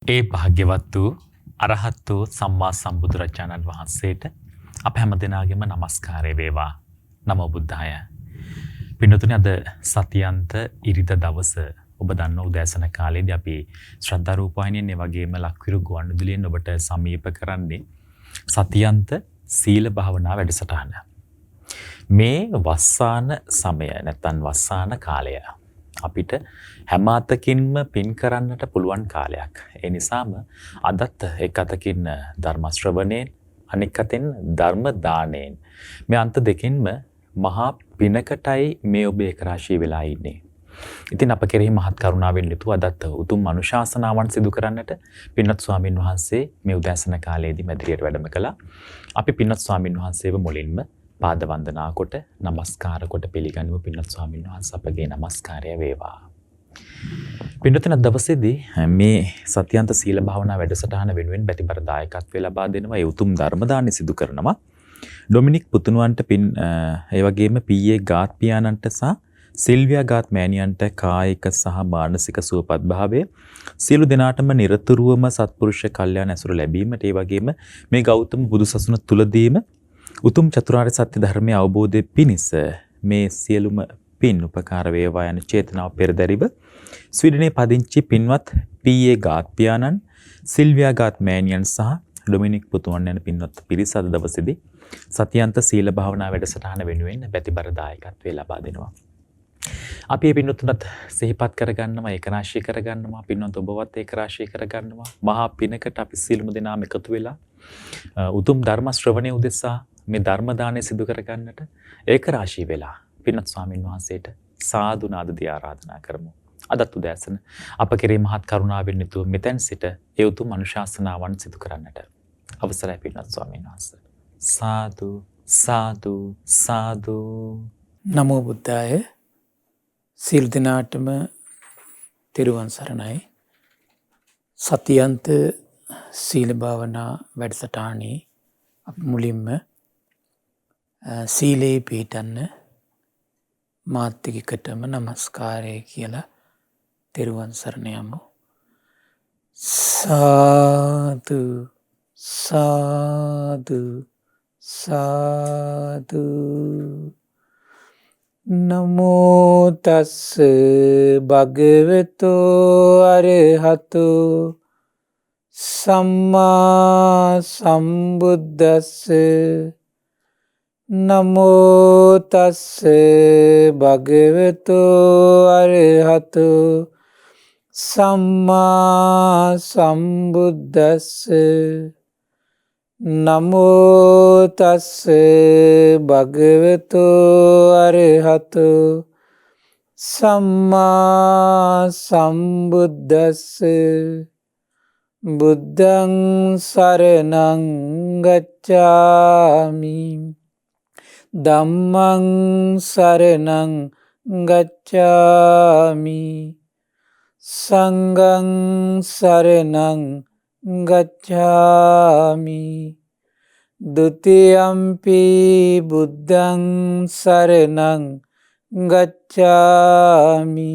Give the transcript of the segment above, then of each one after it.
ඒ භාග්‍යවත් වූ අරහත් වූ සම්මා සම්බුදුරජාණන් වහන්සේට අප හැම දෙනාගේම নমස්කාරය වේවා. නමෝ බුද්ධාය. පින්නතුනි, අද සතියන්ත ඉරිදා දවස ඔබ දන්න උදෑසන කාලේදී අපි ශ්‍රද්ධා රූපවාහිනියෙන් වගේම ලක්විරු ගුවන්විදුලියෙන් ඔබට සමීප කරන්නේ සතියන්ත සීල භාවනා වැඩසටහන. මේ වස්සාන සමය නැත්නම් වස්සාන කාලය අපිට හැම අතකින්ම පින් කරන්නට පුළුවන් කාලයක්. ඒ නිසාම අදත් එක් අතකින් ධර්ම ශ්‍රවණයෙන් අනෙක් අතින් ධර්ම දාණයෙන් මේ අන්ත දෙකින්ම මහා පිනකටයි මේ ඔබ ඒකරාශී වෙලා ඉන්නේ. ඉතින් අප කෙරෙහි මහත් කරුණාවෙන් යුතුව අදත් උතුම් අනුශාසනාවන් සිදු කරන්නට පින්වත් ස්වාමින් වහන්සේ මේ උදෑසන කාලයේදී මැදිරියට වැඩම කළා. අපි පින්වත් ස්වාමින් වහන්සේව මුලින්ම පාද වන්දනා කොට নমස්කාර කොට පිළිගනිමු. පින්වත් ස්වාමීන් වහන්සේ අපගේ নমස්කාරය වේවා. පින්වත්නි, දවසේදී මේ සත්‍යන්ත සීල භාවනා වැඩසටහන වෙනුවෙන් බැතිබර දායකත්වය ලබා දෙනවා. ඒ උතුම් ධර්ම දානි සිදු කරනවා. ඩොමිනික් පුතුණුවන්ට ඒ වගේම පීඒ ගාත් පියාණන්ට සහ සිල්වියා ගාත් මෑණියන්ට කායික සහ මානසික සුවපත් භාවය සියලු දෙනාටම නිරතුරුවම සත්පුරුෂ කල්යාණ ඇසුර ලැබීමට, ඒ වගේම මේ ගෞතම බුදුසසුන තුලදීම උතුම් චතුරාර්ය සත්‍ය ධර්මයේ අවබෝධය පිණිස මේ සියලුම පින් උපකාර වේවා යන චේතනාව පෙරදරිව ස්වීඩනයේ පදිංචි පින්වත් පීඒ ගාත් පියාණන්, සිල්වියා ගාත් මෑණියන් සහ ඩොමිනික් පුතුණන් යන පින්වත් පිරිස අද දවසේදී සතියන්ත සීල භාවනා වැඩසටහන වෙනුවෙන් බැතිබර දායකත්වය ලබා දෙනවා. අපි මේ පින්වත්තුන්ට සිහිපත් කරගන්නවා, ඒකරාශී කරගන්නවා. පින්වත් ඔබවත් ඒකරාශී කරගන්නවා. මහා පිනකට අපි සියලුම දෙනාම එකතු වෙලා උතුම් ධර්ම ශ්‍රවණය උදෙසා මේ ධර්ම දානය සිදු කරගන්නට ඒකරාශී වෙලා පින්වත් ස්වාමින් වහන්සේට සාදු නාදදී ආරාධනා කරමු. අදත් උදෑසන අප කෙරෙහි මහත් කරුණාවෙන් යුතුව මෙතෙන් සිට ඒ උතුම් අනුශාසනාවන් සිදු කරන්නට අවසරයි පින්වත් ස්වාමින් වහන්සේ. සාදු සාදු සාදු. නමෝ බුද්ධාය. සිල් දිනාටම තෙරුවන් සරණයි. සතියන්ත සීල භාවනා වැඩසටහනේ අපි මුලින්ම සීලේ පිහිටන්න මාත්‍තිකටම নমස්කාරය කියලා තෙරුවන් සරණ යමු. සාදු සාදු සාදු. නමෝ තස්ස භගවතෝ අරහතෝ සම්මා සම්බුද්දස්ස. නමෝ තස්ස භගවතෝ අරහතෝ සම්මා සම්බුද්දස්ස. නමෝ තස්ස භගවතෝ අරහතෝ සම්මා සම්බුද්දස්ස. බුද්ධං සරණං ගච්ඡාමි. ධම්මං සරණං ගච්ඡාමි. සංඝං සරණං ගච්ඡාමි. ဒ ුතියම්පි බුද්ධං සරණං ගච්ඡාමි.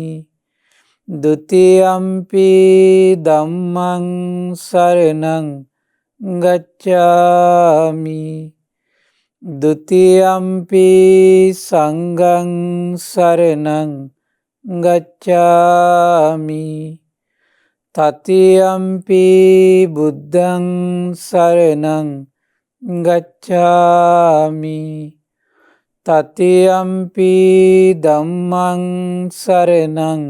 ဒ ුතියම්පි ධම්මං සරණං ගච්ඡාමි. ဒ ුතියම්පි සංඝං සරණං ගච්ඡාමි. තතියම්පි බුද්ධං සරණං ගච්ඡාමි. තතියම්පි ධම්මං සරණං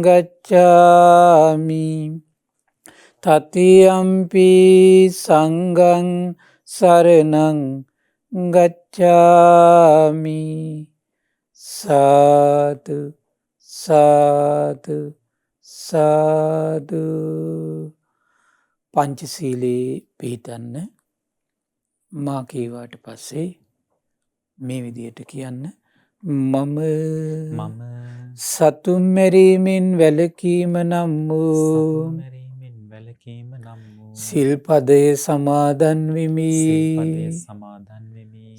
ගච්ඡාමි. තතියම්පි සංඝං සරණං ගච්ඡාමි. සාදු සාදු සාදු. පංචශීලයේ පිහිටන්න. මා කීවාට පස්සේ මේ විදියට කියන්න. මම සතුන් මැරීමෙන් වැළකීම නම් වූ සිල්පදය සමාදන් වෙමි.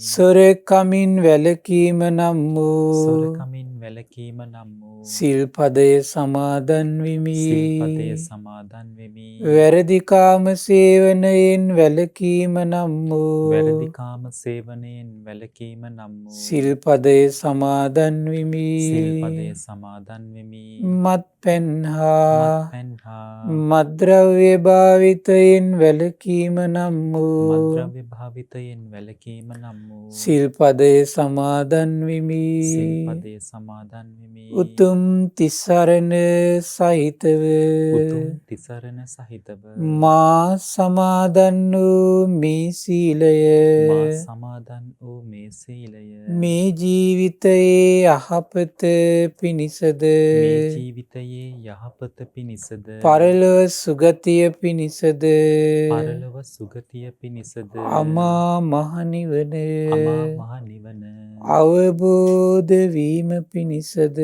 සොරකමින් වැළකීම නම් වූ වැළකීම නම් වූ සිල්පදය සමාදන් වෙමි. සිල්පදය සමාදන් වෙමි. වැරදිකාම සේවනයෙන් වැළකීම නම් වූ වැරදිකාම සේවනයෙන් වැළකීම නම් වූ සිල්පදය සමාදන් වෙමි. සිල්පදය සමාදන් වෙමි. මත්පැන් හා මත්පැන් හා මද්‍රව්‍ය භාවිතයෙන් වැළකීම නම් වූ මද්‍රව්‍ය භාවිතයෙන් වැළකීම නම් වූ සිල්පදය සමාදන් වෙමි. සිල්පදය සමාදන් වෙමි. උතුම් තිසරණ සහිතව උතුම් තිසරණ සහිතව මා සමාදන් වූ මේ සීලය මා සමාදන් වූ මේ සීලය මේ ජීවිතයේ යහපත පිණිසද මේ ජීවිතයේ යහපත පිණිසද පරලොව සුගතිය පිණිසද පරලොව සුගතිය පිණිසද අමා මහ නිවන අමා මහ නිවන අවබෝධ වීම පිණිසද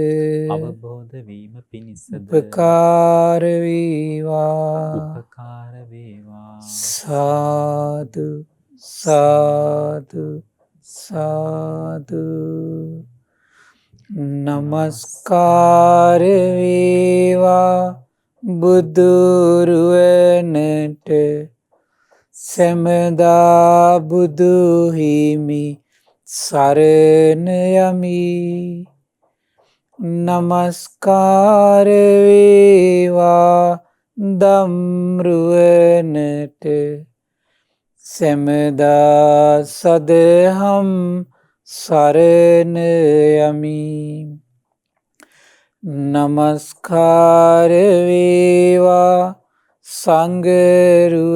අවබෝධ වීම පිණිසද උපකාර වේවා. උපකාර වේවා. සාදු සාදු සාදු. නමස්කාර වේවා බුදුරුවනට සැමදා බුදු හිමි සරණ යමි. නමස්කාර වේවා දම්රුවනට සැමදා සදහම් සරණ යමි. නමස්කාර වේවා සංඝරුවනට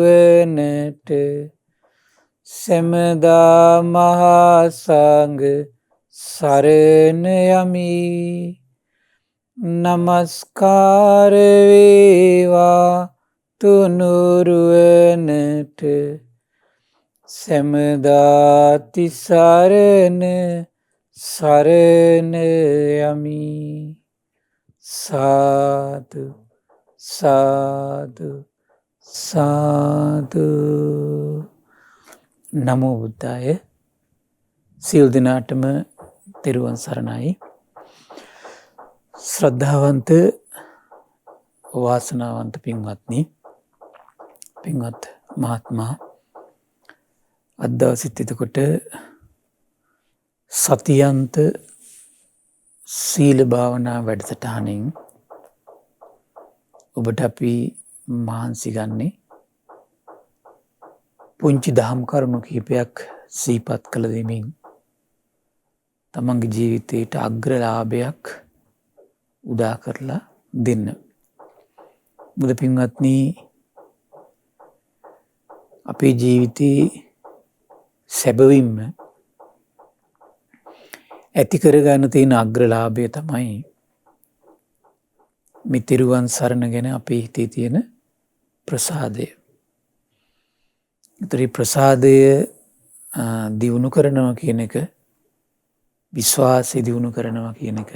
සැමදා මහා සංඝ සරණ යමි. නමස්කාර වේවා තුනුරුවනට සැමදා තිසරණ සරණ යමි. සාදු සාදු සාදු. නමෝ බුද්ධාය. සියලු දෙනාටම තෙරුවන් සරණයි. ශ්‍රද්ධාවන්ත වාසනාවන්ත පින්වත්නි, පින්වත් මහත්මා, අද දවසෙත් එතකොට සතියන්ත සීල භාවනා වැඩසටහනින් ඔබට අපි මහන්සි ගන්නේ පුංචි දහම් කරුණු කිහිපයක් සිහිපත් කළ දෙමින් තමන්ගේ ජීවිතයට අග්‍රලාභයක් උදා කරලා දෙන්න. බුදු පින්වත්නි, අපේ ජීවිතේ සැබවින්ම ඇති කරගන්න තියෙන අග්‍රලාභය තමයි මේ තෙරුවන් සරණ ගැන අපේ හිතේ තියෙන ප්‍රසාදය. ඒතර ප්‍රසාදය දියුණු කරනවා කියන එක, විශ්වාසය දියුණු කරනවා කියන එක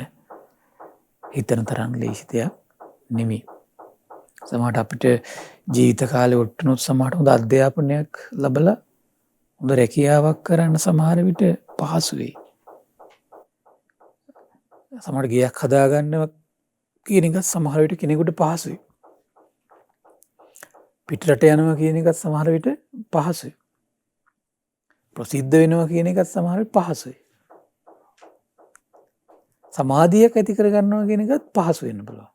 හිතන තරම් ලේසි දෙයක් නෙමෙයි. සමහරට අපිට ජීවිත කාලේ ඔට්ටුනොත් සමහරට හොඳ අධ්‍යාපනයක් ලැබලා හොඳ රැකියාවක් කරන්න සමහර විට පහසු වෙයි. සමහරට ගියක් හදාගන්නවා කියන එකත් සමහර විට කෙනෙකුට පහසුයි. පිටරට යනවා කියන එකත් සමහර විට පහසුයි. ප්‍රසිද්ධ වෙනවා කියන එකත් සමහර විට පහසුයි. සමාධියක් ඇති කරගන්නවා කියන එකත් පහසු වෙන්න පුළුවන්.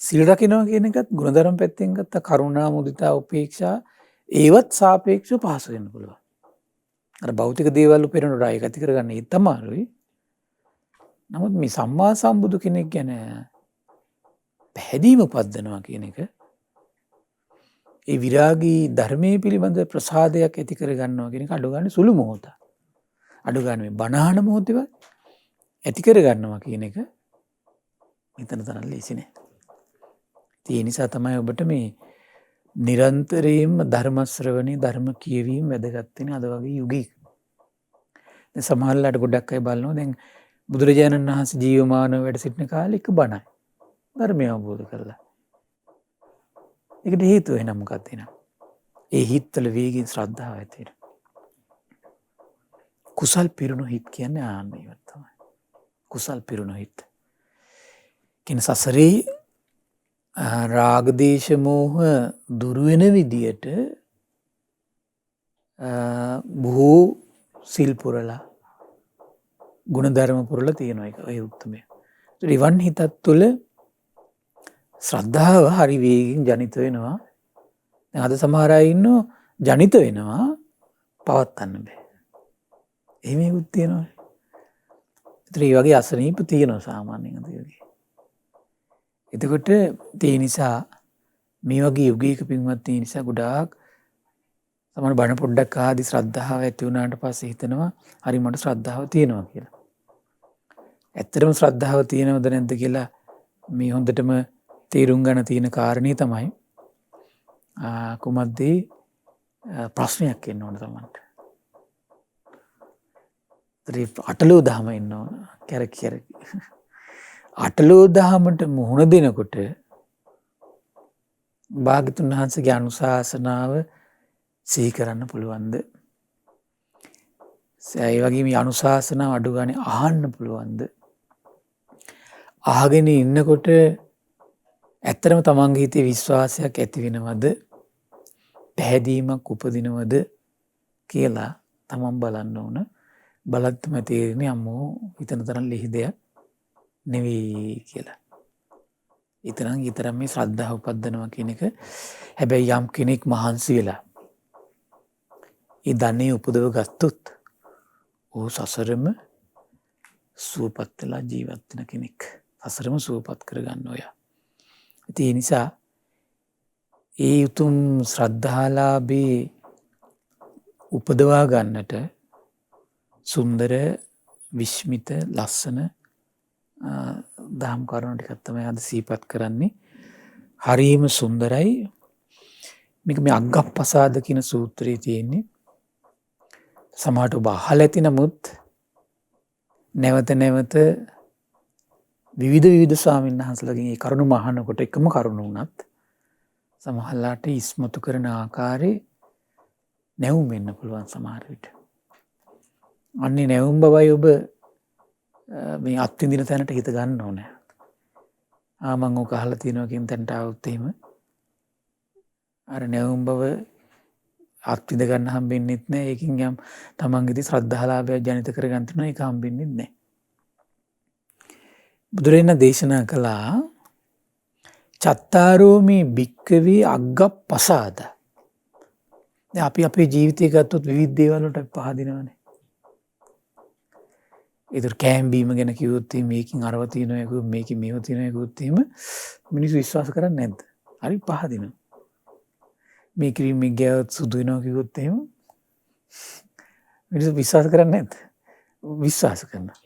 සීල් රකින්නවා කියන එකත් ගුණධර්ම පැත්තෙන් ගත්ත කරුණා, මුදිතා, උපේක්ෂා ඒවත් සාපේක්ෂව පහසු වෙන්න පුළුවන්. අර භෞතික දේවල් උපේරනට ඒක ඇති කරගන්න ඒ තමයි. නමුත් මේ සම්මා සම්බුදු කෙනෙක් ගැන පැහැදීම උපද්දනවා කියන එක, ඒ විරාගී ධර්මයේ පිළිබඳ ප්‍රසාදයක් ඇති කරගන්නවා කියන එක අඩු ගන්න සුළු මොහොත. අඩු ගන්න මේ බණහන මොහොතේවත් ඇති කරගන්නවා කියන එක මෙතන තරම් ලේසි නෑ. ඒ නිසා තමයි ඔබට මේ නිරන්තරයෙන්ම ධර්ම ශ්‍රවණේ, ධර්ම කියවීම වැදගත් වෙන අද වගේ යුගයක. දැන් සමහරලාට ගොඩක් අය බලනවා දැන් බුදුරජාණන් වහන්සේ ජීවමානව වැඩ සිටින කාලේ එක බණයි ධර්මය අවබෝධ කරලා. ඒකට හේතුව වෙන මොකක්ද එනවා? ඒ හිත්වල වේගින් ශ්‍රද්ධාව ඇති වෙනවා. කුසල් පිරුණු හිත් කියන්නේ ආන්න ඒවත් තමයි. කුසල් පිරුණු හිත. කියන සසරේ රාග දේශ මෝහ දුරු වෙන විදියට බොහෝ සිල් පුරලා ගුණධර්ම පුරලා තියෙනවා එක ඔය උත්තමය. ඉවන් හිතත් තුළ ශ්‍රද්ධාව හරි වේගෙන් ජනිත වෙනවා. අද සමහර අය ඉන්නවා ජනිත වෙනවා පවත්වන්න බෑ. එහෙමකුත් තියෙනවා. ඒතර මේ වගේ අසනීප තියෙනවා සාමාන්‍යයෙන් අද යුගයේ. එතකොට ඒ නිසා මේ වගේ යුගයක පින්වත් ඒ නිසා ගොඩාක් සමහර බණ පොඩ්ඩක් ආදී ශ්‍රද්ධාව ඇති වුණාට පස්සේ හිතනවා හරි මට ශ්‍රද්ධාව තියෙනවා කියලා. ඇත්තටම ශ්‍රද්ධාව තියෙනවද නැද්ද කියලා මේ හොඳටම තේරුම් ගන්න තියෙන කාරණේ තමයි කුමද්ද ප්‍රශ්නයක් එන්න ඕන තමන්ට. අටලෝ දහම එන්න ඕන කැරකි කැරකි. අටලෝ දහමට මුහුණ දෙනකොට භාග්‍යතුන් වහන්සේගේ අනුශාසනාව සිහි කරන්න පුළුවන්ද? ඒ වගේ මේ අනුශාසනාව අඩු ගානේ අහන්න පුළුවන්ද? අහගෙන ඉන්නකොට ඇත්තටම තමන්ගේ හිතේ විශ්වාසයක් ඇති වෙනවද? පැහැදීමක් උපදිනවද කියලා තමන් බලන්න ඕන. බලද්දිම තේරෙන්නේ අම්මෝ හිතන තරම් ලිහි දෙයක් නෙවෙයි කියලා. ඊතරම් මේ ශ්‍රද්ධාව උපද්දනවා කියන එක. හැබැයි යම් කෙනෙක් මහන්සි වෙලා ඒ ධනෙ උපදව ගත්තොත් ਉਹ සසරම සුවපත් වෙලා ජීවත් වෙන කෙනෙක්. සසරම සුවපත් කරගන්න ඔය. ඒ නිසා ඒ උතුම් ශ්‍රද්ධාලාභී උපදවා ගන්නට සුන්දර විශ්මිත ලස්සන දහම් කරුණු ටිකක් තමයි අද සිහිපත් කරන්නේ. හරිම සුන්දරයි. මේක මේ අග්ගප්පසාද කියන සූත්‍රයේ තියෙන්නේ. සමහරට ඔබ අහලා ඇති නමුත් නැවත නැවත විවිධ ස්වාමීන් වහන්සේලාගෙන් මේ කරුණු මහනකොට එකම කරුණු වුණත් සමහරලාට ඉස්මතු කරන ආකාරයේ නැවුම් වෙන්න පුළුවන් සමහර විට. අන්නේ නැවුම් බවයි ඔබ මේ අත්විඳින තැනට හිත ගන්න ඕනේ. මම ඔක අහලා තියෙනවා කියන තැනට આવුත් එහෙම අර නැවුම් බව අත්විඳ ගන්න හම්බෙන්නෙත් නැහැ. ඒකින් යම් තමන්ගේදී ශ්‍රද්ධාලාභය ජනිත කරගන්න තියෙනවා. ඒක හම්බෙන්නෙත් නැහැ. බුදුරජාණන් දේශනා කළා චත්තාරෝමි භික්ඛවේ අග්ගප්පසාද. දැන් අපි අපේ ජීවිතය ගත්තොත් විවිධ දේවල් වලට පහදිනවනේ. ඒතර කෑම බීම ගැන කිව්වොත් මේකින් අරව තියෙනවා කිව්වොත් මේකේ මේව තියෙනවා කිව්වොත් එහෙම මිනිස්සු විශ්වාස කරන්නේ නැද්ද? හරි පහදිනවා. මේ ක්‍රීම් එක ගෑවොත් සුදු වෙනවා කිව්වොත් එහෙම මිනිස්සු විශ්වාස කරන්නේ නැද්ද? විශ්වාස කරනවා.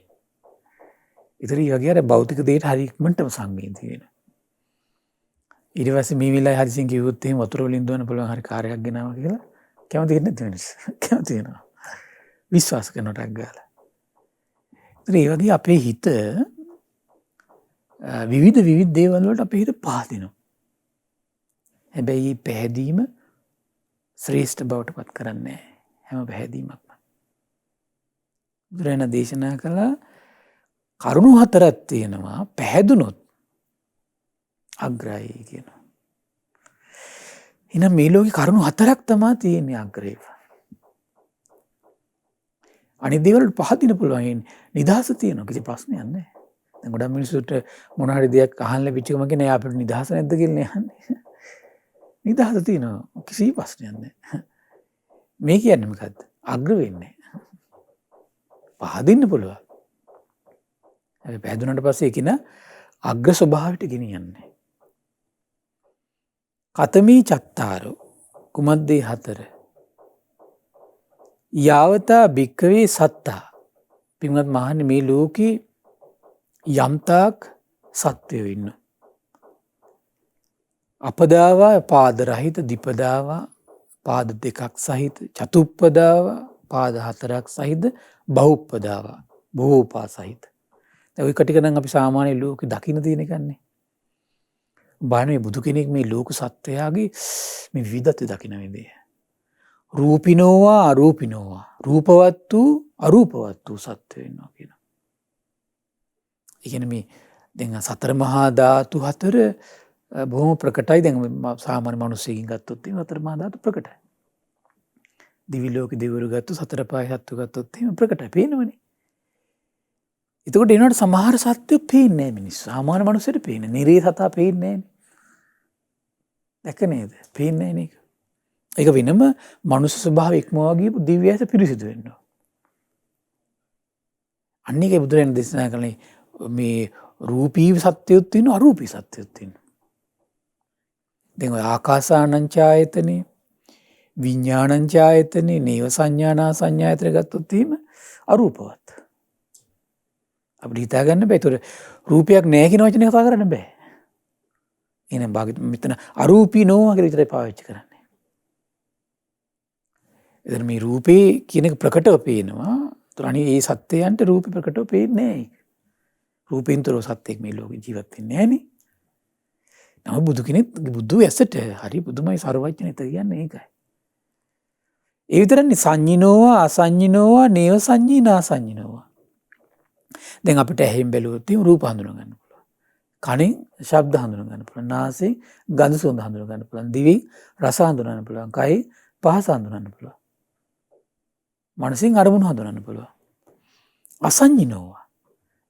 ඒතර ඒ වගේ අර භෞතික දෙයට හරි ඉක්මනටම සංවේදී වෙනවා. ඊට පස්සේ මේ වෙලාවේ හදිසියෙන් කිව්වොත් එහෙම වතුර වලින් දුවන්න පුළුවන් හරි කාර්යයක් ගෙනාවා කියලා කැමති වෙන්නේ නැති මිනිස්සු. කැමති වෙනවා. විශ්වාස කරනට ගාලා. ඒ වගේ අපේ හිත විවිධ දේවල් වලට අපේ හිත පහදිනවා. හැබැයි මේ පැහැදීම ශ්‍රේෂ්ඨ බවට පත් කරන්නේ හැම පැහැදීමක්ම. බුදුරජාණන් දේශනා කළා කරුණු හතරක් තියෙනවා පැහැදුනොත් අග්‍රයි කියනවා. එහෙනම් මේ ලෝකේ කරුණු හතරක් තමයි තියෙන්නේ අග්‍රේව. අනිත් දේවල් පහදින පුළුවන් නිදහස තියෙනවා කිසි ප්‍රශ්නයක් නැහැ. දැන් ගොඩක් මිනිස්සුන්ට මොන හරි දෙයක් අහන්න ලැබිච්ච ගමන් කියන්නේ අපිට නිදහස නැද්ද කියලා අහන්නේ. නිදහස තියෙනවා කිසි ප්‍රශ්නයක් නැහැ. මේ කියන්නේ මොකද්ද? අග්‍ර වෙන්නේ. පහදින්න පුළුවන්. හැබැයි පහදුනට පස්සේ කින අග්‍ර ස්වභාවයට ගෙනියන්නේ. කතමී චත්තාරෝ කුමද්දේ හතර යාවතා භික්කවේ සත්තා. පින්වත් මහන්නේ මේ ලෝකේ යම්තාක් සත්වයෝ ඉන්න. අපදාවා පාද රහිත දිපදාවා පාද දෙකක් සහිත චතුප්පදාවා පාද හතරක් සහිත බහුප්පදාවා බොහෝපා සහිත. ඔය කටික නම් අපි සාමාන්‍ය ලෝකෙ දකින්න තියෙන එකන්නේ. බලන්න මේ බුදු කෙනෙක් මේ ලෝක සත්වයාගේ මේ විවිධත්වය දකින්න විදිය. රූපිනෝවා අරූපිනෝවා රූපවත් වූ අරූපවත් වූ සත්වයෝ ඉන්නවා කියනවා. ඒ කියන්නේ මේ දැන් සතර මහා ධාතු හතර බොහොම ප්‍රකටයි. දැන් සාමාන්‍ය මිනිස්සුකින් ගත්තොත් එහෙම සතර මහා ධාතු ප්‍රකටයි. දිවි ලෝකේ දෙවිවරු ගත්තොත් සතර පාය සත්තු ගත්තොත් එහෙම ප්‍රකටයි. පේනවනේ. එතකොට ඒනට සමහර සත්‍යෝ පේන්නේ නැහැ මිනිස්සු. සාමාන්‍ය මිනිස්සුන්ට පේන්නේ. නිරේ සතා පේන්නේ නැහැ. දැක නේද? පේන්නේ නැහැ නේද? ඒක වෙනම මනුස්ස ස්වභාවය ඉක්මවා ගියපු දිව්‍ය ඇස පිරිසිදු වෙනවා. අන්නේකේ බුදුරජාණන් දේශනා කළේ මේ රූපී සත්‍යයොත් තියෙනවා අරූපී සත්‍යයොත් තියෙනවා. දැන් ඔය ආකාසානං ඡායතනේ විඥානං ඡායතනේ නේව සංඥානා සංඥායතන ගත්තොත් එහෙම අරූපවත්. අපිට හිතා ගන්න බෑ. ඒතර රූපයක් නැහැ කියන වචනේ කතා කරන්න බෑ. එහෙනම් භාගිත මෙතන අරූපී නොවා කියලා විතරයි පාවිච්චි කරන්නේ. එතන මේ රූපේ කියන එක ප්‍රකටව පේනවා. ඒතර අනේ මේ සත්‍යයන්ට රූපේ ප්‍රකටව පේන්නේ නැහැ. රූපින්තරෝ සත්‍යෙක් මේ ලෝකේ ජීවත් වෙන්නේ නැහැ නේ. නම බුදු කෙනෙක් බුදු ඇසට හරි බුදුමයි සර්වඥිත කියන්නේ ඒකයි. ඒ විතරනේ සංඤිනෝවා අසංඤිනෝවා නේව සංඤීනා සංඤිනෝවා. දැන් අපිට ඇහෙන් බැලුවොත් රූප හඳුනා ගන්න පුළුවන්. කනෙන් ශබ්ද හඳුනා ගන්න පුළුවන්. නාසයෙන් ගඳ සුවඳ හඳුනා ගන්න පුළුවන්. දිවෙන් රස හඳුනා ගන්න පුළුවන්. කයෙන් පහස හඳුනා ගන්න පුළුවන්. මනසින් අරමුණු හඳුනා ගන්න පුළුවන්. අසංඤිනෝවා.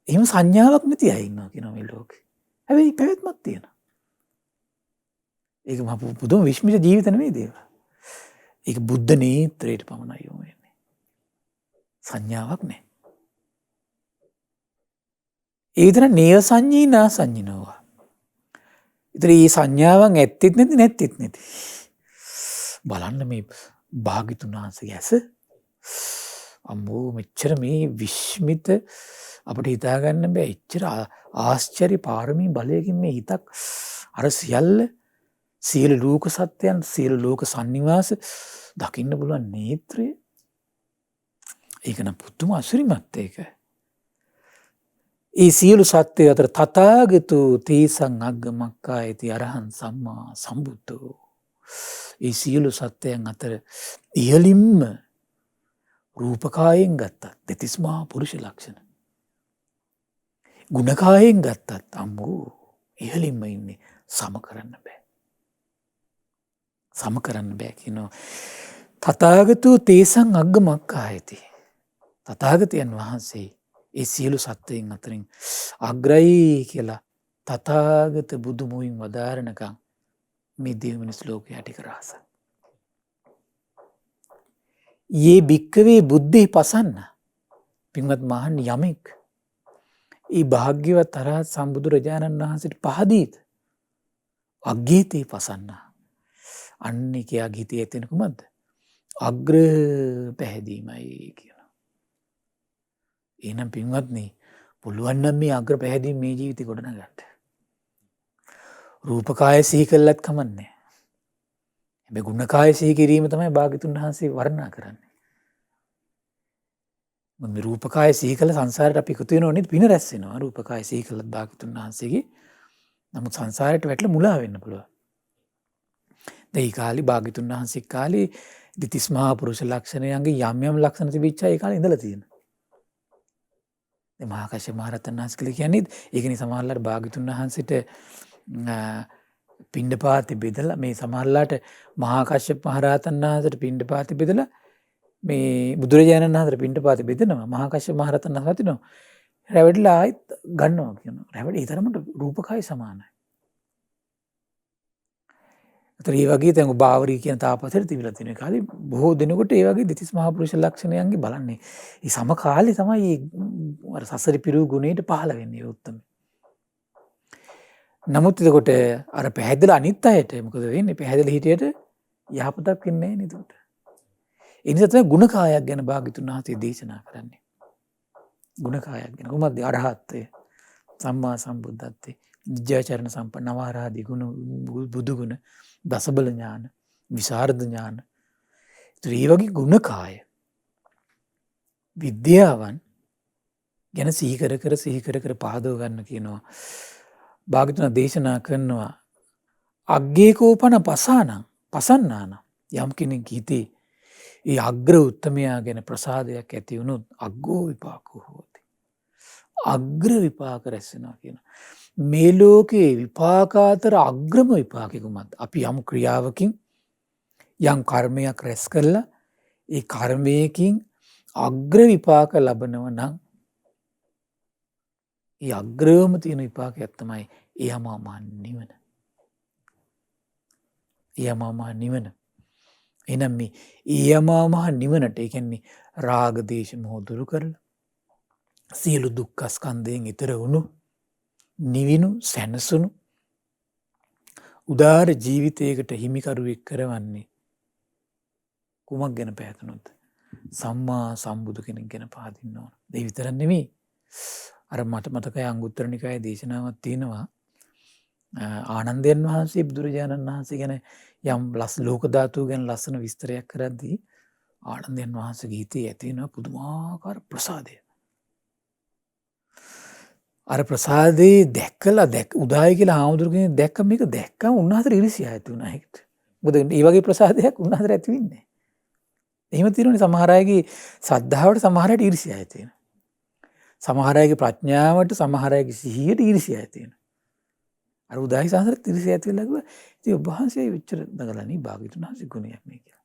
එහෙම සංඥාවක් නැති අය ඉන්නවා කියනවා මේ ලෝකේ. හැබැයි පැවැත්මක් තියෙනවා. ඒක මහ පුදුම විශ්මිත ජීවිත නෙමෙයි දේව. ඒක බුද්ධ නේත්‍රයට පමණයි යොමු වෙන්නේ. සංඥාවක් නැහැ. ඒ විතර නේව සංඤීනා සංඤිනෝවා. ඊතර මේ සංඥාවන් ඇත්තෙත් නැති. බලන්න මේ භාග්‍යතුන් වහන්සේගේ ඇස අම්මෝ මෙච්චර මේ විශ්මිත අපිට හිතා ගන්න බෑ. එච්චර ආශ්චර්ය පාරමී බලයකින් මේ හිතක් අර සියලු ලෝක සත්‍යයන් සියලු ලෝක සන්නිවාස දකින්න පුළුවන් නේත්‍රය. ඒක නම් පුදුම අසිරිමත් ඒක. ඒ සියලු සත්‍ය අතර තථාගතෝ තේසං අග්ගමක්ඛායති අරහං සම්මා සම්බුද්ධෝ. ඒ සියලු සත්‍යයන් අතර ඉහළින්ම රූපකායෙන් ගත්තත් දෙතිස් මහා පුරුෂ ලක්ෂණ. ගුණකායෙන් ගත්තත් අම්මෝ ඉහළින්ම ඉන්නේ. සම කරන්න බෑ. සම කරන්න බෑ කියනවා. තථාගතෝ තේසං අග්ගමක්ඛායති. තථාගතයන් වහන්සේ ඒ සියලු සත්වයන් අතරින් අග්‍රයි කියලා තථාගත බුදු මුවින් වදාරනකම් මේ දෙවි මිනිස් ලෝකයේ ටික රහස. යේ භික්කවේ බුද්ධේ පසන්න. පින්වත් මහන් යමෙක් ඒ භාග්‍යවත් අරහත් සම්බුදුරජාණන් වහන්සේට පහදීද අග්ගේතේ පසන්න. අන්න එයාගේ හිතේ ඇතිවෙන කුමක්ද? අග්‍ර පැහැදීමයි කියලා. එහෙනම් පින්වත්නි පුළුවන් නම් මේ අග්‍ර පැහැදීම මේ ජීවිතේ ගොඩනගන්න. රූපකාය සිහි කළත් කමන්නේ. හැබැයි ගුණකාය සිහි කිරීම තමයි භාග්‍යතුන් වහන්සේ වර්ණනා කරන්නේ. මේ රූපකාය සිහි කළ සංසාරයට අපි එකතු වෙනව නේද? පින රැස් වෙනවා. රූපකාය සිහි කළත් භාග්‍යතුන් වහන්සේගේ. නමුත් සංසාරයට වැටලා මුලා වෙන්න පුළුවන්. දැන් ඒ කාලේ භාග්‍යතුන් වහන්සේ කාලේ දෙතිස් මහා පුරුෂ ලක්ෂණයන්ගේ යම් ලක්ෂණ තිබිච්ච ඒ කාලේ ඉඳලා තියෙනවා. දැන් මහා කාශ්‍යප මහ රහතන් වහන්සේ කියන්නේ ඒකනේ සමහරලාට භාග්‍යතුන් වහන්සේට පිණ්ඩපාතෙ බෙදලා මේ සමහරලාට මහා කාශ්‍යප මහ රහතන් වහන්සේට පිණ්ඩපාතෙ බෙදලා මේ බුදුරජාණන් වහන්සේට පිණ්ඩපාතෙ බෙදනවා. මහා කාශ්‍යප මහ රහතන් වහන්සේ හිතනවා රැවටිලා ආයෙත් ගන්නවා කියනවා. රැවටි ඒ තරමට රූපකයි සමානයි. ඒතර ඒ වගේ දැන් බාවරී කියන තාපසයට තිබිලා තියෙන කාලේ බොහෝ දෙනෙකුට ඒ වගේ දෙතිස් මහා පුරුෂ ලක්ෂණයන්ගේ බලන්නේ. මේ සම කාලේ තමයි අර සසරි පිරු ගුණයට පහළ වෙන්නේ උත්තම. නමුත් එතකොට අර පැහැදිලා අනිත් අයට මොකද වෙන්නේ? පැහැදිලි හිටියට යහපතක් වෙන්නේ නැහැ නේද? ඒ නිසා තමයි ගුණකායක් ගැන භාග්‍යතුන් වහන්සේ දේශනා කරන්නේ. ගුණකායක් ගැන කොහොමද? අරහත්ත්වය, සම්මා සම්බුද්ධත්වයේ, විද්‍යාචරණ සම්පන්න නවාරාදී ගුණ, බුදු ගුණ, දසබල ඥාන, විසරද ඥාන. ඒ වගේ ගුණකාය විද්‍යාවන් ගැන සිහි කර කර පහදව ගන්න කියනවා. භාග්‍යතුන් දේශනා කරනවා අග්ගේ කෝපන පසන්නාන යම් කෙනෙක් හිතේ ඒ අග්‍ර උත්තමයා ගැන ප්‍රසාදයක් ඇති වුණොත් අග්ගෝ විපාකෝ හෝති. අග්‍ර විපාක රැස් වෙනවා කියන. මේ ලෝකයේ විපාක අතර අග්‍රම විපාකෙ කුමක්ද? අපි යම් ක්‍රියාවකින් යම් කර්මයක් රැස් කළා ඒ කර්මයකින් අග්‍ර විපාක ලබනව නම් ඒ අග්‍රවම තියෙන විපාකයක් තමයි එයමා මහ නිවන. එයමා මහ නිවන. එහෙනම් මේ එයමා මහ නිවනට ඒ කියන්නේ රාග දේශ මොහ දුරු කරලා සියලු දුක්ඛ ස්කන්ධයෙන් ඈතර වුණු නිවිනු සැනසුණු උදාර ජීවිතයකට හිමිකරුවෙක් කරවන්නේ කුමක් ගැන පැහැදුනොත් සම්මා සම්බුදු කෙනෙක් ගැන පහදින්න ඕන. ඒ විතරක් නෙමෙයි. අර මට මතකයි අංගුත්තර නිකායේ දේශනාවක් තියෙනවා. ආනන්දයන් වහන්සේ බුදුරජාණන් වහන්සේ ගැන යම් ලෝක ධාතුව ගැන ලස්සන විස්තරයක් කරද්දී ආනන්දයන් වහන්සේගේ හිතේ ඇති වෙන පුදුමාකාර ප්‍රසාදය. අර ප්‍රසාදේ දැක්කලා උදායි කියලා හාමුදුරුවෝ දැක්ක මේක දැක්කම උන්වහන්සේට ඉරිසියා ඇති වුණා ඒකට. මොකද මේ වගේ ප්‍රසාදයක් උන්වහන්සේට ඇති වෙන්නේ. එහෙම තියෙනවනේ සමහර අයගේ ශ්‍රද්ධාවට සමහර අයට ඉරිසියා ඇති වෙනවා. සමහර අයගේ ප්‍රඥාවට සමහර අයගේ සිහියට ඉරිසියා ඇති වෙනවා. අර උදායි සංසාරේ ඉරිසියා ඇති වෙලා ගියා. ඉතින් ඔබ වහන්සේ විචාර දගලා නේ භාග්‍යතුන් වහන්සේ ගුණයක් මේ කියලා.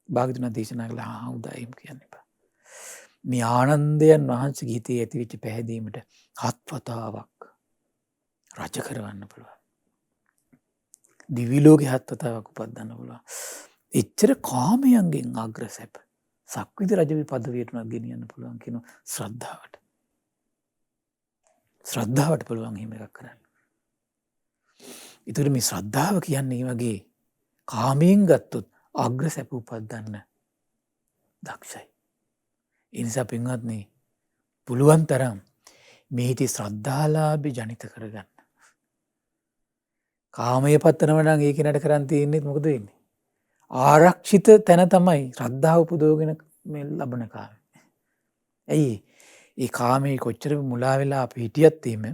භාග්‍යතුන් දේශනා කළා උදායිම් කියන්නේ බා. මේ ආනන්දයන් වහන්සේගේ හිතේ ඇතිවෙච්ච පැහැදීමට හත්වතාවක් රජ කරවන්න පුළුවන්. දිවි ලෝකේ හත්වතාවක් උපදින්න පුළුවන්. එච්චර කාමයන්ගෙන් අග්‍ර සැප සක්විති රජ පදවියට උනත් ගෙනියන්න පුළුවන් කියන ශ්‍රද්ධාවට. ශ්‍රද්ධාවට පුළුවන් එහෙම එකක් කරන්න. ඒතර මේ ශ්‍රද්ධාව කියන්නේ වගේ කාමයෙන් ගත්තොත් අග්‍ර සැප උපදින්න දක්ෂයි. ඒ නිසා පින්වත්නි පුළුවන් තරම් මේ හිතේ ශ්‍රද්ධාලාභي ජනිත කරගන්න. කාමයේ පත්තනම නම් ඒක නඩ කරන් තියෙන්නේ මොකද වෙන්නේ? ආරක්ෂිත තැන තමයි ශ්‍රද්ධාව උපදවගෙන මේ ලබන කාමය. ඇයි? ඒ කාමයේ කොච්චර මුලා වෙලා අපි හිටියත් එීම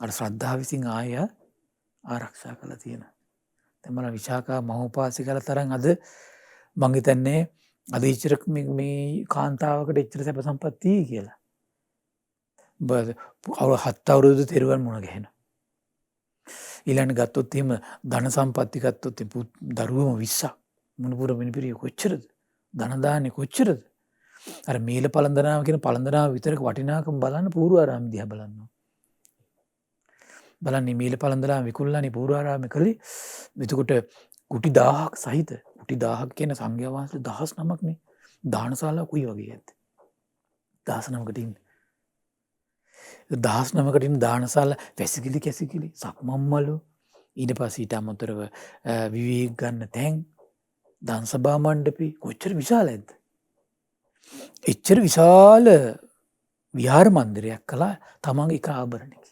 අර ශ්‍රද්ධාව විසින් ආය ආරක්ෂා කරලා තියෙනවා. දැන් මම විශාකා මහෝපාසිකලා තරම් අද මං හිතන්නේ අද ඉච්චර මේ කාන්තාවකට ඉච්චර සැප සම්පත් තියෙයි කියලා. හත් අවුරුදු තෙරුවන් මුණ ගැහෙනවා. ඊළඟ ගත්තොත් එහෙම ධන සම්පatti ගත්තොත් දරුවම 20ක් මුණපුර මිනිපිරිය කොච්චරද? ධන දාන්නේ කොච්චරද? අර මේල පළඳනාව කියන පළඳනාව විතරක වටිනාකම බලන්න පූර්වාරාම දිහා බලන්න. බලන්නේ මේල පළඳනාව විකුල්ලානේ පූර්වාරාමේ කලේ. එතකොට කුටි 1000ක් සහිත කුටි 1000ක් කියන සංඝයා වහන්සේ 19ක් නේ. දානශාලා කුයි වගේ ඇද්ද? 19කට ඉන්නේ. 19කට ඉන්න දානශාලා වැසිකිලි කැසිකිලි සක්මන්මලු ඊට පස්සේ ඊට අමතරව විවේක ගන්න තැන් දන්සභා මණ්ඩපේ කොච්චර විශාලද? එච්චර විශාල විහාර මන්දිරයක් කළා තමන්ගේ එක ආභරණයක.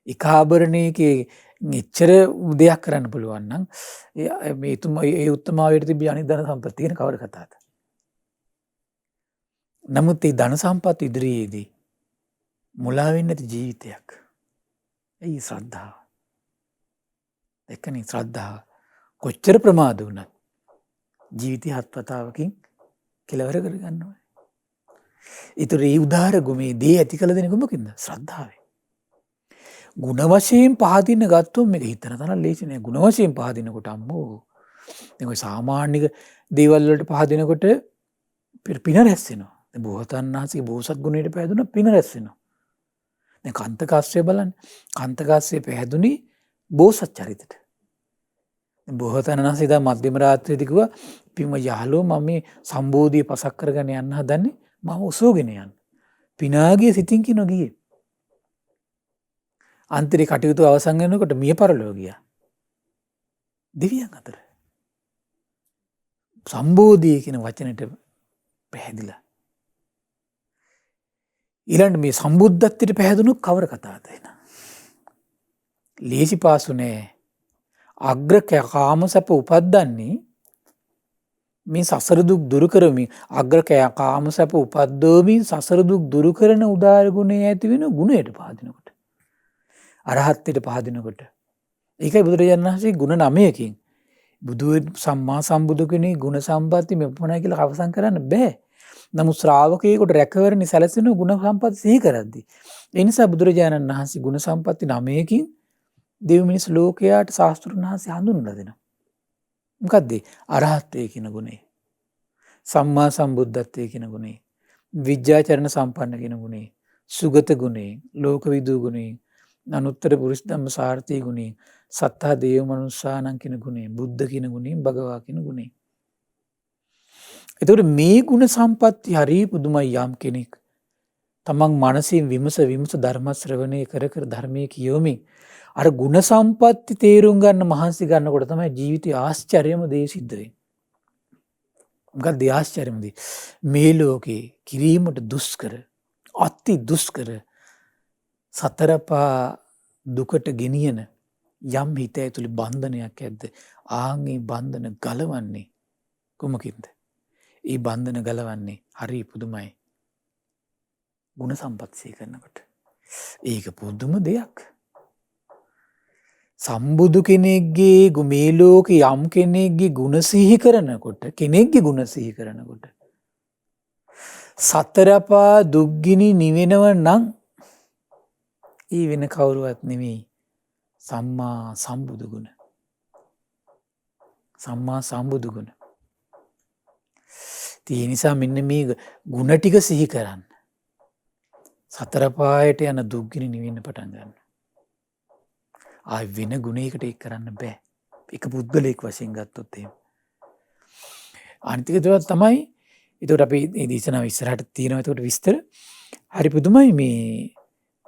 එක ආභරණයකේ එච්චර දෙයක් කරන්න පුළුවන් නම් මේ ඒ උත්තමාවයට තිබී අනිත් ධන සම්පත් තියෙන කවර කතාවද? නමුත් මේ ධන සම්පත් ඉදිරියේදී මුලා වෙන්නේ නැති ජීවිතයක්. ඒ ශ්‍රද්ධාව. එක්කනේ ශ්‍රද්ධාව කොච්චර ප්‍රමාද වුණත් ජීවිතය හත්වතාවකින් කෙලවර කරගන්න ඕනේ. ඒතර ඒ උදාර ගුමේ දේ ඇති කළ දෙන කොමකින්ද? ශ්‍රද්ධාවෙන්. ගුණ වශයෙන් පහදින්න ගත්තොත් මේක හිතන තරම් ලේසි නෑ. ගුණ වශයෙන් පහදිනකොට අම්මෝ දැන් ඔය සාමාන්‍ය දේවල් වලට පහදිනකොට පින රැස් වෙනවා. දැන් බෝසතාණන් වහන්සේගේ බෝසත් ගුණයට පහදුණා පින රැස් වෙනවා. දැන් කන්තකාශ්‍රය බලන්න. කන්තකාශ්‍රය පැහැදුනේ බෝසත් චරිතයට. දැන් බෝසතාණන් වහන්සේ දා මධ්‍යම රාත්‍රියේදී කිව්වා පින්ම යහලෝ මම මේ සම්බෝධිය පසක් කරගෙන යන්න හදන්නේ මම ඔසෝගෙන යන්න. පිනාගේ සිතින් කිනෝ ගියේ. අන්තරේ කටයුතු අවසන් වෙනකොට මිය පරලෝ ගියා. දෙවියන් අතර. සම්බෝධිය කියන වචනෙට පැහැදිලා. ඊළඟ මේ සම්බුද්ධත්වයට පැහැදුණු කවර කතාවද එන? ලේසි පාසු නෑ. අග්‍ර කාමසප උපද්දන්නේ මේ සසර දුක් දුරු කරමින් අග්‍ර කාමසප උපද්දවමින් සසර දුක් දුරු කරන උදාර ගුණය ඇති වෙන ගුණයට පහදිනකොට. අරහත්ත්වයට පහදිනකොට. ඒකයි බුදුරජාණන් වහන්සේ ගුණ 9කින් බුදු සම්මා සම්බුදු කෙනෙක් ගුණ සම්පatti මෙපමණයි කියලා අවසන් කරන්න බෑ. නමුත් ශ්‍රාවකයෙකුට රැකවරණි සැලසෙන ගුණ සම්පත් සිහි කරද්දී. ඒ නිසා බුදුරජාණන් වහන්සේ ගුණ සම්පatti 9කින් දෙව් මිනිස් ලෝකයාට ශාස්ත්‍රඥ වහන්සේ හඳුන්වලා දෙනවා. මොකද්ද? අරහත්ත්වයේ කියන ගුණය. සම්මා සම්බුද්ධත්වයේ කියන ගුණය. විද්‍යාචරණ සම්පන්න කියන ගුණය. සුගත ගුණය, ලෝකවිදූ ගුණය, අනුත්තර පුරිස ධම්ම සාර්ථී ගුණය, සත්තා දේව මනුස්සානං කියන ගුණය, බුද්ධ කියන ගුණය, භගවා කියන ගුණය. එතකොට මේ ගුණ සම්පatti හරි පුදුමයි යම් කෙනෙක් තමන් මනසින් විමස ධර්ම ශ්‍රවණය කර ධර්මයේ කියවමින් අර ගුණ සම්පatti තේරුම් ගන්න මහන්සි ගන්නකොට තමයි ජීවිතයේ ආශ්චර්යම දේ සිද්ධ වෙන්නේ. මොකක්ද ආශ්චර්යම දේ? මේ ලෝකේ කිරීමට දුෂ්කර, අති දුෂ්කර සතරපා දුකට ගෙනියන යම් හිත ඇතුළේ බන්ධනයක් ඇද්ද? ආන්ගේ බන්ධන ගලවන්නේ කුමකින්ද? ඒ බන්ධන ගලවන්නේ හරි පුදුමයි. ගුණ සම්පත්තිය කරනකොට. ඒක පුදුම දෙයක්. සම්බුදු කෙනෙක්ගේ මේ ලෝකේ යම් කෙනෙක්ගේ ගුණ සිහි කරනකොට, කෙනෙක්ගේ ගුණ සිහි කරනකොට සතරපා දුක්ගිනි නිවෙනව නම් ඒ වෙන කවුරුවත් නෙමෙයි සම්මා සම්බුදු ගුණ. සම්මා සම්බුදු ගුණ. ඒ නිසා මෙන්න මේ ගුණ ටික සිහි කරන්න. සතර පායට යන දුක්ගිනි නිවෙන්න පටන් ගන්න. ආයි වෙන ගුණයකට ඒක කරන්න බෑ. එක පුද්ගලයෙක් වශයෙන් ගත්තොත් එහෙම. අනිත් එක තමයි ඒකට අපි මේ දේශනාව ඉස්සරහට තියෙනවා ඒකට විස්තර. හරි පුදුමයි මේ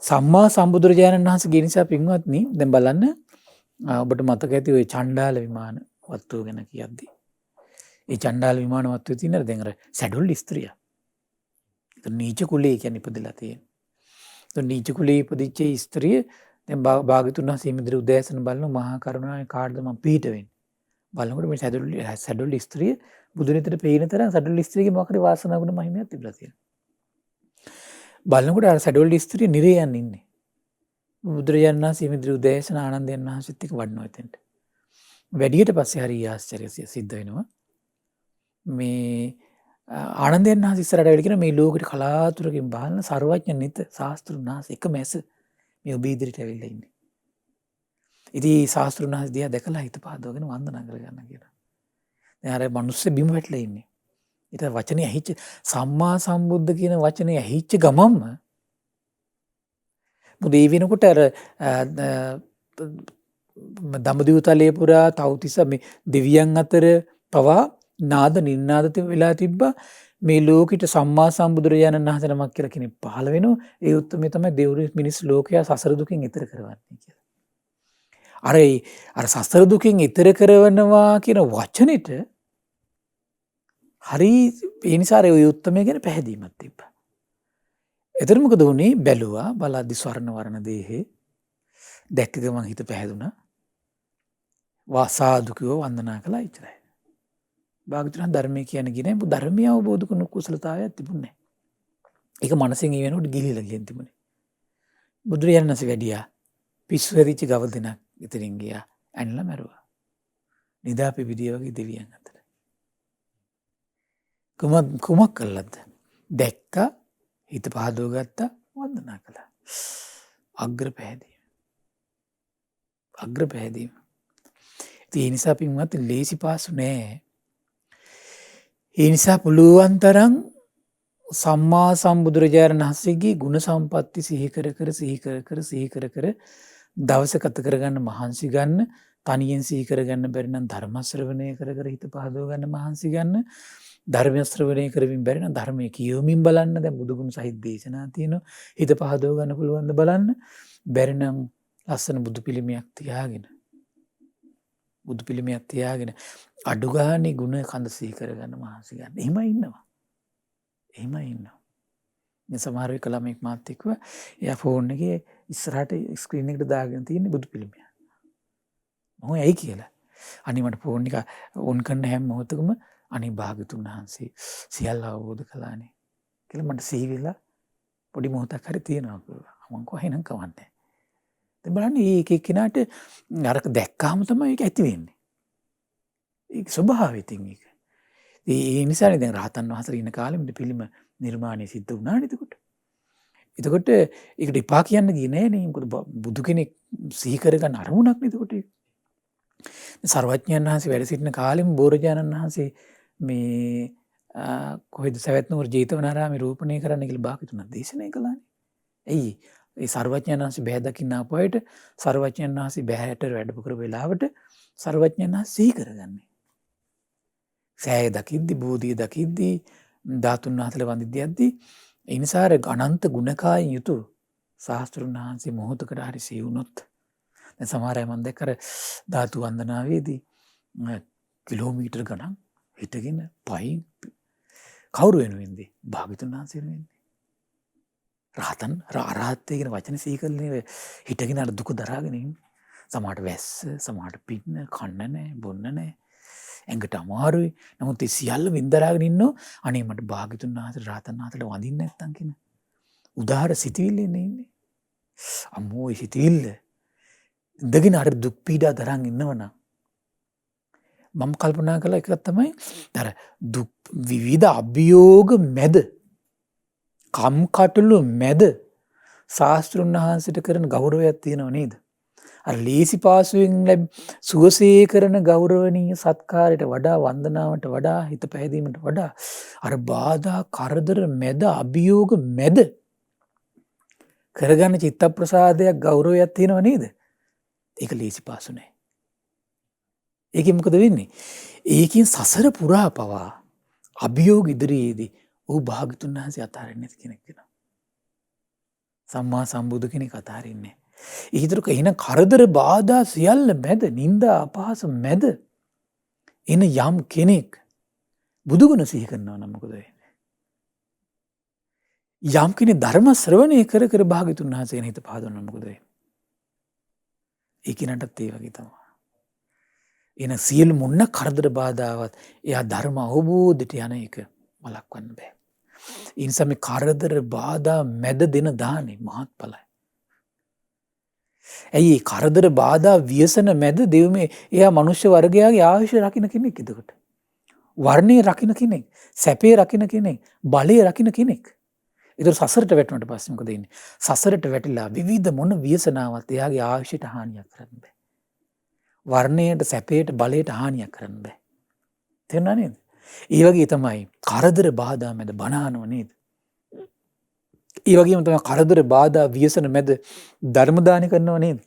සම්මා සම්බුදුරජාණන් වහන්සේගේ නිසා පින්වත්නි දැන් බලන්න ඔබට මතක ඇති ওই චණ්ඩාල විමාන වත්තුව ගැන කියද්දී. ඒ චණ්ඩාල විමාන වත්තුවේ තියෙන දැන් අර සැඩොල් ස්ත්‍රිය. ඒක නීච කුලයේ කියන්නේ ඉපදලා තියෙන. ඒ නීච කුලයේ ඉපදිච්ච ස්ත්‍රිය දැන් භාග්‍යතුන් වහන්සේ ඉදිරි උදෑසන බලන මහා කරුණාවේ කාටද මම පිහිට වෙන්නේ. බලනකොට මේ සැඩොල් ස්ත්‍රිය බුදුනෙතට පේන තරම් සැඩොල් ස්ත්‍රියගේ මොකක්ද වාසනාව ගුණ මහිමයක් තිබලා තියෙනවා. බලනකොට අර සැඩොල් ස්ත්‍රිය නිරයන් ඉන්නේ. බුදුරජාණන් වහන්සේ ඉදිරි උදෑසන ආනන්දයන් වහන්සේත් එක්ක වඩනවා එතෙන්ට. වැඩියට පස්සේ හරි ආශ්චර්ය සිද්ධ වෙනවා. මේ ආනන්දයන් වහන්සේ ඉස්සරහට වෙලා කියන මේ ලෝකෙට කලාතුරකින් බලන සර්වඥ නිත ශාස්ත්‍රුන් වහන්සේ එකම ඇස මේ ඔබ ඉදිරියට ඇවිල්ලා ඉන්නේ. ඉතින් ශාස්ත්‍රුන් වහන්සේ දිහා දැකලා හිත පහදවගෙන වන්දනා කරගන්න කියලා. දැන් අර මිනිස්සු බිම වැටලා ඉන්නේ. ඊට වචනේ ඇහිච්ච සම්මා සම්බුද්ධ කියන වචනේ ඇහිච්ච ගමම්ම මුදේ වෙනකොට අර දඹදිව තලයේ පුරා තව්තිස මේ දෙවියන් අතර පවා නාද නින්නාද වෙලා තිබ්බා. මේ ලෝකෙට සම්මා සම්බුදුරජාණන් වහන්සේ නමක් කියලා කෙනෙක් පහළ වෙනවා. ඒ උත්තරමේ තමයි දෙව්රු මිනිස් ලෝකයා සසර දුකින් ඈතර කරවන්නේ කියලා. අර සසර දුකින් ඈතර කරවනවා කියන වචනෙට හරි ඒ නිසා ඒ උත්තරමේ ගැන පැහැදීමක් තිබ්බා. එතන මොකද වුනේ? බැලුවා බලද්දි ස්වර්ණ වර්ණ දේහේ දැක්ක ගමන් හිත පැහැදුනා. වාසාදුකව වන්දනා කළා ඉතරයි. භාගතුන් ධර්මයේ කියන්නේ කියන්නේ ධර්මය අවබෝධ කරන කුසලතාවයක් තිබුණේ නැහැ. ඒක මනසෙන් ඒ වෙනකොට ගිලිලා ගියන් තිබුණේ. බුදුරජාණන් වහන්සේ වැඩියා පිස්සු හැදිච්ච ගව දෙනක් ඉතින් ගියා ඇනලා මැරුවා. නිදාපි විදිය වගේ දෙවියන් අතර. කුමක් කළාද? දැක්කා හිත පහදව ගත්තා වන්දනා කළා. අග්‍ර පැහැදීම. අග්‍ර පැහැදීම. ඒ නිසා පින්වත් ලේසි පාසු නෑ. ඒ නිසා පුළුවන් තරම් සම්මා සම්බුදුරජාණන් වහන්සේගේ ගුණ සම්පatti සිහි කර දවස ගත කරගන්න මහන්සි ගන්න, තනියෙන් සිහි කරගන්න බැරි නම් ධර්ම ශ්‍රවණය කර හිත පහදව ගන්න මහන්සි ගන්න, ධර්ම ශ්‍රවණය කරමින් බැරි නම් ධර්මයේ කියවමින් බලන්න. දැන් බුදුගුණ සහිත දේශනා තියෙනවා. හිත පහදව ගන්න පුළුවන් ද බලන්න. බැරි නම් ලස්සන බුදු පිළිමයක් තියාගෙන අඩු ගානේ ගුණ කඳ සිහි කරගන්න මහන්සි ගන්න. එහෙමයි ඉන්නවා. මේ සමහර වෙලාවක ළමෙක් මාත් එක්ක එයා ෆෝන් එකේ ඉස්සරහට ස්ක්‍රීන් එකට දාගෙන තියෙන බුදු පිළිමය. මම ඇයි කියලා. අනේ මට ෆෝන් එක ඔන් කරන හැම මොහොතකම අනේ භාගතුන් වහන්සේ සියල්ල අවබෝධ කළානේ කියලා මට සිහි වෙලා පොඩි මොහොතක් හරි තියෙනවා කියලා. මම කොහෙනම් කවන්නේ. දැන් බලන්න මේ එක එක්කිනාට අරක දැක්කාම තමයි ඒක ඇති වෙන්නේ. ඒක ස්වභාවයෙන් ඒක. ඒ නිසානේ දැන් රහතන් වහන්සේලා ඉන්න කාලෙම පිළිම නිර්මාණය සිද්ධ වුණානේ එතකොට. එතකොට ඒකට එපා කියන්න ගියේ නෑනේ. මොකද බුදු කෙනෙක් සිහි කරගන්න අරමුණක් නේ එතකොට. සර්වඥයන් වහන්සේ වැඩ සිටින කාලෙම බෝරජාණන් වහන්සේ මේ කොහෙද සවැත් නුවර ජේතවනාරාමේ රෝපණය කරන්න කියලා භාග්‍යතුන් දේශනා කළානේ. ඇයි? ඒ සර්වඥයන් වහන්සේ බෑ දකින්න ආපු අයට සර්වඥයන් වහන්සේ බෑහැට වැඩපු කර වෙලාවට සර්වඥයන් වහන්සේ සිහි කරගන්නේ. සෑය දකිද්දි බෝධිය දකිද්දි ධාතුන් වහන්සේලා වඳිද්දී ඒ නිසා අනන්ත ගුණකායෙන් යුතු ශාස්ත්‍රුන් වහන්සේ මොහොතකට හරි සිහි වුණොත් දැන් සමහර අය මම දැක්කර ධාතු වන්දනාවේදී කිලෝමීටර් ගණන් හිටගෙන පයින් කවුරු වෙනුවෙන්ද? භාග්‍යතුන් වහන්සේ වෙනුවෙන්ද? රහතන් අරහත්ත්වය කියන වචනේ සිහි කරන්නේ හිටගෙන අර දුක දරාගෙන ඉන්නේ. සමහරට වැස්ස, සමහරට පින්න, කන්න නැහැ, බොන්න නැහැ. ඇඟට අමාරුයි. නමුත් ඒ සියල්ල වින්දරාගෙන ඉන්නෝ අනේ මට භාග්‍යතුන් වහන්සේ රහතන් වහන්සේලා වඳින්න නැත්තම් කියන උදාහර සිතවිල්ලේ ඉන්නේ. අම්මෝ ඒ සිතවිල්ල ඉඳගෙන අර දුක් පීඩා දරන් ඉන්නවනම් මම කල්පනා කළා එකක් තමයි අර දුක් විවිධ අභියෝග මැද කම්කටොළු මැද ශාස්ත්‍රුන් වහන්සේට කරන ගෞරවයක් තියෙනව නේද? අර ලීසි පාසුවෙන් සුවසේ කරන ගෞරවනීය සත්කාරයට වඩා වන්දනාවට වඩා හිත පැහැදීමට වඩා අර බාධා කරදර මැද අභියෝග මැද කරගන්න චිත්ත ප්‍රසාදයක් ගෞරවයක් තියෙනව නේද? ඒක ලීසි පාසු නෑ. ඒකෙන් මොකද වෙන්නේ? ඒකෙන් සසර පුරා පවා අභියෝග ඉදිරියේදී ਉਹ භාග්‍යතුන් වහන්සේ අතාරින්නේ නැති කෙනෙක් වෙනවා. සම්මා සම්බුදු කෙනෙක් අතාරින්නේ. ඊතරක එහෙනම් කරදර බාධා සියල්ල මැද නිന്ദා අපහාස මැද එන යම් කෙනෙක් බුදුගුණ සිහි කරනවා නම් මොකද වෙන්නේ? යම් කෙනෙක් ධර්ම ශ්‍රවණය කර කර භාග්‍යතුන් වහන්සේ හිත පහදවනවා මොකද වෙන්නේ? ඒ කෙනාටත් ඒ වගේ තමයි. එන සියලු මොන කරදර බාධාවත් එයා ධර්ම අවබෝධයට යන එක වළක්වන්න බෑ. ඒ නිසා මේ කරදර බාධා මැද දෙන දානේ මහත්ඵලයි. ඇයි කරදර බාධා ව්‍යසන මැද දෙව මේ එයා මනුෂ්‍ය වර්ගයාගේ ආයුෂ රකින්න කෙනෙක් එතකොට. වර්ණේ රකින්න කෙනෙක්, සැපේ රකින්න කෙනෙක්, බලේ රකින්න කෙනෙක්. ඒතර සසරට වැටුණාට පස්සේ මොකද වෙන්නේ? සසරට වැටිලා විවිධ මොන ව්‍යසනාවක් එයාගේ ආයුෂයට හානියක් කරන්න බෑ. වර්ණයට, සැපයට, බලයට හානියක් කරන්න බෑ. තේරුණා නේද? ඒ වගේ තමයි කරදර බාධා මැද බණහනව නේද? ඒ වගේම තමයි කරදර බාධා ව්‍යසන මැද ධර්ම දාන කරනව නේද?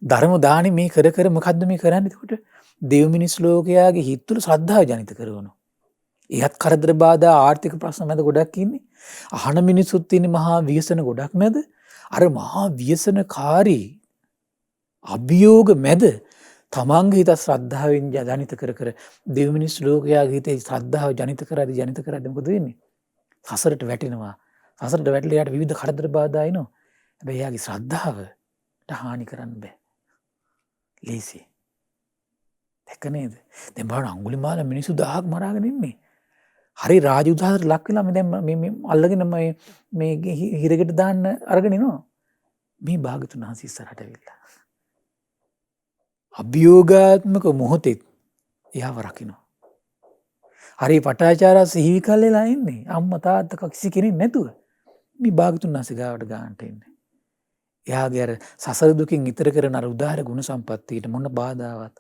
ධර්ම දානි මේ කර කර මොකද්ද මේ කරන්නේ? එතකොට දෙව් මිනිස් ලෝකයාගේ හිත තුළ ශ්‍රද්ධාව ජනිත කරනවා. එයත් කරදර බාධා ආර්ථික ප්‍රශ්න මැද ගොඩක් ඉන්නේ. අහන මිනිසුත් ඉන්නේ මහා ව්‍යසන ගොඩක් මැද. අර මහා ව්‍යසනකාරී අභියෝග මැද තමන්ගේ හිත ශ්‍රද්ධාවෙන් ජනිත කර කර දෙව් මිනිස් ලෝකයාගේ හිතේ ශ්‍රද්ධාව ජනිත කරද්දී මොකද වෙන්නේ? සසරට වැටෙනවා. සසරට වැටලා යාට විවිධ කරදර බාධා එනවා. හැබැයි යාගේ ශ්‍රද්ධාවට හානි කරන්න බෑ. ලේසි. දැක්ක නේද? දැන් බලන්න අඟුලිමාල මිනිස්සු 1000ක් මරාගෙන ඉන්නේ. හරි රාජ උදාහරණ ලක් වෙලා දැන් මේ අල්ලගෙන මේ හිරගෙට දාන්න අරගෙන ඉනවා. මේ භාගතුන් වහන්සේ ඉස්සරහට ඇවිල්ලා. අභියෝගාත්මක මොහොතේ එයාව රකින්න. හරි පටාචාරා සිහි කල්ලලා ඉන්නේ. අම්මා තාත්තා කිසි කෙනෙක් නැතුව. මේ භාගතුන් වහන්සේ ගාවට ගන්නට ඉන්නේ. එයාගේ අර සසර දුකින් ඈතර කරන අර උදාහර ගුණ සම්පත්තියට මොන බාධාවත්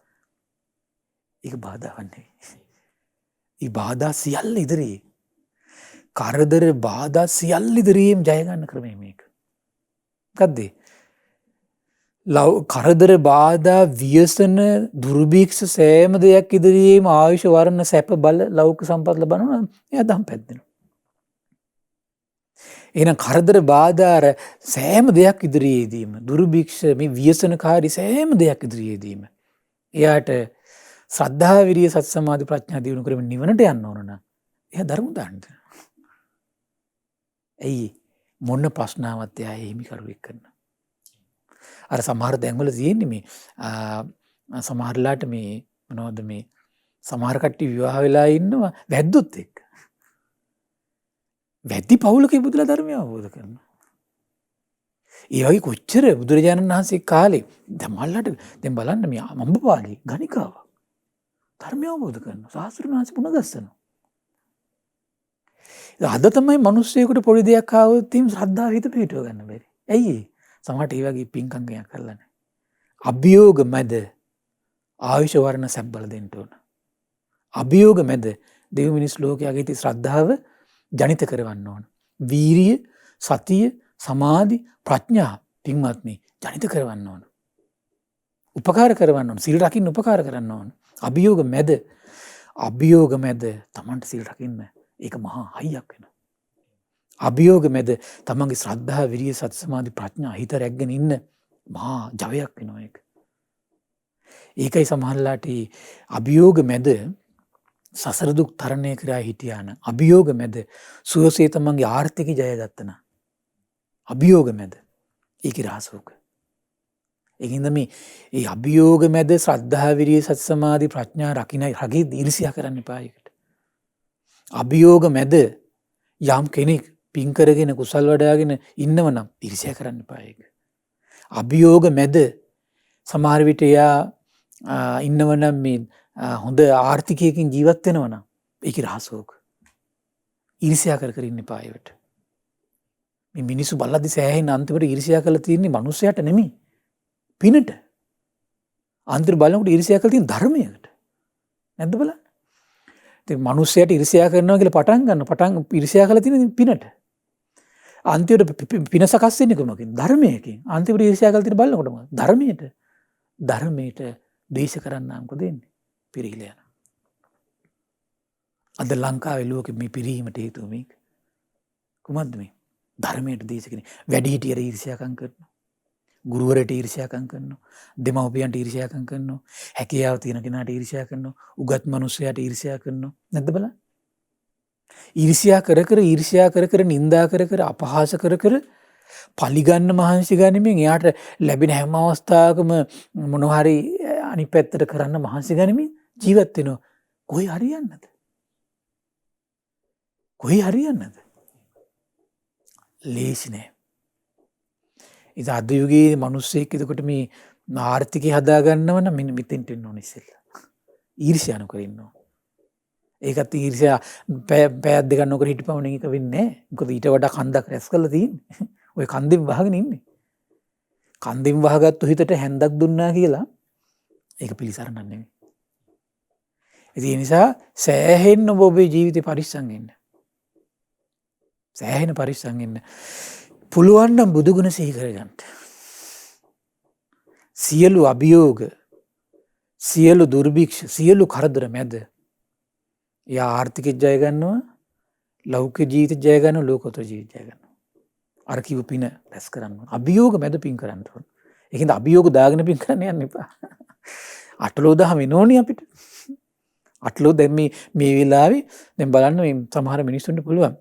ඒක බාධාවක් නෙවෙයි. ඒ බාධා සියල්ල ඉදිරියේ කරදර බාධා සියල්ල ඉදිරියේම ජය ගන්න ක්‍රමය මේක. මොකද්ද? කරදර බාධා ව්‍යසන දුර්භික්ෂ සෑම දෙයක් ඉදිරියේම ආයුෂ වර්ණ සැප බල ලෞකික සම්පත් ලබනවා. එයා දම් පැද්දෙනවා. එහෙනම් කරදර බාධා සෑම දෙයක් ඉදිරියේදීම දුර්භික්ෂ මේ ව්‍යසනකාරී සෑම දෙයක් ඉදිරියේදීම එයාට ශ්‍රද්ධා විරිය සති සමාධි ප්‍රඥා දියුණු කරමින් නිවනට යන්න ඕන නම් එයා ධර්ම දාන්න. ඇයි මොන ප්‍රශ්නාවක් එයා හිමි කරුවෙක් කරනවා. අර සමහර තැන්වල තියෙන්නේ මේ සමහරලාට මේ මොනවද මේ සමහර කට්ටිය විවාහ වෙලා ඉන්නවා වැද්දොත් එක්ක. වැද්දි පවුලක ඉපදලා ධර්මය අවබෝධ කරනවා. ඒ වගේ කොච්චර බුදුරජාණන් වහන්සේ කාලේ දැන් මල්ලට දැන් බලන්න මේ අම්බපාලි ගණිකාව. ධර්මය අවබෝධ කරනවා. ශාස්ත්‍රඥ වහන්සේ පුණ ගස්සනවා. අද තමයි මිනිස්සෙකුට පොඩි දෙයක් ආවොත් තීම් ශ්‍රද්ධාව හිත පිටව ගන්න බැරි. ඇයි ඒ? සමහරට ඒ වගේ පින්කම් ගයක් කරලා නැහැ. අභියෝග මැද ආයුෂ වර්ණ සැබ්බල දෙන්න ඕන. අභියෝග මැද දෙව් මිනිස් ලෝකයාගේ තියෙන ශ්‍රද්ධාව ජනිත කරවන්න ඕන. වීරිය, සතිය, සමාධි, ප්‍රඥා පින්වත්නි ජනිත කරවන්න ඕන. උපකාර කරවන්න ඕන. සිල් රකින්න උපකාර කරන්න ඕන. අභියෝග මැද Tamanට සිල් රකින්න ඒක මහා හයියක් වෙනවා. අභියෝග මැද තමන්ගේ ශ්‍රද්ධාව, විරිය, සති, සමාධි, ප්‍රඥා හිත රැගෙන ඉන්න මහා ජවයක් වෙනවා ඒක. ඒකයි සමහරලාට අභියෝග මැද සසර දුක් තරණය කරා හිටියාන. අභියෝග මැද සුවසේ තමන්ගේ ආර්ථික ජය ගත්තන. අභියෝග මැද ඒකේ රහසෝක. ඒකින්ද මේ අභියෝග මැද ශ්‍රද්ධා, විරිය, සති, සමාධි, ප්‍රඥා රකින්න රගේ ඊර්ෂ්‍යා කරන්න එපා ඒකට. අභියෝග මැද යම් කෙනෙක් පින් කරගෙන කුසල් වඩාගෙන ඉන්නවනම් ඊර්ෂ්‍යා කරන්න එපා ඒක. අභියෝග මැද සමහර විට එයා ඉන්නවනම් මේ හොඳ ආර්ථිකයකින් ජීවත් වෙනවනම් ඒකේ රහසෝක. ඊර්ෂ්‍යා කර ඉන්න එපා ඒකට. මේ මිනිස්සු බලද්දි සෑහෙන අන්තිමට ඊර්ෂ්‍යා කරලා තියෙන්නේ මිනිස්සයාට නෙමෙයි. පිනට. අන්තිම බලනකොට ඊර්ෂ්‍යා කරලා තියෙන ධර්මයකට. නැද්ද බලන්න? ඉතින් මිනිස්සයාට ඊර්ෂ්‍යා කරනවා කියලා පටන් ඊර්ෂ්‍යා කරලා තියෙන පිනට. අන්තිමට පින සකස් වෙන්නේ කොහොමද? ධර්මයකින්. අන්තිමට ඊර්ෂ්‍යා කරලා තියෙන බලනකොට මොකද? ධර්මයට දේශ කරන්න මොකද වෙන්නේ? පිරිහිලා යනවා. අද ලංකාවේ ලෝකෙ මේ පිරිහීමට හේතුව මේක. කොහොමද මේ? ධර්මයට දේශ කරන්නේ. වැඩිහිටියර ඊර්ෂ්‍යාකම් කරනවා. ගුරුවරට ඊර්ෂ්‍යාකම් කරනවා. දෙමව්පියන්ට ඊර්ෂ්‍යාකම් කරනවා. හැකියාව තියෙන කෙනාට ඊර්ෂ්‍යා කරනවා. උගත් මිනිස්සයාට ඊර්ෂ්‍යා කරනවා. නැද්ද බලන්න? ඊර්ෂ්‍යා කර නින්දා කර අපහාස කර පලිගන්න මහන්සි ගනිමින් එයාට ලැබෙන හැම අවස්ථාවකම මොනවා හරි අනිත් පැත්තට කරන්න මහන්සි ගනිමින් ජීවත් වෙනවා. කොහේ හරියන්නද? ලේසි නෑ. ඉතින් අද යුගයේ මිනිස්සෙක් එතකොට මේ ආර්ථිකය හදා ගන්නව නම් මෙන්න මෙතෙන්ට එන්න ඕනේ ඉස්සෙල්ලා. ඊර්ෂ්‍යා නොකර ඉන්න ඕනේ. ඒකත් ඊර්ෂ්‍යා පැයක් දෙකක් නොකර හිටපවුන එක වෙන්නේ නැහැ. මොකද ඊට වඩා කන්දක් රැස් කරලා තියෙන්නේ. ඔය කන්දෙන් වහගෙන ඉන්නේ. කන්දෙන් වහගත්තු හිතට හැන්දක් දුන්නා කියලා ඒක පිළිසරණක් නෙමෙයි. ඒ නිසා සෑහෙන්න ඔබේ ජීවිතේ පරිස්සම් වෙන්න. සෑහෙන පරිස්සම් වෙන්න. පුළුවන් නම් බුදුගුණ සිහි කරගන්න. සියලු අභියෝග, සියලු දුර්භික්ෂ, සියලු කරදර මැද එයා ආර්ථික ජය ගන්නවා, ලෞකික ජීවිත ජය ගන්නවා, ලෝකෝත්තර ජීවිත ජය ගන්නවා. අර කිව්ව පින රැස් කරන්න. අභියෝග මැද පින් කරන්න ඕන. ඒකින්ද අභියෝග දාගෙන පින් කරන්න යන්න එපා. අටලෝ දහම වෙනෝනේ අපිට. අටලෝ දැන් මේ වෙලාවේ දැන් බලන්න මේ සමහර මිනිස්සුන්ට පුළුවන්.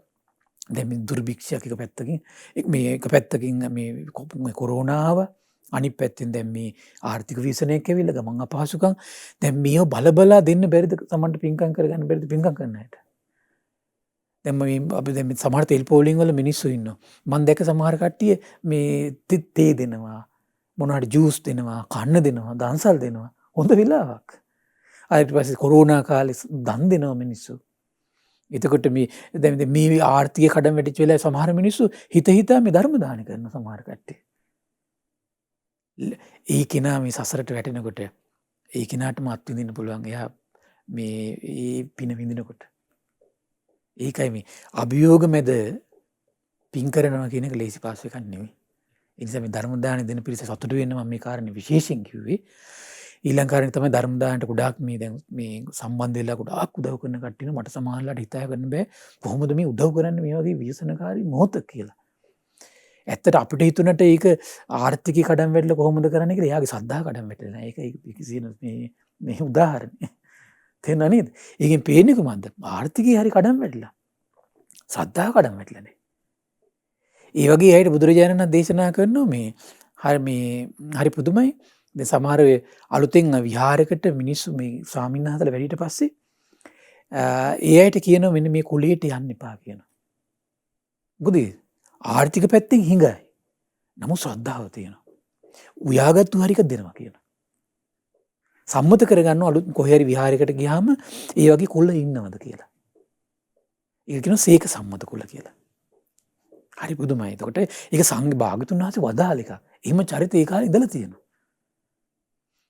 දැන් මේ දුර්භික්ෂයක් එක පැත්තකින් මේ කොරෝනාව අනිත් පැත්තෙන් දැන් මේ ආර්ථික විසනයක් ඇවිල්ලා ගමන් අපහසුකම් දැන් මේව බලබලා දෙන්න බැරිද සමහරට පින්කම් කරගන්න බැරිද පින්කම් කරන්න හැට. දැන් මේ අපි දැන් සමහර තෙල් පෝලිං වල මිනිස්සු ඉන්නවා. මම දැක්ක සමහර කට්ටිය මේ තේ දෙනවා, මොනවාට ජූස් දෙනවා, කන්න දෙනවා, දන්සල් දෙනවා. හොඳ වෙලාවක්. ඊට පස්සේ කොරෝනා කාලේ දන් දෙනවා මිනිස්සු. එතකොට මේ ආර්ථික කඩම් වැටිච්ච වෙලාවේ සමහර මිනිස්සු හිතා මේ ධර්ම දාන කරන සමහර කට්ටිය. ඒ කෙනා මේ සසරට වැටෙනකොට ඒ කෙනාටම අත්විඳින්න පුළුවන් එයා මේ පින විඳිනකොට. ඒකයි මේ අභියෝග මැද පින් කරනවා කියන එක ලේසි පාස් එකක් නෙවෙයි. ඒ නිසා මේ ධර්ම දාන දෙන පිරිස සතුටු වෙන්න මම මේ කාරණේ විශේෂයෙන් කිව්වේ. ඊළඟ කාරණේ තමයි ධර්ම දානට ගොඩාක් මේ සම්බන්ධ වෙලා ගොඩාක් උදව් කරන කට්ටිය මට සමහරලාට හිතා ගන්න බෑ කොහොමද මේ උදව් කරන්නේ මේ වගේ ව්‍යසනකාරී මොහොතක කියලා. ඇත්තට අපිට හිතුනට ඒක ආර්ථික කඩම් වැටලා කොහොමද කරන්නේ කියලා එයාගේ සද්ධා කඩම් වැටලා නෑ. ඒකයි කිසින මේ උදාහරණය. තේරෙනව නේද? ඒකෙන් පේන්නේ කොහොමද? ආර්ථිකේ හරි කඩම් වැටලා. සද්ධා කඩම් වැටලා නෑ. ඒ වගේ අයට බුදුරජාණන් වහන්සේ දේශනා කරනවා හරි පුදුමයි. දැන් සමහර අලුතෙන් විහාරයකට මිනිස්සු මේ ස්වාමීන් වහන්සේලා වැඩිට පස්සේ ඒ අයට කියනවා මෙන්න මේ කුලයට යන්න එපා කියනවා. මොකද ආර්ථික පැත්තෙන් හිඟයි. නමුත් ශ්‍රද්ධාව තියෙනවා. උයාගත්තු හරික දෙනවා කියනවා. සම්මත කරගන්න අලුත් කොහේ හරි විහාරයකට ගියාම ඒ වගේ කොල්ල ඉන්නවද කියලා. ඒක කියනවා සීක සම්මත කොල්ල කියලා. හරි පුදුමයි. එතකොට ඒක සංඝ භාගතුන් වහන්සේ වදාළ එක. එහෙම චරිත ඒ කාලේ ඉඳලා තියෙනවා.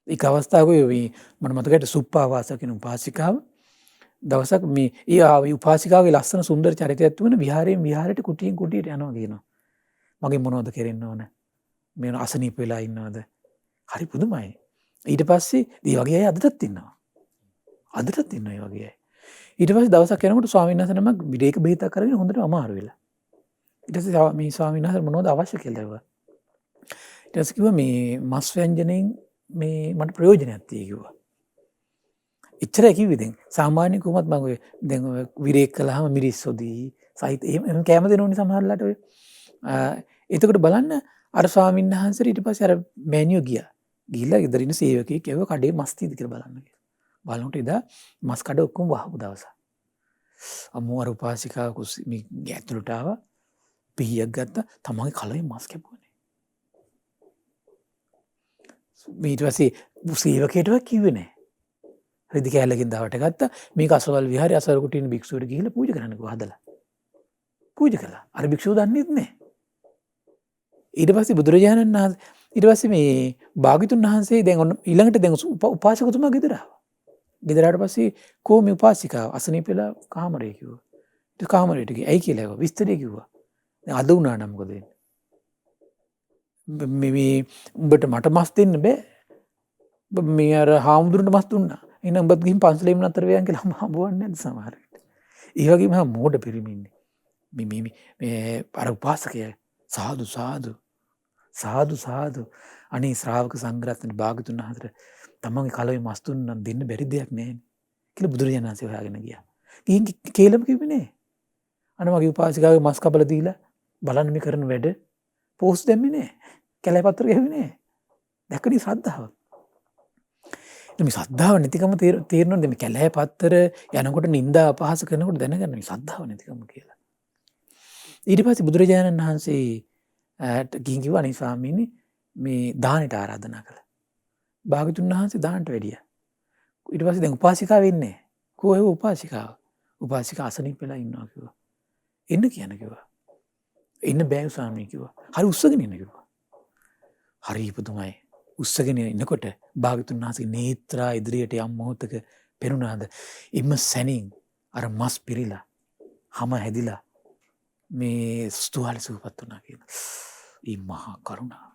ඒක අවස්ථාවක මට මතකයි සුප්පාවාස කියන උපාසිකාව දවසක් මේ ඒ උපාසිකාවේ ලස්සන සුන්දර චරිතයක් තිබුණ විහාරයෙන් විහාරයට කුටියෙන් කුටියට යනවා කියනවා. මගේ මොනවද කරෙන්න ඕන? මේ අසනීප වෙලා ඉන්නවද? හරි පුදුමයි. ඊට පස්සේ මේ වගේ අය අදටත් ඉන්නවා. අදටත් ඉන්නවා මේ වගේ අය. ඊට පස්සේ දවසක් යනකොට ස්වාමීන් වහන්සේ නමක් විදේක බෙහෙතක් කරගෙන හොඳට අමාරු වෙලා. ඊට පස්සේ මේ ස්වාමීන් වහන්සේ මොනවද අවශ්‍ය කියලා ඇහුවා. ඊට පස්සේ කිව්වා මේ මස් ව්‍යංජනයෙන් මේ මට ප්‍රයෝජනයක් තියෙයි කිව්වා. එච්චරයි කිව්වේ දැන්. සාමාන්‍ය කොහොමත් මම ඔය දැන් ඔය විරේක කළාම මිරිස් සොදී සහිත එහෙම කැම දෙනෝනේ සමහරලාට ඔය. එතකොට බලන්න අර ස්වාමීන් වහන්සේට ඊට පස්සේ අර මෑනියෝ ගියා. ගිහිල්ලා ගෙදර ඉන්න සේවකයෙක් කිව්වා කඩේ මස් තියෙද කියලා බලන්න කියලා. බලනකොට එදා මස් කඩ ඔක්කොම වහපු දවසක්. අම්මෝ අර උපාසිකාව මේ ඇතුළට ආවා. පිහියක් ගත්තා. තමන්ගේ කලේ මස් කැපුවානේ. ඊට පස්සේ සේවකයටවත් කිව්වේ නැහැ. රෙදි කෑල්ලකින් දවට ගත්තා. මේක අසවල් විහාරයේ අසවල් කුටියේ භික්ෂුවට ගිහිල්ලා පූජා කරන්න කිව්වා හදලා. පූජා කළා. අර භික්ෂුව දන්නේත් නැහැ. ඊට පස්සේ බුදුරජාණන් වහන්සේ ඊට පස්සේ මේ භාග්‍යතුන් වහන්සේ දැන් ඔන්න ඊළඟට දැන් උපාසකතුමා ගෙදර ආවා. ගෙදර ආවට පස්සේ කොහොම උපාසිකාව අසනීප වෙලා කාමරේ කිව්වා. ඊට කාමරේට ගියා. ඇයි කියලා ඇහුවා. විස්තරය කිව්වා. දැන් අද වුණා නම් මොකද වෙන්නේ? මේ උඹට මට මස් දෙන්න බෑ. මේ අර හාමුදුරන්ට මස් දුන්නා. එහෙනම් උඹත් ගිහින් පන්සලෙම නතර වෙයන් කියලා හම්බවන්නේ නැද්ද සමහර විට. ඒ වගේම මෝඩ පිරිමින්නේ. මේ අර උපාසකයා සාදු සාදු සාදු සාදු අනේ ශ්‍රාවක සංඝරත්නට භාගතුන් වහන්සේට තමන්ගේ කලවේ මස් දුන්නා දෙන්න බැරි දෙයක් නැහැ කියලා බුදුරජාණන් වහන්සේ හොයාගෙන ගියා. ගිහින් කේලම කිව්වේ නෑ. අනේ මගේ උපාසිකාවේ මස් කපලා දීලා බලන්න මේ කරන වැඩ පෝස්ට් දැම්මේ නෑ. කැලේ පත්‍ර ගහුවේ නෑ. දැක්කනේ ශ්‍රද්ධාව. මේ ශ්‍රද්ධාව නැතිකම තේරෙනවද මේ කැලේ පත්‍ර යනකොට නිന്ദා අපහාස කරනකොට දැනගන්න මේ ශ්‍රද්ධාව නැතිකම කියලා. ඊට පස්සේ බුදුරජාණන් වහන්සේ ගිහින් කිව්වා අනේ ස්වාමීනි මේ දානෙට ආරාධනා කළා. භාගතුන් වහන්සේ දානට වැඩියා. ඊට පස්සේ දැන් උපාසිකාව වෙන්නේ. කොහේ උපාසිකාව? උපාසිකාව අසනීප වෙලා ඉන්නවා කිව්වා. එන්න කියන කිව්වා. එන්න බෑ ස්වාමීනි කිව්වා. හරි උස්සගෙන ඉන්න කිව්වා. හරි පුදුමයි. උස්සගෙන ඉන්නකොට භාගතුන් වහන්සේ නේත්‍රා ඉදිරියට යම් මොහොතක පෙනුනාද ඉම්ම සැනින් අර මස් පිරීලා හැම හැදිලා මේ ස්තුහල සූපත් වුණා කියලා. ඒ මහා කරුණාව.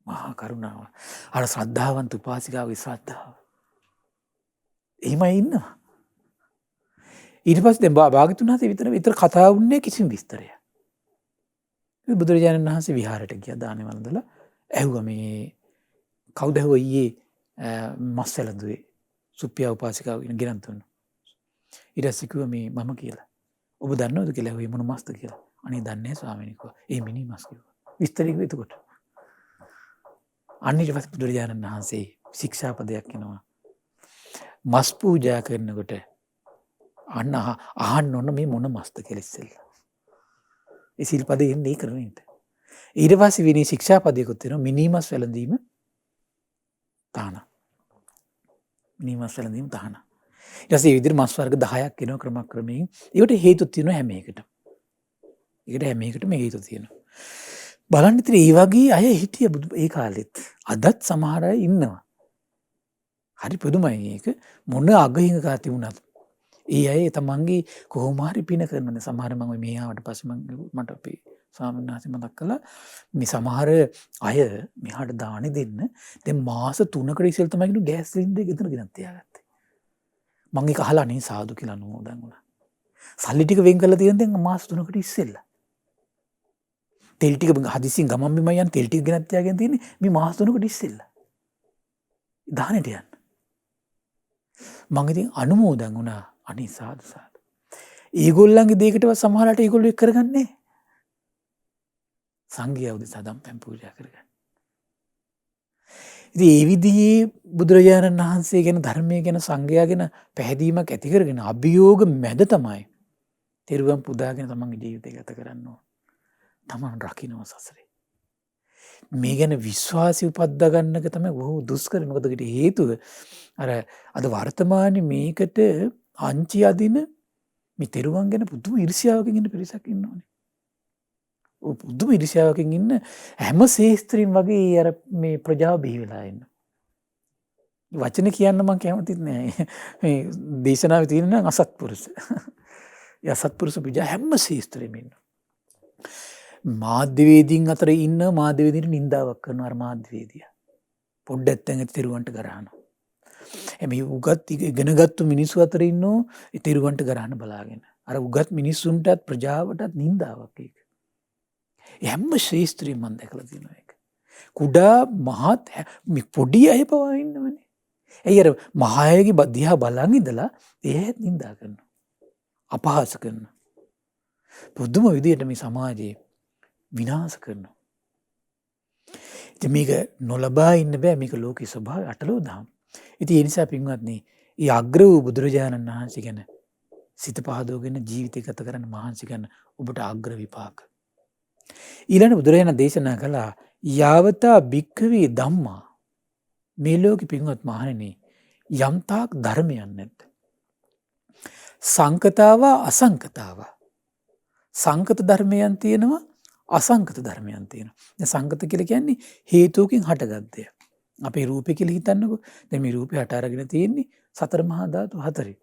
මහා කරුණාව. අර ශ්‍රද්ධාවන්ත උපාසිකාවේ ශ්‍රද්ධාව. එහෙමයි ඉන්නවා. ඊට පස්සේ දැන් භාගතුන් වහන්සේ විතර කතා වුණේ කිසිම විස්තරයක්. බුදුරජාණන් වහන්සේ විහාරයට ගියා දානේ වළඳලා ඇහුවා මේ කවුද ඇහුවා ඊයේ මස් වැළඳුවේ සුප්පියා උපාසිකාව ගෙනත් දුන්නා. ඊට පස්සේ කිව්වා මේ මම කියලා. ඔබ දන්නවද කියලා ඇහුවේ මොන මස්ද කියලා. අනේ දන්නේ නැහැ ස්වාමීනි කිව්වා. ඒ මිනි මස් කිව්වා. විස්තරය කිව්වා එතකොට. අන්න ඊට පස්සේ බුදුරජාණන් වහන්සේ ශික්ෂාපදයක් එනවා. මස් පූජා කරනකොට අන්න අහන්න ඕන මේ මොන මස්ද කියලා ඉස්සෙල්ලා. ඒ සිල්පදේ එන්නේ කරන්නේ. ඊට පස්සේ විනී ශික්ෂාපදයකුත් වෙනවා මිනිමස් වැළඳීම තහනම්. මිනිමස් වැළඳීම තහනම්. ඊට පස්සේ මේ විදිහට මස් වර්ග 10ක් එනවා ක්‍රමක්‍රමයෙන්. ඒකට හේතු තියෙනවා හැම එකටම. ඒකට හැම එකටම හේතු තියෙනවා. බලන්න ඉතින් මේ වගේ අය හිටිය ඒ කාලෙත්. අදත් සමහර අය ඉන්නවා. හරි පුදුමයි මේක. මොන අගහිඟකා තිබුණත් ඒ අය තමන්ගේ කොහොම හරි පින කරනනේ. සමහර මම මේ ආවට පස්සේ මට අපේ ස්වාමීන් වහන්සේ මතක් කළා මේ සමහර අය මෙහාට දානි දෙන්න දැන් මාස 3කට ඉස්සෙල් තමයි කිනු ගෑස් සිලින්ඩර් එක ගෙදර ගෙනත් තියාගත්තේ. මම ඒක අහලා නේ සාදු කියලා නෝදන් වුණා. සල්ලි ටික වෙන් කරලා තියෙන දැන් මාස 3කට ඉස්සෙල්ලා. තෙල් ටික හදිසියෙන් ගමන් බිම යන තෙල් ටික ගෙනත් තියාගෙන තියෙන්නේ මේ මාස 3කට ඉස්සෙල්ලා. දානෙට යන්න. මම ඉතින් අනුමෝදන් වුණා. අනේ සාදු සාදු. ඒගොල්ලන්ගේ දෙයකටවත් සමහරට ඒගොල්ලෝ එක් කරගන්නේ සංඝයා උදෙසා දම්පැන් පූජා කරගන්න. ඉතින් ඒ විදිහේ බුදුරජාණන් වහන්සේ ගැන ධර්මයේ ගැන සංඝයා ගැන පැහැදීමක් ඇති කරගෙන අභියෝග මැද තමයි තෙරුවන් පුදාගෙන තමන්ගේ ජීවිතය ගත කරන්න ඕන. තමන් රකින්න සසරේ. මේ ගැන විශ්වාසය උපද්දා ගන්නක තමයි බොහෝ දුෂ්කර. මොකද ඒකට හේතුව අර අද වර්තමානයේ මේකට අංචි අදින මේ තෙරුවන් ගැන පුදුම ඊර්ෂ්‍යාවකින් ඉන්න පිරිසක් ඉන්නවනේ. ඔය පුදුම ඊර්ෂ්‍යාවකින් ඉන්න හැම ශේස්ත්‍රීන් වගේ අර මේ ප්‍රජාව බිහි වෙලා ඉන්නවා. වචන කියන්න මම කැමතිත් නෑ. මේ දේශනාවේ තියෙන නම් අසත්පුරුෂ. ඒ අසත්පුරුෂ ප්‍රජා හැම ශේස්ත්‍රෙම ඉන්නවා. මාධ්‍යවේදීන් අතර ඉන්න මාධ්‍යවේදීන්ට නින්දාවක් කරනවා අර මාධ්‍යවේදියා. පොඩ්ඩක් දැන් තිරුවන්ට ගරහනවා. එමේ උගත් ඉගෙනගත්තු මිනිස්සු අතර ඉන්නෝ ඒ තිරුවන්ට ගරහන බලාගෙන. අර උගත් මිනිස්සුන්ටත් ප්‍රජාවටත් නින්දාවක් ඒක. හැම ශේස්ත්‍රයෙන් මම දැකලා තියෙනවා ඒක. කුඩා මහත් පොඩි අය පවා ඉන්නවනේ. ඇයි අර මහායගේ දිහා බලන් ඉඳලා ඒත් නින්දා කරනවා. අපහාස කරනවා. පුදුම විදියට මේ සමාජයේ විනාශ කරනවා. ඉතින් මේක නොලබා ඉන්න බෑ. මේක ලෝකේ ස්වභාවය අටලෝ දහම්. ඉතින් ඒ නිසා පින්වත්නි, ඊ අග්‍ර වූ බුදුරජාණන් වහන්සේ ගැන සිත පහදවගෙන ජීවිතය ගත කරන්න මහන්සි ගන්න ඔබට අග්‍ර විපාක. ඊළඟ බුදුරජාණන් දේශනා කළා යාවතා භික්ඛවේ ධම්මා. මේ ලෝකෙ පින්වත් මහණෙනි යම්තාක් ධර්මයන් නැද්ද? සංකතාව අසංකතාව. සංකත ධර්මයන් තියෙනවා, අසංකත ධර්මයන් තියෙනවා. දැන් සංකත කියලා කියන්නේ හේතුවකින් හටගත් දෙයක්. අපේ රූපේ කියලා හිතන්නකෝ. දැන් මේ රූපේ හට අරගෙන තියෙන්නේ සතර මහා ධාතු හතරේ.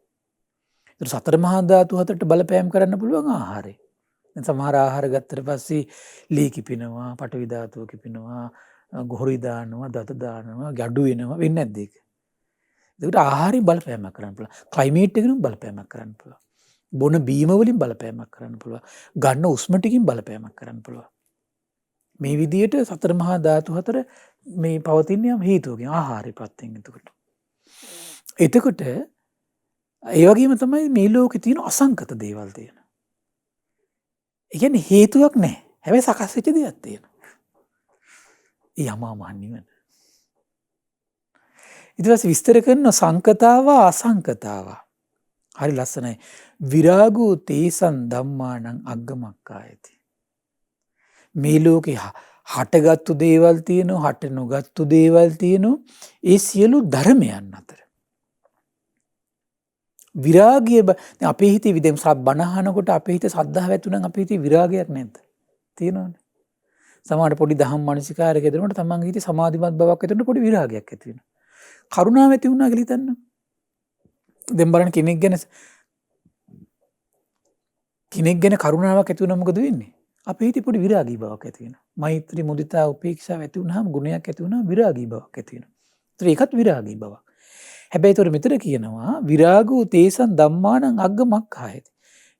ඒතර සතර මහා ධාතු හතරට බලපෑම් කරන්න පුළුවන් ආහාරය. දැන් සමහර ආහාර ගත්තට පස්සේ ලී කිපිනවා, පටවි ධාතුව කිපිනවා, ගොහරි දානවා, දත දානවා, gadu වෙනවා. වෙන්නේ නැද්ද ඒක? ඒකට ආහාරයෙන් බලපෑමක් කරන්න පුළුවන්. ක්ලයිමේට් එකකින් බලපෑමක් කරන්න පුළුවන්. බොන බීම වලින් බලපෑමක් කරන්න පුළුවන්. ගන්න උස්ම ටිකින් බලපෑමක් කරන්න පුළුවන්. මේ විදිහට සතර මහා ධාතු හතර මේ පවතින යම් හේතුවකින් ආහාරය ප්‍රත්‍යයෙන් එතකොට ඒ වගේම තමයි මේ ලෝකේ තියෙන අසංකත දේවල් තියෙන. ඒ කියන්නේ හේතුවක් නැහැ. හැබැයි සකස් වෙච්ච දෙයක් තියෙනවා. ඒ යමා මහ නිවන. ඊට පස්සේ විස්තර කරන සංකතාව අසංකතාව. හරි ලස්සනයි. විරාගෝ තේසං ධම්මානං අග්ගමක්ඛායති. මේ ලෝකේ හටගත්තු දේවල් තියෙනවා, හට නොගත්තු දේවල් තියෙනවා. ඒ සියලු ධර්මයන් අතර විරාගය දැන් අපේ හිතේ විදෙම් බණහනකොට අපේ හිතේ සද්ධාව ඇති නම් අපේ හිතේ විරාගයක් නැද්ද? තියෙනවනේ. සමහරට පොඩි දහම් මානසිකාරයක දෙනකොට තමන්ගේ හිතේ සමාධිමත් බවක් ඇති වෙනකොට පොඩි විරාගයක් ඇති වෙනවා. කරුණාව ඇති වුණා කියලා හිතන්න. දැන් බලන්න කෙනෙක් ගැන කරුණාවක් ඇති වුණා මොකද වෙන්නේ? අපේ හිතේ පොඩි විරාගී බවක් ඇති වෙනවා. මෛත්‍රී, මුදිතා, උපේක්ෂාව ඇති වුණාම ගුණයක් ඇති වුණාම විරාගී බවක් ඇති වෙනවා. ඒකත් විරාගී බවක්. හැබැයි ඒතර මෙතන කියනවා විරාගෝ තේසං ධම්මානං අග්ගමක්ඛායති.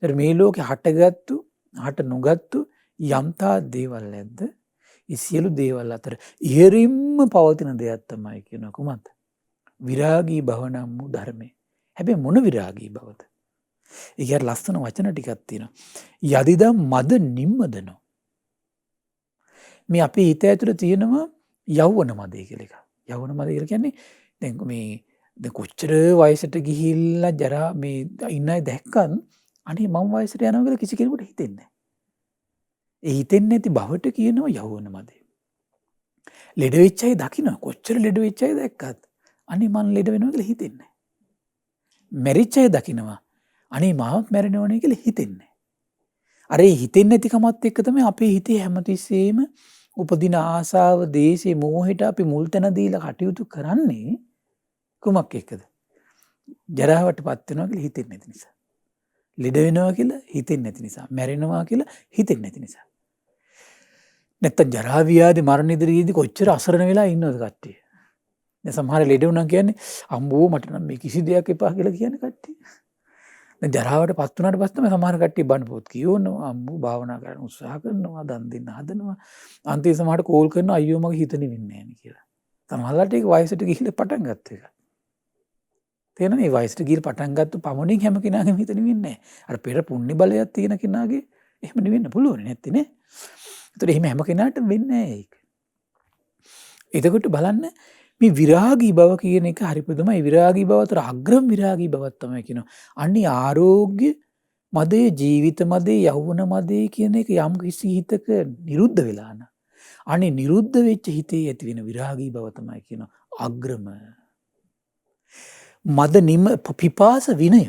ඒතර මේ ලෝකේ හටගත්තු, හට නොගත්තු යම්තා දේවල් නැද්ද? ඒ සියලු දේවල් අතර ඉහරින්ම පවතින දෙයක් තමයි කියන කුමක්ද? විරාගී භව නම් වූ ධර්මය. හැබැයි මොන විරාගී භවද? ඒක ලස්සන වචන ටිකක් තියෙනවා. යදිදම් මද නිම්මදනෝ. මේ අපේ හිත ඇතුළේ තියෙනවා යෞවන මදේ කියලා එකක්. යෞවන මදේ කියලා කියන්නේ දැන් මේ කොච්චර වයසට ගිහිල්ලා ජරා මේ ඉන්න අය දැක්කත් අනේ මම වයසට යනවා කියලා කිසි කෙනෙකුට හිතෙන්නේ නැහැ. ඒ හිතෙන්නේ නැති බවට කියනවා යෞවන මදේ. ලෙඩ වෙච්ච අය දකින්න කොච්චර ලෙඩ වෙච්ච අය දැක්කත් අනේ මං ලෙඩ වෙනවා කියලා හිතෙන්නේ නැහැ. මැරිච්ච අය දකින්නවා අනේ මාවත් මැරෙනවනේ කියලා හිතෙන්නේ. අර ඒ හිතෙන්නේ නැතිකමත් එක්ක තමයි අපේ හිතේ හැමතිස්සෙම උපදින ආසාව, දේශේ, මෝහයට අපි මුල් තැන දීලා කටයුතු කරන්නේ කුමක් එක්කද? ජරාවටපත් වෙනවා කියලා හිතෙන්නේ නැති නිසා. ලෙඩ වෙනවා කියලා හිතෙන්නේ නැති නිසා. මැරෙනවා කියලා හිතෙන්නේ නැති නිසා. නැත්තම් ජරා ව්‍යාධි මරණ ඉදිරියේදී කොච්චර අසරණ වෙලා ඉන්නවද කට්ටිය? දැන් සමහර ලෙඩ වුණා කියන්නේ අම්බෝ මට නම් මේ කිසි දෙයක් එපා කියලා කියන කට්ටිය. දැන් ජරාවටපත් වුණාට පස්සේ තමයි සමහර කට්ටිය බණ පොත් කියවනවා, අම්බෝ භාවනා කරන්න උත්සාහ කරනවා, දන් දෙන්න හදනවා. අන්තිම සමහරට කෝල් කරනවා අයියෝ මගේ හිත නිවෙන්නේ නැහැ නේ කියලා. සමහරලාට ඒක වයසට ගිහිල්ලා පටන් ගත්ත එක. තේරෙනවද? මේ වයසට ගිහිල්ලා පටන් ගත්ත පමණින් හැම කෙනාගේම හිත නිවෙන්නේ නැහැ. අර පෙර පුණ්‍ය බලයක් තියෙන කෙනාගේ එහෙම නිවෙන්න පුළුවන් නැත්තේ නේ. ඒතර එහෙම හැම කෙනාට වෙන්නේ නැහැ ඒක. එතකොට බලන්න මේ විරාගී බව කියන එක හරි පුදුමයි. විරාගී බව අතර අග්‍රම විරාගී බවක් තමයි කියනවා. අන්නේ ආරෝග්‍ය මදේ, ජීවිත මදේ, යෞවන මදේ කියන එක යම් කිසි හිතක නිරුද්ධ වෙලා නම් අනේ නිරුද්ධ වෙච්ච හිතේ ඇති වෙන විරාගී බව තමයි කියන අග්‍රම. මද නිම පිපාස විනය.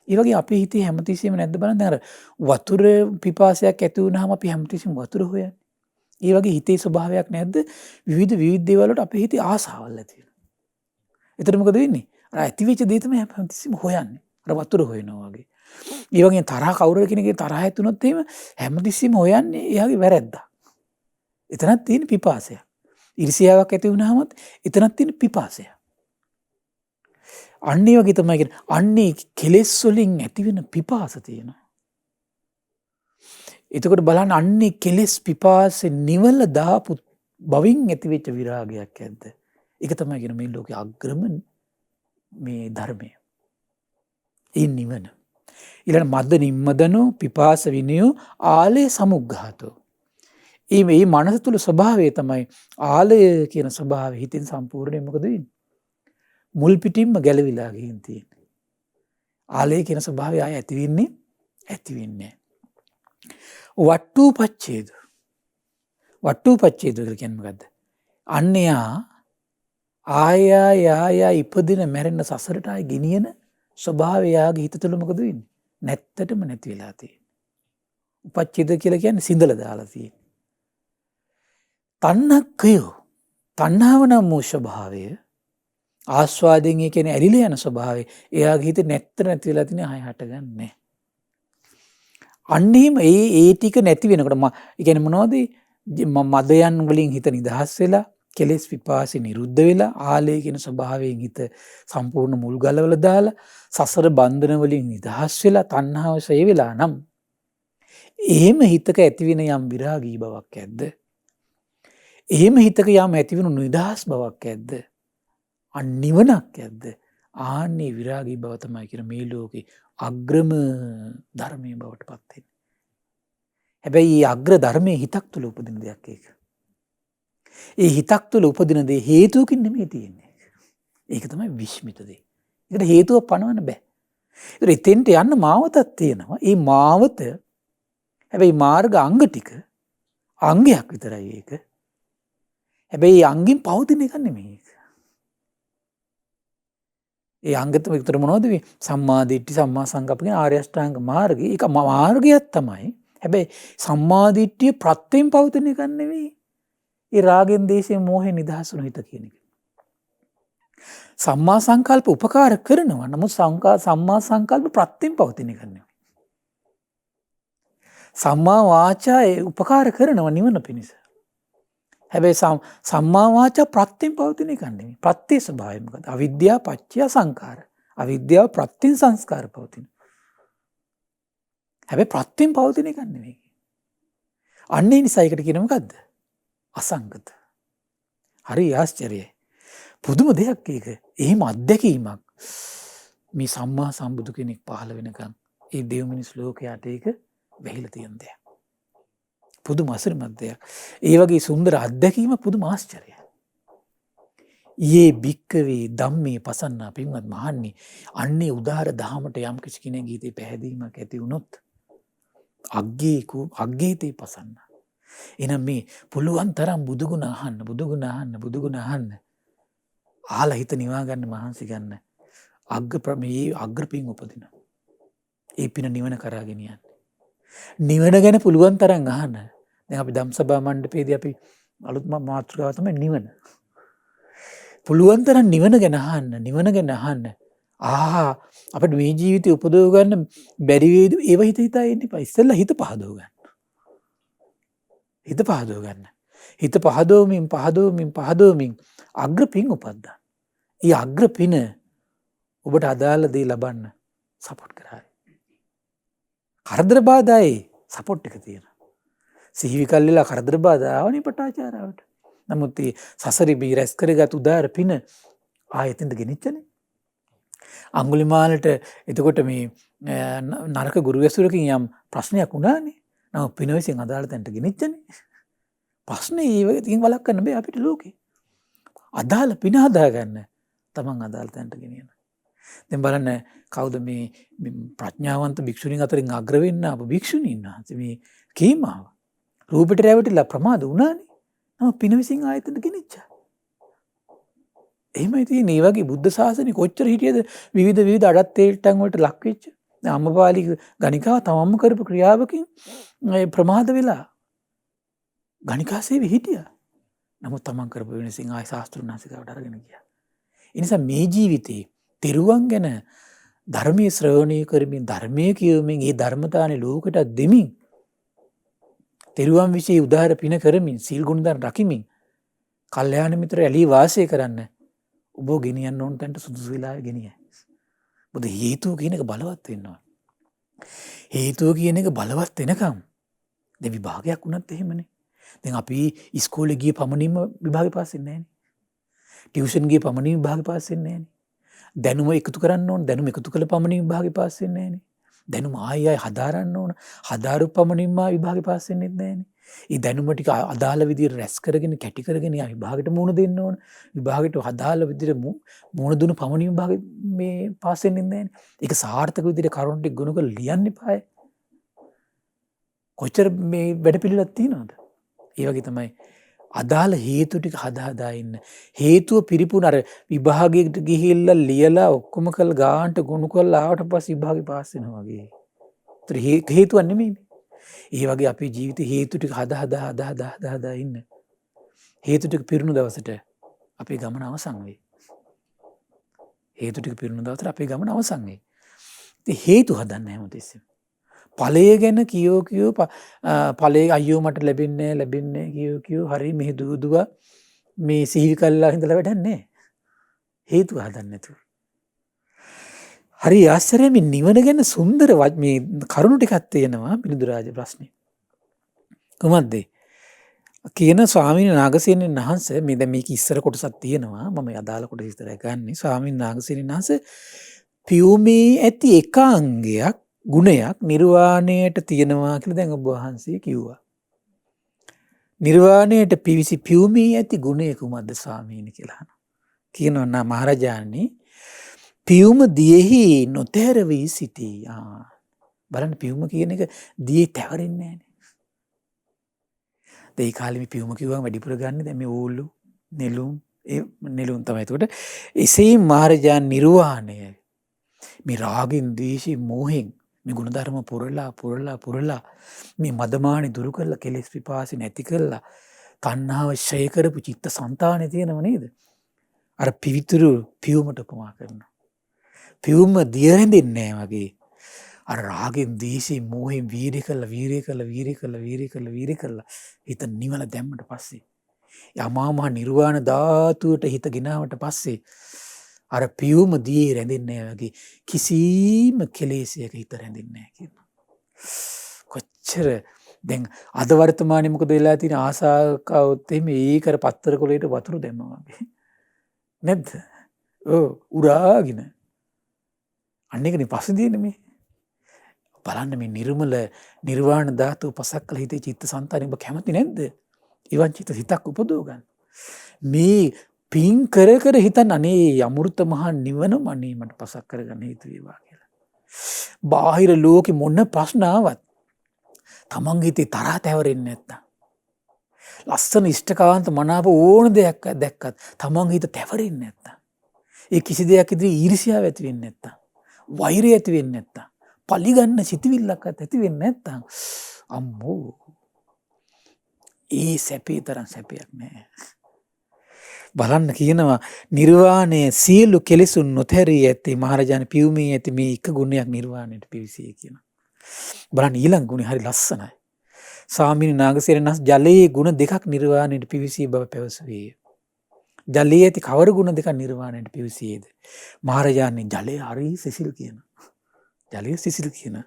ඒ වගේ අපේ හිතේ හැමතිස්සෙම නැද්ද බලන්න අර වතුර පිපාසයක් ඇති වුනහම අපි හැමතිස්සෙම වතුර හොයන්නේ. ඒ වගේ හිතේ ස්වභාවයක් නැද්ද? විවිධ දේවල් වලට අපේ හිතේ ආසාවල් ඇති වෙනවා. එතකොට මොකද වෙන්නේ? අර ඇති වෙච්ච දේ තමයි හැමතිස්සෙම හොයන්නේ. අර වතුර හොයනවා වගේ. ඒ වගේ තරහ කවුරු කෙනෙක්ගේ තරහ ඇතුනොත් එහෙම හැමතිස්සෙම හොයන්නේ එයාගේ වැරැද්දක්. එතනක් තියෙන පිපාසය. ඊර්ෂ්‍යාවක් ඇති වුනහමත් එතනක් තියෙන පිපාසය. අන්නේ වගේ තමයි කියන්නේ. අන්නේ කෙලෙස් වලින් ඇති වෙන පිපාස තියෙනවා. එතකොට බලන්න අන්නේ කෙලෙස් පිපාසෙ නිවල දාපු බවින් ඇති වෙච්ච විරාගයක් ඇද්ද? ඒක තමයි කියන මේ ලෝකේ අග්‍රම මේ ධර්මය. ඒ නිවන. ඊළඟ මද්ද නිම්මදනෝ පිපාස විනයෝ ආලේ සමුග්ඝාතෝ. මේ මනස තුල ස්වභාවය තමයි ආලය කියන ස්වභාවය හිතින් සම්පූර්ණයෙන් මොකද වෙන්නේ? මුල් පිටින්ම ගැලවිලා ගින් තියෙන්නේ. ආලය කියන ස්වභාවය ආය ඇති වෙන්නේ. වට්ටුපච්ඡේද. වට්ටුපච්ඡේද කියන්නේ මොකද්ද? අන්‍යයා ආය ඉපදින මැරෙන සසරට ආය ගෙනියන ස්වභාවය යාගේ හිත තුළ මොකද වෙන්නේ? නැත්තටම නැති වෙලා තියෙන්නේ. උපච්ඡේද කියලා කියන්නේ සිඳලා දාලා තියෙන්නේ. තණ්හක්කයෝ තණ්හාව නම් වූ ස්වභාවය ආස්වාදයෙන් ඒ කියන්නේ ඇලිලා යන ස්වභාවය එයාගේ හිතේ නැත්තර නැති වෙලා තියෙන ආය හටගන්නේ. අන්නේම ඒ ටික නැති වෙනකොට ඒ කියන්නේ මොනවද? මදයන් වලින් හිත නිදහස් වෙලා කෙලෙස් විපාසෙ නිරුද්ධ වෙලා ආලය කියන ස්වභාවයෙන් හිත සම්පූර්ණ මුල් ගලවලා දාලා සසර බන්ධන වලින් නිදහස් වෙලා තණ්හාව ශේ වෙලා නම් එහෙම හිතක ඇති වෙන යම් විරාගී බවක් ඇද්ද? එහෙම හිතක යම් ඇති වෙන නිදහස් බවක් ඇද්ද? නිවනක් ඇද්ද? ආන්නේ විරාගී බව තමයි කියන මේ ලෝකේ අග්‍රම ධර්මයේ බවට පත් වෙන්නේ. හැබැයි මේ අග්‍ර ධර්මයේ හිතක් තුල උපදින දෙයක් ඒක. ඒ හිතක් තුළ උපදින දේ හේතුවකින් නෙමෙයි තියෙන්නේ. ඒක තමයි විශ්මිත දේ. ඒකට හේතුව පනවන්න බෑ. ඒතර එතෙන්ට යන්න මාවතක් තියෙනවා. ඒ මාවත හැබැයි මාර්ග අංග ටික අංගයක් විතරයි ඒක. හැබැයි අංගින් පවතින එක නෙමෙයි ඒක. ඒ අංගතම විතර මොනවද මේ සම්මා දිට්ඨි සම්මා සංකප්ප කියන ආර්ය අෂ්ටාංග මාර්ගය. ඒක මාර්ගයක් තමයි. හැබැයි සම්මා දිට්ඨිය ප්‍රත්‍යයෙන් පවතින එක නෙමෙයි. ඒ රාගෙන් දේශයෙන් මෝහෙන් නිදහස් වුණු හිත කියන එක. සම්මා සංකල්ප උපකාර කරනවා. නමුත් සම්මා සංකල්ප ප්‍රත්‍යයෙන් පවතින එක නෙමෙයි. සම්මා වාචා උපකාර කරනවා නිවන පිණිස. හැබැයි සම්මා වාචා ප්‍රත්‍යයෙන් පවතින එක නෙමෙයි. ප්‍රත්‍ය ස්වභාවය මොකද? අවිද්‍යාව පත්‍ය සංකාර. අවිද්‍යාව ප්‍රත්‍යයෙන් සංස්කාර පවතින. හැබැයි ප්‍රත්‍යයෙන් පවතින එක නෙමෙයි. අන්නේ නිසා ඒකට කියන මොකද්ද? අසංගත. හරි ආශ්චර්යයි. පුදුම දෙයක් ඒක. එහෙම අත්දැකීමක් මේ සම්මා සම්බුදු කෙනෙක් පහළ වෙනකන් ඒ දෙව් මිනිස් ලෝකයට ඒක වෙහිලා තියෙන දෙයක්. පුදුම අසිරිමත් දෙයක්. ඒ වගේ සුන්දර අත්දැකීමක් පුදුම ආශ්චර්යයි. යේ භික්කවේ ධම්මේ පසන්නා පින්වත් මහන්නේ අන්නේ උදාර දහමට යම් කිසි කෙනෙකුගේ හිතේ පැහැදීමක් ඇති වුණොත් අග්ගේතේ පසන්නා. එහෙනම් මේ පුළුවන් තරම් බුදුගුණ අහන්න ආලා හිත නිවා ගන්න මහන්සි ගන්න අග්‍රපින් උපදින. ඒ පින නිවන කරාගෙන යන්නේ. නිවන ගැන පුළුවන් තරම් අහන්න. දැන් අපි ධම්සභා මණ්ඩපයේදී අපි අලුත් මාතෘකාව තමයි නිවන. පුළුවන් තරම් නිවන ගැන අහන්න. අපිට මේ ජීවිතේ උපදව ගන්න බැරි වේද ඒව හිතා ඉන්න එපා. ඉස්සෙල්ලා හිත පහදව ගන්න. හිත පහදවමින් අග්‍රපින් උපද්දා. ඒ අග්‍රපින ඔබට අදාළ දේ ලබන්න සපෝට් කරයි. කරදර බාධායි සපෝට් එක තියෙනවා. සිහිවිකල්ලිලා කරදර බාධා ආවනේ පටාචාරාවට. නමුත් මේ සසරේ බී රැස් කරගත් උදාර පින ආයෙත් ගෙනිච්චනේ. අඟුලිමාලට එතකොට මේ නරක ගුරු ඇසුරකින් යම් ප්‍රශ්නයක් වුණානේ. නමුත් පින විසින් අදාළ තැනට ගෙනිච්චනේ. ප්‍රශ්නේ ඒවකින් වළක්වන්න බෑ අපිට ලෝකේ. අදාළ පින හදාගන්න තමන් අදාළ තැනට ගෙනියන. දැන් බලන්න කවුද මේ ප්‍රඥාවන්ත භික්ෂුණීන් අතරින් අග්‍ර වෙන්න අප භික්ෂුණීන් වහන්සේ මේ කීමාව රූපෙට රැවටිලා ප්‍රමාද වුණානේ. නම පින විසින් ආයතනට ගෙනිච්චා. එහෙමයි තියෙන්නේ. මේ වගේ බුද්ධ ශාසනය කොච්චර හිටියද විවිධ අඩත් තේට්ටන් වලට ලක් වෙච්ච. දැන් අම්මපාලි ගණිකාව තමන්ම කරපු ක්‍රියාවකින් ප්‍රමාද වෙලා ගණිකා සේවයේ හිටියා. නමුත් තමන් කරපු වෙනසින් ආය ශාස්ත්‍රුන් වහන්සේට අරගෙන ගියා. ඒ නිසා මේ ජීවිතේ තෙරුවන් ගැන ධර්මයේ ශ්‍රවණය කරමින් ධර්මයේ කියවමින් ඒ ධර්මතාවනේ ලෝකයට දෙමින් තෙරුවන් විශ්ේ උදාර පින කරමින් සීල් ගුණ ධර්ම රකිමින් කල්යාණ මිත්‍ර ඇලී වාසය කරන්න ඔබ ගෙනියන්න ඕන තැනට සුදුසු වෙලාවෙ ගෙනියයි. මොකද හේතුව කියන එක බලවත් වෙනවා. හේතුව කියන එක බලවත් වෙනකම් දැන් විභාගයක් වුණත් එහෙමනේ. දැන් අපි ඉස්කෝලේ ගිය පමණින්ම විභාගේ පාස් වෙන්නේ නැහනේ. ටියුෂන් ගිය පමණින් විභාගේ පාස් වෙන්නේ නැහනේ. දැනුම එකතු කරන්න ඕන දැනුම එකතු කළ පමණින් විභාගේ පාස් වෙන්නේ නැහනේ. දැනුම ආයෙ හදාරන්න ඕන හදාරු පමණින්ම විභාගේ පාස් වෙන්නේ නැහනේ. ඒ දැනුම ටික අදාළ විදිහට රැස් කරගෙන කැටි කරගෙන විභාගයට මුහුණ දෙන්න ඕන. විභාගයට අදාළ විදිහට මුහුණ දුන්න පමණින් විභාගේ මේ පාස් වෙන්නේ නැහනේ. ඒක සාර්ථක විදිහට කරුණු ටික ගුණ කරලා ලියන්න එපායි. කොච්චර මේ වැඩ පිළිලක් තියෙනවද? ඒ වගේ තමයි අදාළ හේතු ටික හදා ඉන්න. හේතුව පිරිපුණ අර විභාගයට ගිහිල්ලා ලියලා ඔක්කොම කළ ගානට ගොනු කරලා ආවට පස්සේ විභාගේ පාස් වෙනවා වගේ. ඒතර හේතුවක් නෙමෙයිනේ. ඒ වගේ අපේ ජීවිතේ හේතු ටික හදා ඉන්න. හේතු ටික පිරුණු දවසට අපේ ගමන අවසන් වෙයි. හේතු ටික පිරුණු දවසට අපේ ගමන අවසන් වෙයි. ඉතින් හේතු හදන්න හැමතිස්සෙම. ඵලය ගැන කියෝ ඵලයේ අයියෝ මට ලැබෙන්නේ කියෝ හරි මෙහෙ දුව මේ සිහි කළා හිඳලා වැඩක් නැහැ. හේතු හදන්න නැතුව. හරි ආශ්චර්යයෙන් නිවන ගැන සුන්දර මේ කරුණු ටිකක් තියෙනවා පිළිදුරාජ ප්‍රශ්නේ. කොහොමද? කියන ස්වාමීන් නාගසේනන් වහන්සේ මේ දැන් මේක ඉස්සර කොටසක් තියෙනවා. මම අදාළ කොටස විතරයි ගන්නෙ. ස්වාමීන් නාගසේනන් වහන්සේ පියුමේ ඇති එකාංගයක් ගුණයක් නිර්වාණයට තියෙනවා කියලා දැන් ඔබ වහන්සේ කිව්වා. නිර්වාණයට පිවිසි පියුමේ ඇති ගුණය කුමක්ද ස්වාමීනි කියලා අහනවා. කියනවා නා මහරජාණනි පියුම දියෙහි නොතැර වී සිටී. බලන්න පියුම කියන එක දියේ තැවරෙන්නේ නැහනේ. ඒ කාලේ මේ පියුම කිව්වම වැඩිපුර ගන්න දැන් මේ ඕලු නෙළුම් නෙළුම් තමයි. එතකොට එසේ මහරජාණන් නිර්වාණය මේ රාගෙන් ද්වේෂයෙන් මෝහෙන් මේ ගුණධර්ම පුරලා මේ මදමානි දුරු කරලා කෙලෙස් පිපාසි නැති කරලා තණ්හාව ඡය කරපු චිත්ත සංතානෙ තියෙනව නේද? අර පිවිතුරු පියුමට උපමා කරනවා. පියුම දිය රැඳෙන්නේ නැහැ වගේ. අර රාගෙන් ද්වේෂයෙන් මෝහෙන් වීර්ය කළා හිත නිවන දැම්මට පස්සේ යමා මහ නිර්වාණ ධාතුවට හිත ගෙනාවට පස්සේ අර පියුම දියේ රැඳෙන්නේ නැහැ වගේ කිසිම කෙලෙසයක හිත රැඳෙන්නේ නැහැ කියනවා. කොච්චර දැන් අද වර්තමානයේ මොකද වෙලා තියෙන ආසාවකවොත් එහෙම ඒකර පත්තර කොලේට වතුර දැම්මා වගේ. නැද්ද? උරාගෙන. අන්න ඒකනේ පස්සේදීනේ මේ. බලන්න මේ නිර්මල නිර්වාණ ධාතු පසක් කළ හිතේ චිත්ත සංතානෙ ඔබ කැමති නැද්ද? ඊවන් චිත්ත හිතක් උපදව ගන්න. මේ පින් කර හිතන් අනේ අමෘත මහා නිවනම අනේ මට පසක් කරගන්න හේතු වේවා කියලා. බාහිර ලෝකෙ මොන ප්‍රශ්න ආවත් තමන්ගේ හිතේ තරහ තැවරෙන්නේ නැත්තම් ලස්සන ඉෂ්ටකාන්ත මනාප ඕන දෙයක් දැක්කත් තමන්ගේ හිත තැවරෙන්නේ නැත්තම් ඒ කිසි දෙයක් ඉදිරි ඊර්ෂ්‍යාව ඇති වෙන්නේ නැත්තම් වෛරය ඇති වෙන්නේ නැත්තම් පලිගන්න සිතවිල්ලක් ඇති වෙන්නේ නැත්තම් අම්මෝ ඒ සැපේ තරම් සැපයක් නෑ. බලන්න කියනවා නිර්වාණය සියලු කෙලෙසුන් නොතැරී ඇති මහරජාණන් පියුමේ ඇති මේ එක ගුණයක් නිර්වාණයට පිවිසියේ කියනවා. බලන්න ඊළඟ ගුණය හරි ලස්සනයි. ස්වාමීන් නාගසේන ජලයේ ගුණ දෙකක් නිර්වාණයට පිවිසී බව පැවසුවේ. ජලයේ ඇති කවර ගුණ දෙකක් නිර්වාණයට පිවිසියේද? මහරජාණන් ජලය හරි සිසිල් කියනවා. ජලය සිසිල් කියනවා.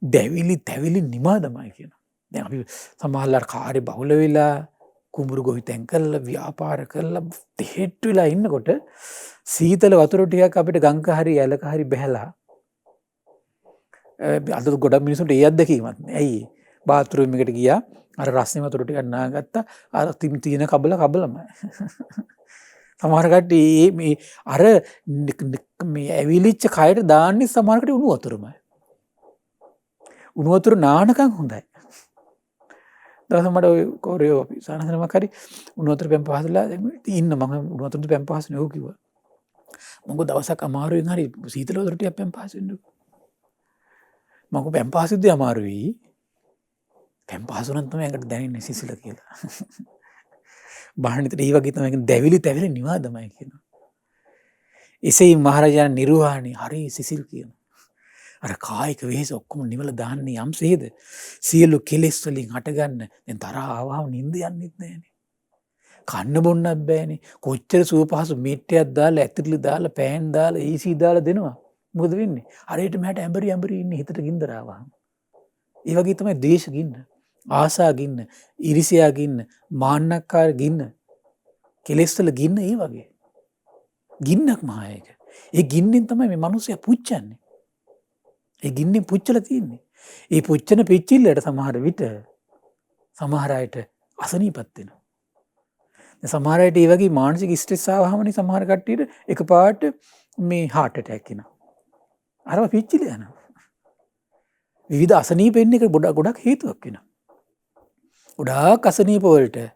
දැවිලි තැවිලි නිමාදමයි කියනවා. දැන් අපි සමහරවල් කාර්ය බහුල වෙලා කුඹුරු ගොවිතැන් කරලා ව්‍යාපාර කරලා දෙහෙට් වෙලා ඉන්නකොට සීතල වතුර ටිකක් අපිට ගංක හරි ඇලක හරි බැහැලා අද ගොඩක් මිනිස්සුන්ට ඒ අත්දැකීමක් නෑ. ඇයි? බාත්රූම් එකට ගියා අර රස්නේ වතුර ටිකක් නාගත්තා අර තියෙන කබලමයි. සමහර කට්ටිය මේ අර මේ ඇවිලිච්ච කයට දාන්නේ සමහර කට්ටිය උණු වතුරමයි. උණු වතුර නානකම් හොඳයි. දවසක් මට ඔය කෝරියෝ අපි සානසනමක් හරි උණු වතුර පැම් පහසලා ඉන්න මම උණු වතුර පැම් පහසනේ ඔව් කිව්වා. මම දවසක් අමාරුවෙන් හරි සීතල වතුර ටිකක් පැම් පහසෙන්නකෝ. මම පැම් පහසුද්දී අමාරුයි. පැම් පහසුනන් තමයි ඇඟට දැනෙන්නේ සිසිල කියලා. බාහනිතට ඒ වගේ තමයි දැවිලි තැවිලි නිවාදමයි කියනවා. එසේ මහරජාණන් නිර්වාණි හරි සිසිල් කියනවා. අර කායික වෙහෙස ඔක්කොම නිවල දාන්නේ යම්සේද සියලු කෙලෙස් වලින් හටගන්න දැන් තරහ ආවම නිින්ද යන්නෙත් නැහනේ. කන්න බොන්නත් බෑනේ. කොච්චර සුව පහසු මිට්ටයක් දාලා ඇතිරිලි දාලා පෑන් දාලා AC දාලා දෙනවා. මොකද වෙන්නේ? හරියට මට ඇඹරි ඉන්නේ හිතට ගින්දර ආවම. ඒ වගේ තමයි ද්වේෂ ගින්න, ආසා ගින්න, iriසියා ගින්න, මාන්නක්කාර ගින්න, කෙලෙස් වල ගින්න ඒ වගේ. ගින්නක් මහා ඒක. ඒ ගින්නෙන් තමයි මේ මිනිස්සයා පුච්චන්නේ. ඒ ගින්නෙන් පුච්චලා තියෙන්නේ. ඒ පුච්චන පිච්චිල්ලට සමහර විට සමහර අයට අසනීපත් වෙනවා. සමහර අයට ඒ වගේ මානසික ස්ට්‍රෙස් ආවමනේ සමහර කට්ටියට එකපාරට මේ heart attack එනවා. අරව පිච්චිලා යනවා. විවිධ අසනීප වෙන්න එක ගොඩක් හේතුවක් වෙනවා. ගොඩාක් අසනීප වලට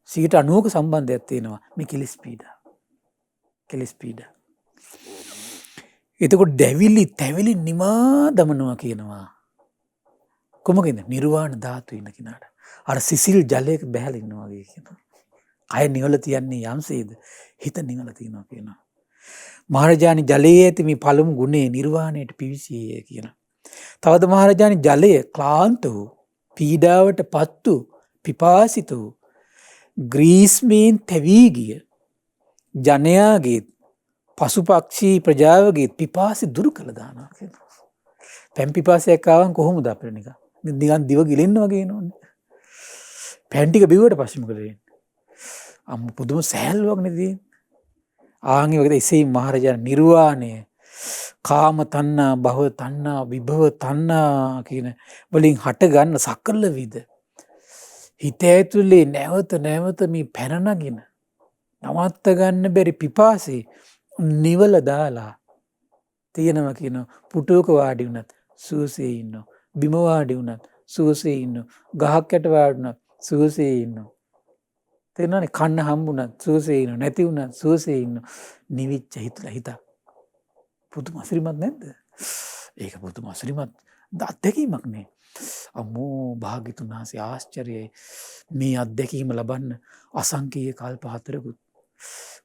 90% සම්බන්ධයක් තියෙනවා මේ කෙලෙස් පීඩා. කෙලෙස් පීඩා. එතකොට දැවිලි තැවිලි නිමා දමනවා කියනවා. කොමකින්ද? නිර්වාණ ධාතු ඉන්න කෙනාට. අර සිසිල් ජලයක බැහැලා ඉන්නවා වගේ කියනවා. කය නිවල තියන්නේ යම්සේද හිත නිවල තියනවා කියනවා. මහරජාණන් ජලයේ ඇති මේ පළමු ගුණේ නිර්වාණයට පිවිසියේ කියනවා. තවද මහරජාණන් ජලය ක්ලාන්ත වූ පීඩාවට පත් වූ පිපාසිත වූ ග්‍රීස්මයෙන් තැවී ගිය ජනයාගේ පසුපක්ෂී ප්‍රජාවගේ පිපාසි දුරු කළ දානවා කියනවා. පැන් පිපාසයක් ආවම කොහොමද අපිට නිකන් දිව ගිලෙන්න වගේ එනවනේ. පැන් ටික බිව්වට පස්සේ මොකද වෙන්නේ? පුදුම සෑල්ලුවක් නෙදී. ආන්ගේ වගේ එසේ මහරජාණන් නිර්වාණය කාම තණ්හා, භව තණ්හා, විභව තණ්හා කියන වලින් හට ගන්න සකල විද හිත ඇතුලේ නැවත නැවත මේ පැන නගින නවත්ත ගන්න බැරි පිපාසෙ නිවල දාලා තියෙනවා කියන පුටුවක වාඩි වුණත් සුවසේ ඉන්නවා. බිම වාඩි වුණත් සුවසේ ඉන්නවා. ගහක් යට වාඩි වුණත් සුවසේ ඉන්නවා. තේරෙනවනේ? කන්න හම්බුණත් සුවසේ ඉන්නවා. නැති වුණත් සුවසේ ඉන්නවා. නිවිච්ච හිත. පුදුම අසිරිමත් නැද්ද? ඒක පුදුම අසිරිමත් අත්දැකීමක් නේ. අම්මෝ භාග්‍යතුන් වහන්සේ ආශ්චර්යයි. මේ අත්දැකීම ලබන්න අසංකේය කල්ප 4කුත්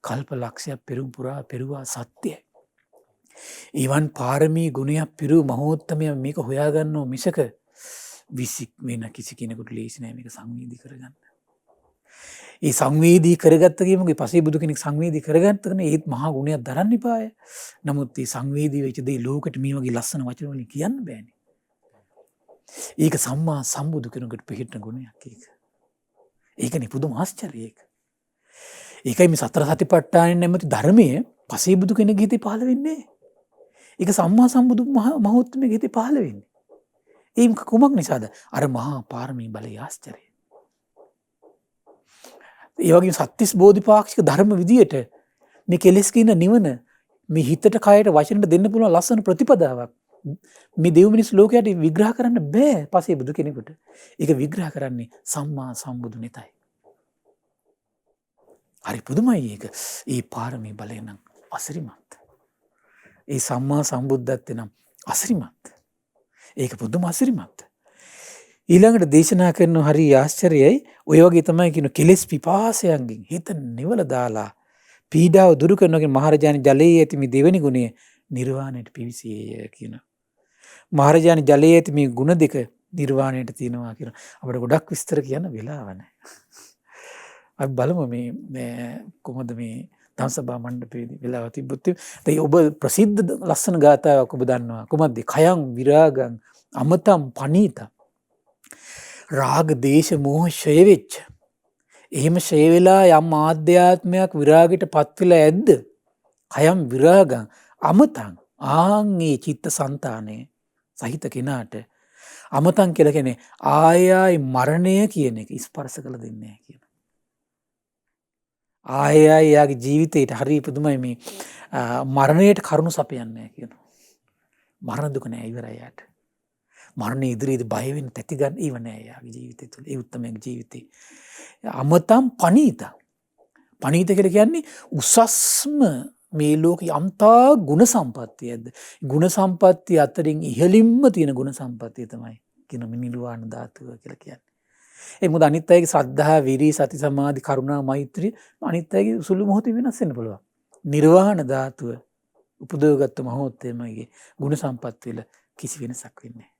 කල්ප ලක්ෂයක් පෙරම් පුරා පෙරුවා සත්‍යයි. ඊවන් පාරමී ගුණයක් පිරු මහෝත්තමය මේක හොයාගන්නව මිසක විසික් වෙන කිසි කෙනෙකුට ලේසි නෑ මේක සංවේදී කරගන්න. ඒ සංවේදී කරගත්ත කියමුගේ පසේ බුදු කෙනෙක් සංවේදී කරගත්තකන ඒත් මහා ගුණයක් දරන්න එපාය. නමුත් ඒ සංවේදී වෙච්ච දේ ලෝකෙට මේ වගේ ලස්සන වචන වලින් කියන්න බෑනේ. ඒක සම්මා සම්බුදු කෙනෙකුට පිහිටන ගුණයක් ඒක. ඒකනේ පුදුම ආශ්චර්යයක්. ඒකයි මේ සතර සතිපට්ඨානෙ නැමැති ධර්මයේ පසේ බුදු කෙනෙක්ගේ හිතේ පහළ වෙන්නේ. ඒක සම්මා සම්බුදු මහෝත්තමගේ හිතේ පහළ වෙන්නේ. ඒ කුමක් නිසාද? අර මහා පාරමී බලයේ ආශ්චර්යය. ඒ වගේම සත්‍තිස් බෝධිපාක්ෂික ධර්ම විදියට මේ කෙලෙස් කියන නිවන මේ හිතට කයට වචනට දෙන්න පුළුවන් ලස්සන ප්‍රතිපදාවක්. මේ දෙව් මිනිස් ලෝකයට විග්‍රහ කරන්න බෑ පසේ බුදු කෙනෙකුට. ඒක විග්‍රහ කරන්නේ සම්මා සම්බුදු නෙතයි. හරි පුදුමයි ඒක. ඒ පාරමී බලය නම් අසිරිමත්. ඒ සම්මා සම්බුද්ධත්වය නම් අසිරිමත්. ඒක පුදුම අසිරිමත්. ඊළඟට දේශනා කරන හරි ආශ්චර්යයි. ඔය වගේ තමයි කියන කෙලෙස් පිපාසයන්ගෙන් හිත නිවල දාලා පීඩාව දුරු කරනගේ මහරජාණන් ජලයේ ඇති මේ දෙවෙනි ගුණය නිර්වාණයට පිවිසියේය කියන. මහරජාණන් ජලයේ ඇති මේ ගුණ දෙක නිර්වාණයට තියෙනවා කියන. අපිට ගොඩක් විස්තර කියන්න වෙලාව නැහැ. අපි බලමු මේ කොහොමද මේ ධම්සභා මණ්ඩපයේදී වෙලාව තිබ්බොත් ඒ ඔබ ප්‍රසිද්ධ ලස්සන ගාථාවක් ඔබ දන්නවා. කොහොමද? කයං විරාගං අමතම් පනීත. රාග දේශ මොහ ෂය වෙච්ච. එහෙම ෂය වෙලා යම් ආධ්‍යාත්මයක් විරාගයට පත් වෙලා ඇද්ද? කයං විරාගං අමතං ආන්ගේ චිත්ත සංතානයේ සහිත කෙනාට අමතං කියලා කියන්නේ ආයයි මරණය කියන එක ස්පර්ශ කළ දෙන්නේ නැහැ කියන. ආයයි යාගේ ජීවිතේට හරි පුදුමයි මේ මරණයට කරුණු සපයන්නේ නැහැ කියනවා. මරණ දුක නෑ ඉවරයි යාට. මරණය ඉදිරියේදී බය වෙන්න තැති ගන්න ඒව නෑ යාගේ ජීවිතය තුළ. ඒ උත්තමයාගේ ජීවිතේ. අමතම් පනීතං. පනීත කියලා කියන්නේ උසස්ම මේ ලෝකේ යම්තා ගුණ සම්පත්තියක්ද. ගුණ සම්පත්තිය අතරින් ඉහළින්ම තියෙන ගුණ සම්පත්තිය තමයි කියන නිර්වාණ ධාතුව කියලා කියන්නේ. ඒ මොකද අනිත් අයගේ ශ්‍රද්ධා, විරිය, සති, සමාධි, කරුණා, මෛත්‍රිය අනිත් අයගේ සුළු මොහොතේ වෙනස් වෙන්න පුළුවන්. නිර්වාණ ධාතුව උපදවගත්ත මහෝත්තමයේ ගුණ සම්පත්තිය වල කිසි වෙනසක් වෙන්නේ නැහැ.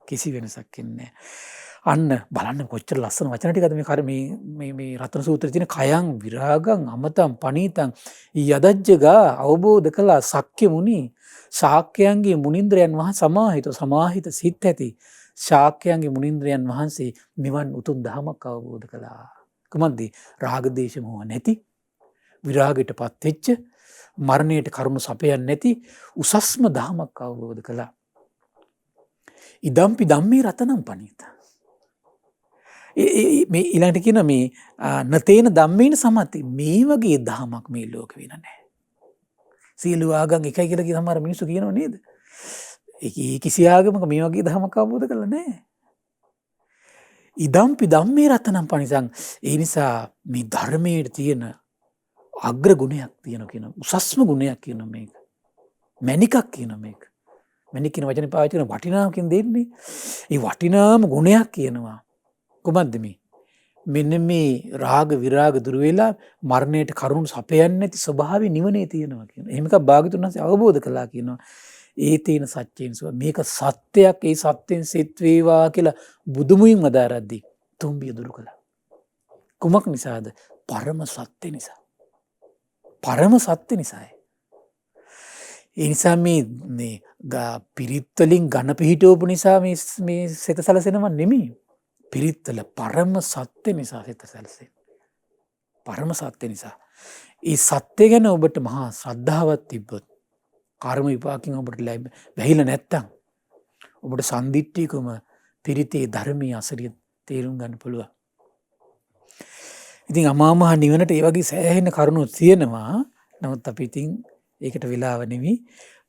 කිසි වෙනසක් වෙන්නේ නැහැ. අන්න බලන්න කොච්චර ලස්සන වචන ටිකද මේ රතන සූත්‍රයේ තියෙන කයං විරාගං අමතං පනීතං යදජ්ජගා අවබෝධ කළා සක්්‍ය මුනි ශාක්‍යයන්ගේ මුනින්ද්‍රයන් වහන්සේ සමාහිත සිත් ඇති ශාක්‍යයන්ගේ මුනින්ද්‍රයන් වහන්සේ නිවන් උතුම් ධමයක් අවබෝධ කළා. කොහොමද? රාග දේශ මොහ නැති විරාගයටපත් වෙච්ච මරණයට කරුණු සපයන්නේ නැති උසස්ම ධමයක් අවබෝධ කළා. ඉදම්පි ධම්මේ රතනම් පනීත. මේ ඊළඟට කියන මේ නතේන ධම්මේන සමති මේ වගේ ධමයක් මේ ලෝකෙ වෙන නැහැ. සියලු ආගම් එකයි කියලා කියන සමහර මිනිස්සු කියනව නේද? ඒ කිසි ආගමක මේ වගේ ධමයක් අවබෝධ කරලා නැහැ. ඉදම්පි ධම්මේ රතනම් පනිසං. ඒ නිසා මේ ධර්මයේ තියෙන අග්‍ර ගුණයක් තියෙන කියන උසස්ම ගුණයක් කියන මේක. මණිකක් කියන මේක. මණික කියන වචනේ පාවිච්චි කරන වටිනාකමින් දෙන්නේ. ඒ වටිනාම ගුණයක් කියනවා. කොහොමද මේ? මෙන්න මේ රාග විරාග දුර වෙලා මරණයට කරුණු සපයන්නේ නැති ස්වභාවය නිවනේ තියෙනවා කියන. එහෙම එකක් භාග්‍යතුන් වහන්සේ අවබෝධ කළා කියනවා. ඒ තේන සත්‍යයෙන් සුව මේක සත්‍යයක් ඒ සත්‍යෙන් සිත් වේවා කියලා බුදුමුයින් වදාරද්දී තුම්බිය දුරු කළා. කුමක් නිසාද? පරම සත්‍ය නිසා. පරම සත්‍ය නිසායි. ඒ නිසා මේ පිරිත් වලින් ඝන පිහිටවපු නිසා මේ සිත සැලසෙනව නෙමෙයි. පිරිත් වල පරම සත්‍ය නිසා සිත සැලසෙන්නේ. පරම සත්‍ය නිසා. ඒ සත්‍ය ගැන ඔබට මහා ශ්‍රද්ධාවක් තිබ්බොත් කර්ම විපාකෙන් ඔබට වැහිලා නැත්තම් ඔබට සම්දිට්ඨියකම පිරිතේ ධර්මයේ අසරිය තේරුම් ගන්න පුළුවන්. ඉතින් අමා මහ නිවනට ඒ වගේ සෑහෙන කරුණු තියෙනවා. නමුත් අපි ඉතින් ඒකට වෙලාව නෙමෙයි.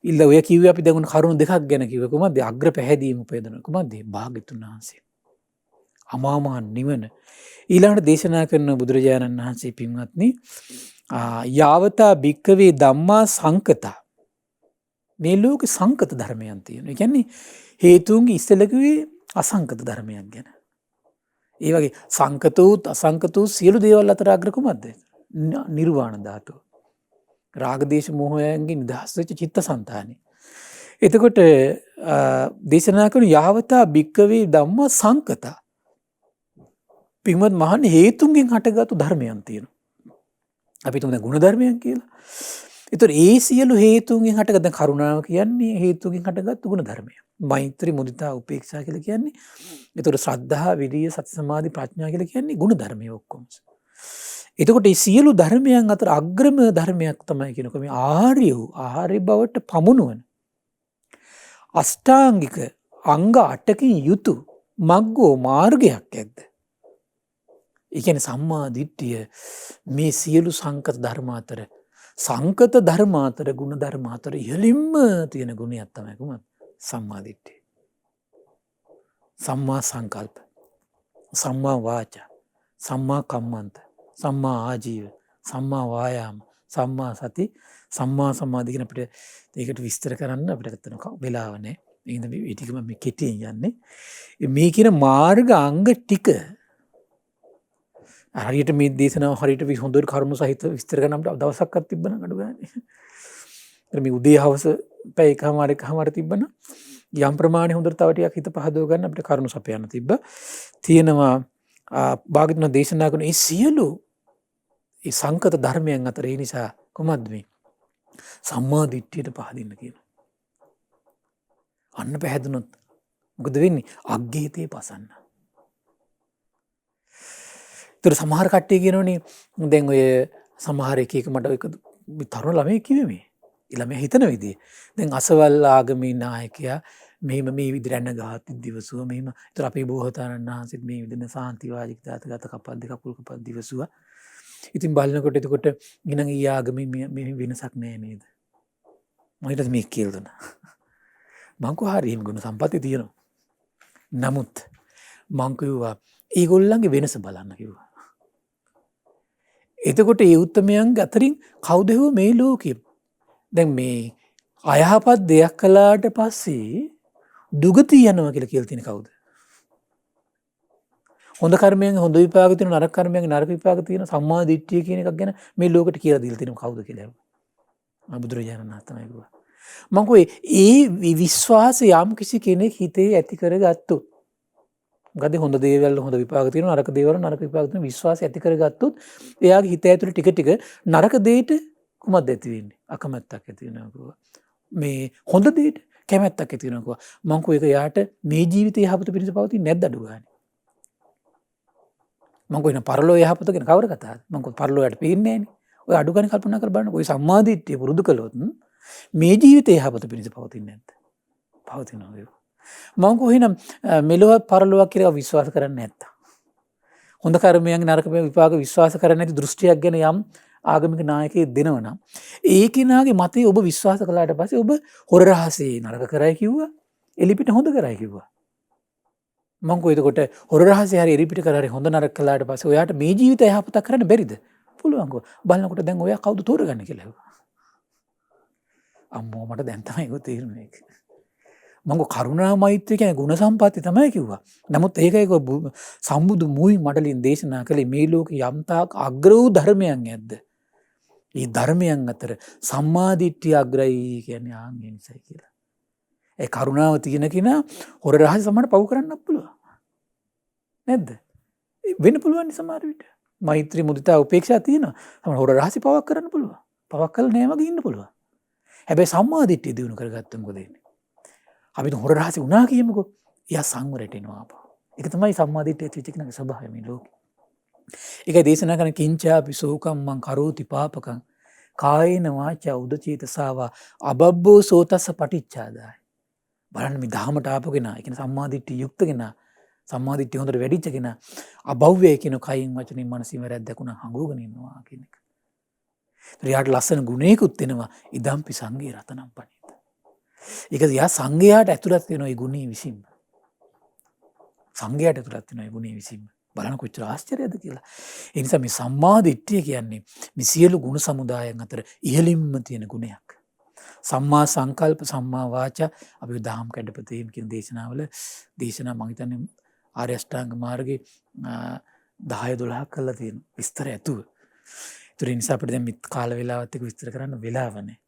ඉල්ල ඔය කිව්වේ අපි දැන් කරුණු දෙකක් ගැන කිව්වේ. කොහොමද? අග්‍ර පැහැදීම උපයදන. කොහොමද? භාග්‍යතුන් වහන්සේ. අමා මහ නිවන ඊළඟට දේශනා කරන බුදුරජාණන් වහන්සේ පින්වත්නි යාවතා භික්කවේ ධම්මා සංකතා මේ ලෝකේ සංකත ධර්මයන් තියෙනවා. ඒ කියන්නේ හේතුන්ගේ ඉස්සෙල්ලා කිව්වේ අසංකත ධර්මයක් ගැන. ඒ වගේ සංකත උත් අසංකත උත් සියලු දේවල් අතර අග්‍ර කුමක්ද? නිර්වාණ ධාතුව. රාග දේශ මොහයන්ගෙන් නිදහස් වෙච්ච චිත්තසංතානෙ. එතකොට දේශනා කරන යාවතා භික්කවේ ධම්මා සංකතා පින්වත් මහන්නේ හේතුන්ගෙන් හටගත්තු ධර්මයන් තියෙනවා. අපි තුමු දැන් ගුණ ධර්මයන් කියලා. ඒතර ඒ සියලු හේතුන්ගෙන් හටගත්ත කරුණාව කියන්නේ හේතුන්ගෙන් හටගත්තු ගුණ ධර්මය. මෛත්‍රී, මුදිතා, උපේක්ෂා කියලා කියන්නේ. ඒතර ශ්‍රද්ධා, විරිය, සති, සමාධි, ප්‍රඥා කියලා කියන්නේ ගුණ ධර්මය ඔක්කොම. එතකොට මේ සියලු ධර්මයන් අතර අග්‍රම ධර්මයක් තමයි කියනකො මේ ආර්ය බවට පමුණුවන අෂ්ටාංගික අංග 8කින් යුතු මග්ගෝ මාර්ගයක් ඇද්ද? ඒ කියන්නේ සම්මා දිට්ඨිය මේ සියලු සංකත ධර්ම අතර සංකත ධර්ම අතර ගුණ ධර්ම අතර ඉහළින්ම තියෙන ගුණයක් තමයි කොහොමද? සම්මා දිට්ඨිය. සම්මා සංකල්ප, සම්මා වාචා, සම්මා කම්මන්ත, සම්මා ආජීව, සම්මා වායාම, සම්මා සති, සම්මා සමාධි කියන අපිට ඒකට විස්තර කරන්න අපිට ගන්න වෙලාව නැහැ. එහෙනම් මේ ටිකම මේ කෙටියෙන් යන්නේ. මේ කියන මාර්ග අංග ටික හරියට මේ දේශනාව හරියට හොඳට කරුණු සහිත විස්තර කරන්න අපිට දවසක්වත් තිබ්බනම් අඩු ගානේ. මේ උදේ හවස පැය එකමාර තිබ්බනම් යම් ප්‍රමාණය හොඳට තව ටිකක් හිත පහදව ගන්න අපිට කරුණු සපයන්න තිබ්බා. තියෙනවා භාග්‍යවතුන් දේශනා කරන ඒ සියලු ඒ සංකත ධර්මයන් අතර ඒ නිසා කොහොමද මේ සම්මා දිට්ඨියට පහදින්න කියනවා. අන්න පැහැදුනොත් මොකද වෙන්නේ? අග්ගේතේ පසන්න. ඒතර සමහර කට්ටිය කියනෝනේ දැන් ඔය සමහර එක මට එක තරුණ ළමයි කිව්වේ මේ. ළමයා හිතන විදිය. දැන් අසවල් ආගමේ නායකයා මෙහෙම මේ විදිහට යන ගාති දිවසුව මෙහෙම. ඒතර අපේ බෝසතාණන් වහන්සේත් මේ විදිහට සාන්තිවාදික දාතගත කපද්ද කකුල් කපද්ද දිවසුවා. ඉතින් බලනකොට එතකොට ඊනං ඊ ආගමේ මේ වෙනසක් නෑ නේද? මම හිතුවා මේක කියලා දුන්නා. මං කෝ හරි එහෙම ගුණ සම්පatti තියෙනවා. නමුත් මං කිව්වා ඒගොල්ලන්ගේ වෙනස බලන්න කිව්වා. එතකොට ඒ උත්තමයන්ගේ අතරින් කවුද මේ ලෝකෙ දැන් මේ අයහපත් දෙයක් කළාට පස්සේ දුගතිය යනවා කියලා කියලා තියෙන කවුද? හොඳ කර්මයෙන් හොඳ විපාක තියෙන නරක කර්මයෙන් නරක විපාක තියෙන සම්මා දිට්ඨිය කියන එකක් ගැන මේ ලෝකෙට කියලා දීලා තියෙන කවුද කියලා. බුදුරජාණන් වහන්සේ තමයි කිව්වා. මම කිව්වේ ඒ විශ්වාසය යම් කිසි කෙනෙක් හිතේ ඇති කරගත්තොත් මොකද හොඳ දේවල් හොඳ විපාක තියෙනවා නරක දේවල් නරක විපාක තියෙන විශ්වාසය ඇති කරගත්තොත් එයාගේ හිත ඇතුලේ ටික ටික නරක දෙයට කුමක්ද ඇති වෙන්නේ? අකමැත්තක් ඇති වෙනවා කිව්වා. මේ හොඳ දෙයට කැමැත්තක් ඇති වෙනවා කිව්වා. මම කිව්වා ඒක යාට මේ ජීවිතේ යහපත පිණිස පවතින්නේ නැද්ද අඩු ගානේ? මම කිව්වා පරලෝ යහපත ගැන කවර කතාවද? මම කිව්වා පරලෝයට පේන්නේ නැහනේ. ඔය අඩු ගානේ කල්පනා කර බලන්න. ඔය සම්මාදිට්ඨිය පුරුදු කළොත් මේ ජීවිතේ යහපත පිණිස පවතින්නේ නැද්ද? පවතිනවා කිව්වා. මම කොහේනම් මෙලොව පරලොවක් කියලා විශ්වාස කරන්නේ නැත්තා. හොඳ කර්මයන් නරක විපාක විශ්වාස කරන්නේ නැති දෘෂ්ටියක් ගැන යම් ආගමික නායකයෙක් දෙනවනම් ඒ කෙනාගේ මතය ඔබ විශ්වාස කළාට පස්සේ ඔබ හොර රහසේ නරක කරයි කිව්වා එලිපිට හොඳ කරයි කිව්වා. මම කොහෙද කොට හොර රහසේ හරි එලිපිට කරහරි හොඳ නරක කළාට පස්සේ ඔයාට මේ ජීවිතය යහපතක් කරන්න බැරිද? පුළුවන් කෝ. බලනකොට දැන් ඔයා කවුද තෝරගන්නේ කියලා. අම්මෝ මට දැන් තමයි ඒක තේරුනේ. මංග කරුණා මෛත්‍රිය කියන්නේ ගුණ සම්පatti තමයි කිව්වා. නමුත් ඒකයි සම්බුදු මුයි මඩලින් දේශනා කළේ මේ ලෝකේ යම්තාක් අග්‍ර වූ ධර්මයන් ඇද්ද. මේ ධර්මයන් අතර සම්මාදිට්ඨිය අග්‍රයි කියන්නේ ආන්ගේ නිසයි කියලා. ඒ කරුණාව තියෙන කෙනා හොර රහස සමහර පව් කරන්නත් පුළුවන්. නැද්ද? වෙන්න පුළුවන් සමහර විට. මෛත්‍රී මුදිතා උපේක්ෂා තියෙනවා. සමහර හොර රහස පවක් කරන්න පුළුවන්. පවක් කළා නෑ වගේ ඉන්න පුළුවන්. හැබැයි සම්මාදිට්ඨිය දිනු කරගත්තොත් මොකද වෙන්නේ? අපි හොර රහස වුණා කියමුකෝ. එයා සංවරයට එනවා ආපහු. ඒක තමයි සම්මාදිට්ඨිය ඇති වෙච්ච කෙනාගේ ස්වභාවය මේ ලෝකේ. ඒකයි දේශනා කරන කිංචාපි සෝකම්මං කරෝති පාපකං කායේන වාචා උදචේතසාවා අබබ්බෝ සෝතස්ස පටිච්චාදාය. බලන්න මේ ධහමට ආපු කෙනා, ඒ කියන්නේ සම්මාදිට්ඨිය යුක්ත කෙනා, සම්මාදිට්ඨිය හොඳට වැඩිච්ච කෙනා අභව්‍යය කියන කයින් වචනින් මනසින් වැරද්දකුණා හංගුවගෙන ඉන්නවා කියන එක. ඊට ලස්සන ගුණයකුත් වෙනවා ඉදම්පි සංගේ රතනම් පණිත. ඒක යා සංඝයාට ඇතුළත් වෙනවා ඒ ගුණේ විසින්ම. සංඝයාට ඇතුළත් වෙනවා ඒ ගුණේ විසින්ම. බලන්න කොච්චර ආශ්චර්යද කියලා. ඒ නිසා මේ සම්මා දිට්ඨිය කියන්නේ මේ සියලු ගුණ සමුදායන් අතර ඉහළින්ම තියෙන ගුණයක්. සම්මා සංකල්ප සම්මා වාචා අපි දහම් කැඩපතේම කියන දේශනාවල දේශනා මම හිතන්නේ ආර්ය අෂ්ටාංග මාර්ගේ 10 12ක් කරලා තියෙන විස්තර ඇතුව. ඒ නිසා අපිට දැන් මේ කාල වේලාවත් එක්ක විස්තර කරන්න වෙලාව නැහැ.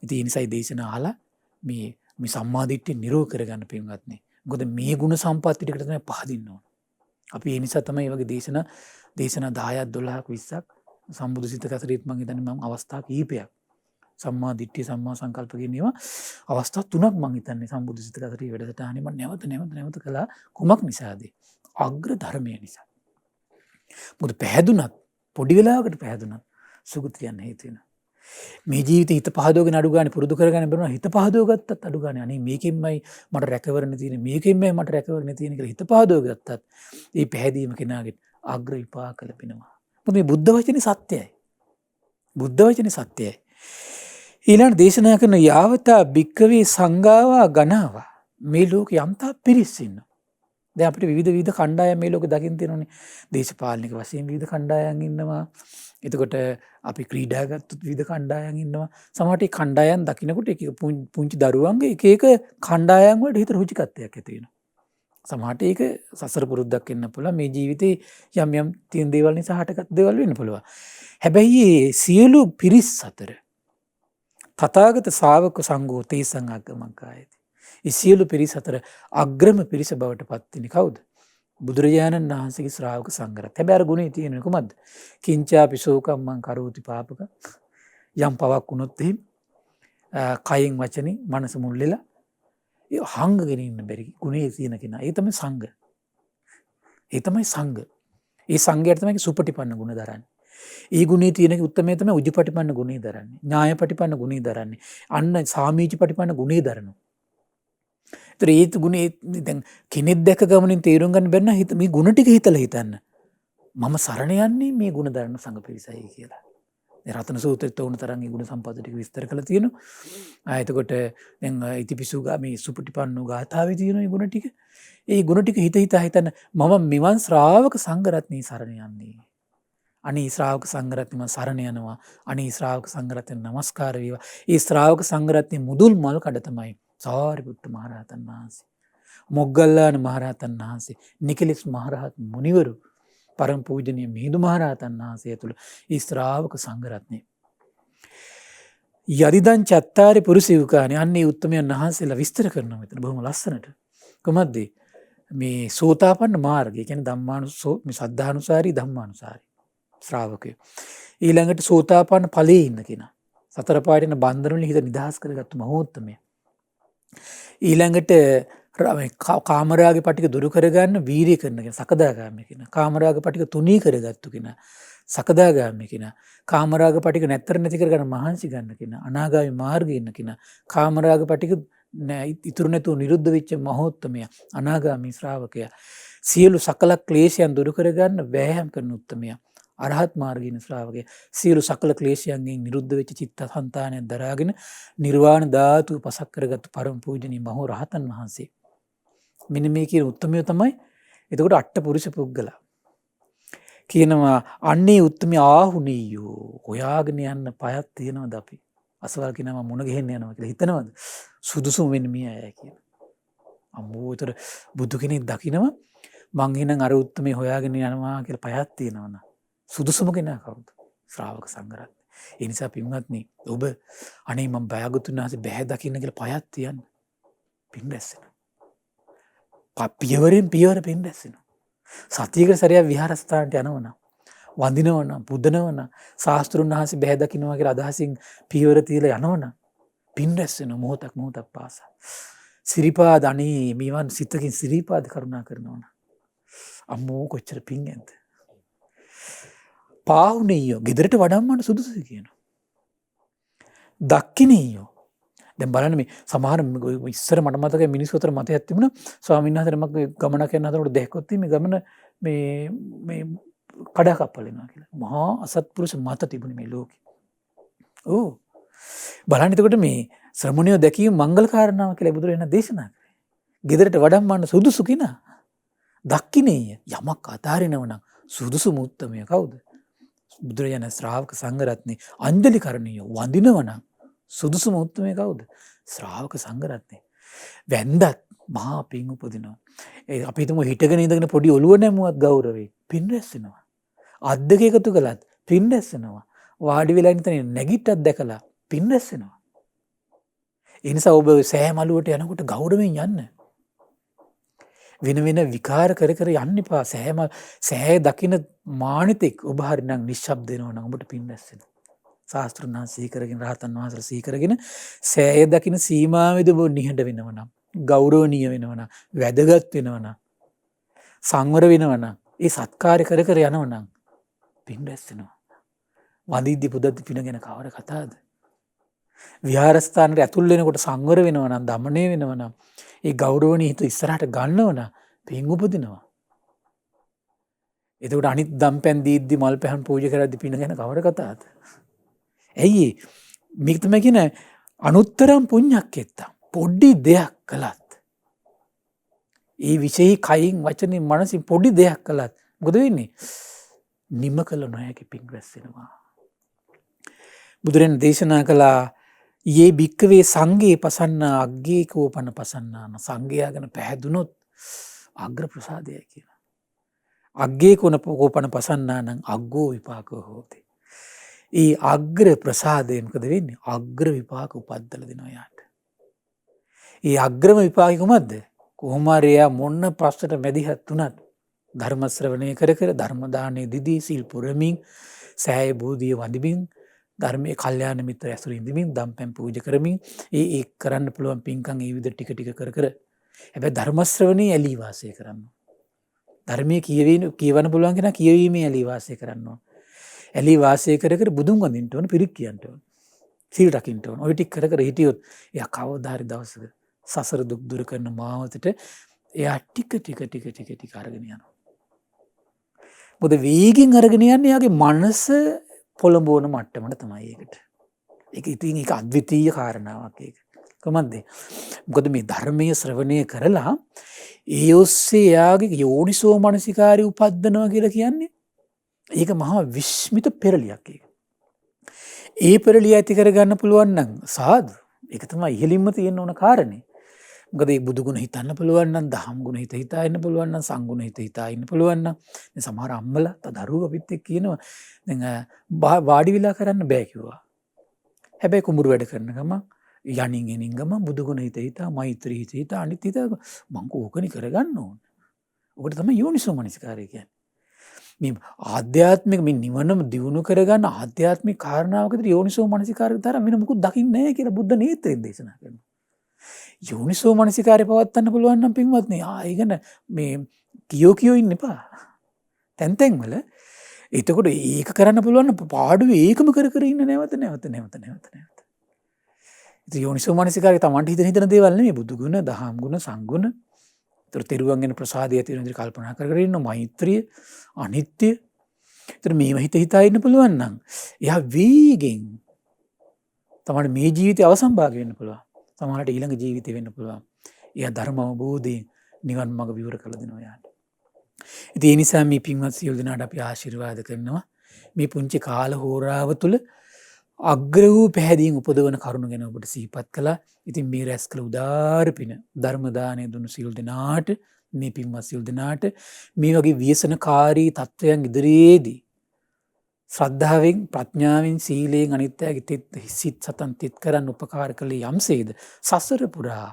ඉතින් ඒ නිසායි දේශනා අහලා මේ සම්මාදිට්ඨිය නිරෝධ කරගන්න පින්වත්නි. මොකද මේ ගුණ සම්පatti ටිකට තමයි පහදින්න ඕන. අපි ඒ නිසා තමයි මේ වගේ දේශනා 10ක් 12ක් 20ක් සම්බුදු සිත කතරේත් මම හිතන්නේ මම අවස්ථා කීපයක් සම්මාදිට්ඨිය සම්මා සංකල්ප කියන ඒවා අවස්ථා 3ක් මම හිතන්නේ සම්බුදු සිත කතරේ වැඩසටහනේ මම නැවත කළා කුමක් නිසාද? අග්‍ර ධර්මය නිසා. මොකද පැහැදුනත් පොඩි වෙලාවකට පැහැදුනත් සුගතියන් හේතු වෙනවා. මේ ජීවිතේ හිත පහදවගෙන අඩු ගන්න පුරුදු කරගන්න බැරුණා හිත පහදව ගත්තත් අඩු ගන්න අනේ මේකෙන්මයි මට රැකවරණ තියෙන්නේ මේකෙන්මයි මට රැකවරණ තියෙන්නේ කියලා හිත පහදව ගත්තත් ඒ පැහැදීම කෙනාගේ අග්‍ර විපාක ලැබෙනවා. මොකද මේ බුද්ධ වචනේ සත්‍යයි. බුද්ධ වචනේ සත්‍යයි. ඊළඟ දේශනා කරන යාවතා භික්කවේ සංඝාවා ගණාවා මේ ලෝකේ යම්තා පිරිස් ඉන්නවා. දැන් අපිට විවිධ කණ්ඩායම් මේ ලෝකේ දකින්න තියෙනවානේ. දේශපාලනික වශයෙන් විවිධ කණ්ඩායම් ඉන්නවා. එතකොට අපි ක්‍රීඩා ගත්තොත් විවිධ කණ්ඩායම් ඉන්නවා. සමහරට ඒ කණ්ඩායම් දකින්නකොට එක පුංචි දරුවන්ගේ එක කණ්ඩායම් වලට හිත රුචිකත්වයක් ඇති වෙනවා. සමහරට ඒක සසර පුරුද්දක් වෙන්න පුළුවන්. මේ ජීවිතේ යම් තියෙන දේවල් නිසා හටගත් දේවල් වෙන්න පුළුවන්. හැබැයි මේ සියලු පිරිස් අතර තථාගත ශාවක සංඝෝ තේසං අග්ගමංකායති. මේ සියලු පිරිස් අතර අග්‍රම පිරිස බවට පත් වෙන්නේ කවුද? බුදුරජාණන් වහන්සේගේ ශ්‍රාවක සංඝරත්. හැබැයි අර ගුණේ තියෙන්නේ කොහමද? කිංචාපි සෝකම්මං කරෝති පාපක. යම් පවක් වුණොත් එහෙම කයින් වචනේ මනස මුල්ලෙලා ඒ හංගගෙන ඉන්න බැරි ගුණේ තියෙන කෙනා. ඒ තමයි සංඝ. ඒ තමයි සංඝ. ඒ සංඝයාට තමයි සුපටිපන්න ගුණ දරන්නේ. ඒ ගුණේ තියෙන උත්තරමය තමයි උජුපටිපන්න ගුණේ දරන්නේ. ඥායපටිපන්න ගුණේ දරන්නේ. අන්න සාමීචපටිපන්න ගුණේ දරනවා. ඒතර ඒ ගුණේ දැන් කෙනෙක් දැක ගමනින් තේරුම් ගන්න බැන්න හිත මේ ගුණ ටික හිතලා හිතන්න. මම සරණ යන්නේ මේ ගුණ දරන සංඝ පිරිසයි කියලා. රතන සූත්‍රෙත් උණු තරම් ඒ ගුණ සම්පත ටික විස්තර කරලා තියෙනවා. එතකොට දැන් ඉතිපිසු මේ සුපටිපන්නෝ ගාථාවේ තියෙන මේ ගුණ ටික. ඒ ගුණ ටික හිත හිතන මම මෙවන් ශ්‍රාවක සංඝ රත්නයේ සරණ යන්නේ. අනේ ශ්‍රාවක සංඝ රත්නය මම සරණ යනවා. අනේ ශ්‍රාවක සංඝ රත්නයට නමස්කාර වේවා. ඒ ශ්‍රාවක සංඝ රත්නයේ මුදුල් මල් කඩ තමයි සාරිපුත්ත මහරහතන් වහන්සේ. මොග්ගල්ලාන මහරහතන් වහන්සේ, නිකලෙස් මහරහත් මුනිවරු, පරම පූජනීය මිහිඳු මහරහතන් වහන්සේ ඇතුළු ඒ ශ්‍රාවක සංඝ රත්නය. යදිදං චත්තාරි පුරුෂයුකානේ අන්නේ උත්තමයන් වහන්සේලා විස්තර කරනවා මෙතන බොහොම ලස්සනට. කොහොමද මේ සෝතාපන්න මාර්ගය කියන්නේ ධම්මානුසෝ මේ සද්ධානුසාරී ධම්මානුසාරී ශ්‍රාවකය. ඊළඟට සෝතාපන්න ඵලයේ ඉන්න කෙනා. සතර පාටින බන්ධන වලින් හිත නිදහස් කරගත්තු මහෝත්තමය. ඊළඟට කාමරාගේ පටික දුරු කරගන්න වීරිය කරන කෙනා සකදාගාමී කෙනා. කාමරාගේ පටික තුනී කරගත්තු කෙනා සකදාගාමී කෙනා. කාමරාගේ පටික නැතර නැති කරගන්න මහන්සි ගන්න කෙනා. අනාගාමී මාර්ගයේ ඉන්න කෙනා. කාමරාගේ පටික ඉතුරු නැතුව නිරුද්ධ වෙච්ච මහෝත්තමයා අනාගාමී ශ්‍රාවකයා. සියලු සකල ක්ලේශයන් දුරු කරගන්න වෑයම් කරන උත්තමයා. අරහත් මාර්ගයේ ශ්‍රාවකයා. සියලු සකල ක්ලේශයන්ගෙන් නිරුද්ධ වෙච්ච චිත්තසංතානය දරාගෙන නිර්වාණ ධාතුව පසක් කරගත්තු පරම පූජනීය මහෝ රහතන් වහන්සේ. මෙන්න මේ කියන උත්තමය තමයි එතකොට අට්ඨ පුරුෂ පුද්ගල. කියනවා අන්නේ උත්තමය ආහුනීයෝ හොයාගෙන යන්න පයක් තියෙනවද අපි? අසවල් කෙනාම මුණ ගෙහෙන්න යනවා කියලා හිතනවද? සුදුසුම වෙන්නේ මේ අය කියලා. අම්මෝ ඒතර බුදු කෙනෙක් දකිනවා මං එහෙනම් අර උත්තමය හොයාගෙන යනවා කියලා පයක් තියෙනවනේ. සුදුසුම කෙනා කවුද? ශ්‍රාවක සංඝ රත්නය. ඒ නිසා පින්වත්නි ඔබ අනේ මම බයගතුන් නැසේ බෑ දකින්න කියලා පයක් තියන්න. පින් රැස්සෙනවා. පියවරෙන් පියවර පින් රැස්සෙනවා. සතියකට සැරයක් විහාරස්ථානට යනවනම් වඳිනවනම් පුදනවනම් ශාස්ත්‍රුන් වහන්සේ බෑ දකින්නවා කියලා අදහසින් පියවර තියලා යනවනම් පින් රැස්සෙනවා මොහොතක් මොහොතක් පාසා. සිරිපාද අනේ මේවන් සිතකින් සිරිපාද කරුණා කරනවනම් අම්මෝ කොච්චර පින් ඇද්ද? පාහුණියෝ ගෙදරට වඩම්මන්න සුදුසුයි කියනවා. දක්කිනියෝ දැන් බලන්න මේ සමහර ඉස්සර මට මතකයි මිනිස්සු අතර මතයක් තිබුණා ස්වාමීන් වහන්සේට මම ගමනක් යන අතරට දැක්කොත් මේ ගමන මේ කඩාකප්පල් වෙනවා කියලා. මහා අසත්පුරුෂ මත තිබුණේ මේ ලෝකේ. ඕ බලන්න එතකොට මේ ශ්‍රමණයෝ දැකීම මංගල කාරණාව කියලා බුදුරජාණන් දේශනා කරේ. ගෙදරට වඩම්මන්න සුදුසු කිනා. දක්කිනේය යමක් අතාරිනව නම් සුදුසු මුත්තමය කවුද? බුදුරජාණන් ශ්‍රාවක සංඝ රත්නේ අංජලි කරණීය වඳිනව නම් සුදුසුම උත්තමය කවුද? ශ්‍රාවක සංඝ රත්නේ. වැන්දත් මහා පින් උපදිනවා. ඒ අපි හිතමු හිටගෙන ඉඳගෙන පොඩි ඔළුව නැමුවත් ගෞරවේ පින් රැස්සෙනවා. අත් දෙක එකතු කළත් පින් රැස්සෙනවා. වාඩි වෙලා ඉඳන් නැගිට්ටක් දැකලා පින් රැස්සෙනවා. ඒ නිසා ඔබ සෑම අලුවට යනකොට ගෞරවයෙන් යන්න. වෙන වෙන විකාර කර කර යන්න එපා. සෑය දකින්න මානිතෙක් ඔබ හරිනම් නිශ්ශබ්ද වෙනවා නම් ඔබට පින් රැස්සෙනවා. ශාස්ත්‍රඥ සිහි කරගෙන රහතන් වහන්සේලා සිහි කරගෙන සෑය දකින්න සීමාවෙද ඔබ නිහඬ වෙනවා නම් ගෞරවනීය වෙනවා නම් වැදගත් වෙනවා නම් සංවර වෙනවා නම් ඒ සත්කාර්ය කර කර යනවා නම් පින් රැස්සෙනවා. වඳිද්දි පුදද්දි පින ගැන කවර කතාවද? විහාරස්ථානට ඇතුල් වෙනකොට සංවර වෙනවා නම් දමණය වෙනවා නම් ඒ ගෞරවණීය හිත ඉස්සරහට ගන්නව නම් පින් උපදිනවා. එතකොට අනිත් දම්පැන් දීද්දි මල් පැන් පූජා කරද්දි පින ගැන කවර කතාවද? ඇයි මේක තමයි කියන අනුත්තරම් පුඤ්ඤක්කෙත්ත. පොඩි දෙයක් කළත් ඒ විශේෂ කයින් වචනින් මනසින් පොඩි දෙයක් කළත් මොකද වෙන්නේ? නිම කළ නොහැකි පින් රැස් වෙනවා. බුදුරන් දේශනා කළා යේ භික්කවේ සංඝේ පසන්න අග්ගේ කෝපන පසන්නාන. සංඝයා ගැන පැහැදුනොත් අග්‍ර ප්‍රසාදයයි කියලා. අග්ගේ කෝපන පසන්නානං අග්ගෝ විපාකෝ හෝති. ඒ අග්‍ර ප්‍රසාදය මොකද වෙන්නේ? අග්‍ර විපාක උපද්දලා දෙනවා යාට. ඒ අග්‍රම විපාකෙ කොහමද? කොහොම හරි එයා මොන්න ප්‍රශ්නට මැදිහත් වුණත් ධර්ම ශ්‍රවණය කර කර ධර්ම දානයේ දිදී සිල් පුරමින් සෑය බෝධිය වඳිමින් ධර්මයේ කල්යාණ මිත්‍ර ඇසුරින් ඉඳමින් දම්පැන් පූජා කරමින් ඒ කරන්න පුළුවන් පින්කම් ඒ විදිහට ටික ටික කර කර හැබැයි ධර්ම ශ්‍රවණේ ඇලී වාසය කරන්න. ධර්මයේ කියවන්න පුළුවන් කෙනා කියවීමේ ඇලී වාසය කරන්න ඕන. ඇලී වාසය කර කර බුදුන් වඳින්න ඕන, පිරික් කියන්න ඕන, සීල් රකින්න ඕන. ඔය ටික කර කර හිටියොත් එයා කවදා හරි දවසක සසර දුක් දුරු කරන මාවතට එයා ටික අරගෙන යනවා. මොකද වේගින් අරගෙන යන්නේ එයාගේ මනස පොළඹවන මට්ටමට තමයි ඒකට. ඒක ඉතින් ඒක අද්විතීය කාරණාවක් ඒක. කොහොමද? මොකද මේ ධර්මයේ ශ්‍රවණය කරලා ඒ ඔස්සේ එයාගේ යෝනිසෝ මනසිකාරය උපද්දනවා කියලා කියන්නේ ඒක මහා විස්මිත පෙරලියක් ඒක. ඒ පෙරලිය ඇති කරගන්න පුළුවන් නම් සාදු. ඒක තමයි ඉහළින්ම තියෙන්න ඕන කාරණේ. මොකද ඒ බුදු ගුණ හිතන්න පුළුවන් නම්, දහම් ගුණ හිතා ඉන්න පුළුවන් නම්, සංගුණ හිතා ඉන්න පුළුවන් නම්, දැන් සමහර අම්මලා දරුවෝ අපිත් එක්ක කියනවා දැන් වාඩි වෙලා කරන්න බෑ කිව්වා. හැබැයි කුඹුරු වැඩ කරන ගමන් යනින් එනින් ගමන් බුදු ගුණ හිතා මෛත්‍රී හිතා අනිත් හිතා මං කෝකනි කරගන්න ඕන. ඔකට තමයි යෝනිසෝ මනසිකාරය කියන්නේ. මේ ආධ්‍යාත්මික මේ නිවනම දියුණු කරගන්න ආධ්‍යාත්මික කාරණාවකදී යෝනිසෝ මනසිකාරය තරම් වෙන මොකුත් දකින්නේ නැහැ කියලා බුද්ධ නේත්‍රයෙන් දේශනා කරනවා. යෝනිසෝ මනසිකාරය පවත්වන්න පුළුවන් නම් පින්වත්නි ආයෙගෙන මේ කියෝ ඉන්න එපා. තැන් වල එතකොට ඒක කරන්න පුළුවන් පාඩුවේ ඒකම කර ඉන්න නැවත. ඉතින් යෝනිසෝ මනසිකාරය Tamanට හිතන දේවල් නෙමෙයි බුදු ගුණ, දහම් ගුණ, සංගුණ. ඒතර තෙරුවන් ගැන ප්‍රසාදය ඇති වෙන විදිහට කල්පනා කර ඉන්න මෛත්‍රිය, අනිත්‍ය. ඒතර මේව හිතා ඉන්න පුළුවන් නම් එයා වේගෙන් තමයි මේ ජීවිතය අවසන් භාගය වෙන්න පුළුවන්. සමහරට ඊළඟ ජීවිතය වෙන්න පුළුවන්. එයා ධර්ම අවබෝධයෙන් නිවන් මඟ විවර කළ දෙනවා යාට. ඉතින් ඒ නිසා මේ පින්වත් සියලු දෙනාට අපි ආශිර්වාද කරනවා. මේ පුංචි කාල හෝරාව තුළ අග්‍ර වූ පැහැදීම් උපදවන කරුණු ගැන ඔබට සිහිපත් කළා. ඉතින් මේ රැස් කළ උදාාර පින ධර්ම දානය දුන්නු සියලු දෙනාට, මේ පින්වත් සියලු දෙනාට මේ වගේ ව්‍යසනකාරී තත්වයන් ඉදිරියේදී ශ්‍රද්ධාවෙන්, ප්‍රඥාවෙන්, සීලයෙන් අනිත්‍යයේ සිත් සතන් තිත් කරන්න උපකාර කළේ යම්සේද සසර පුරා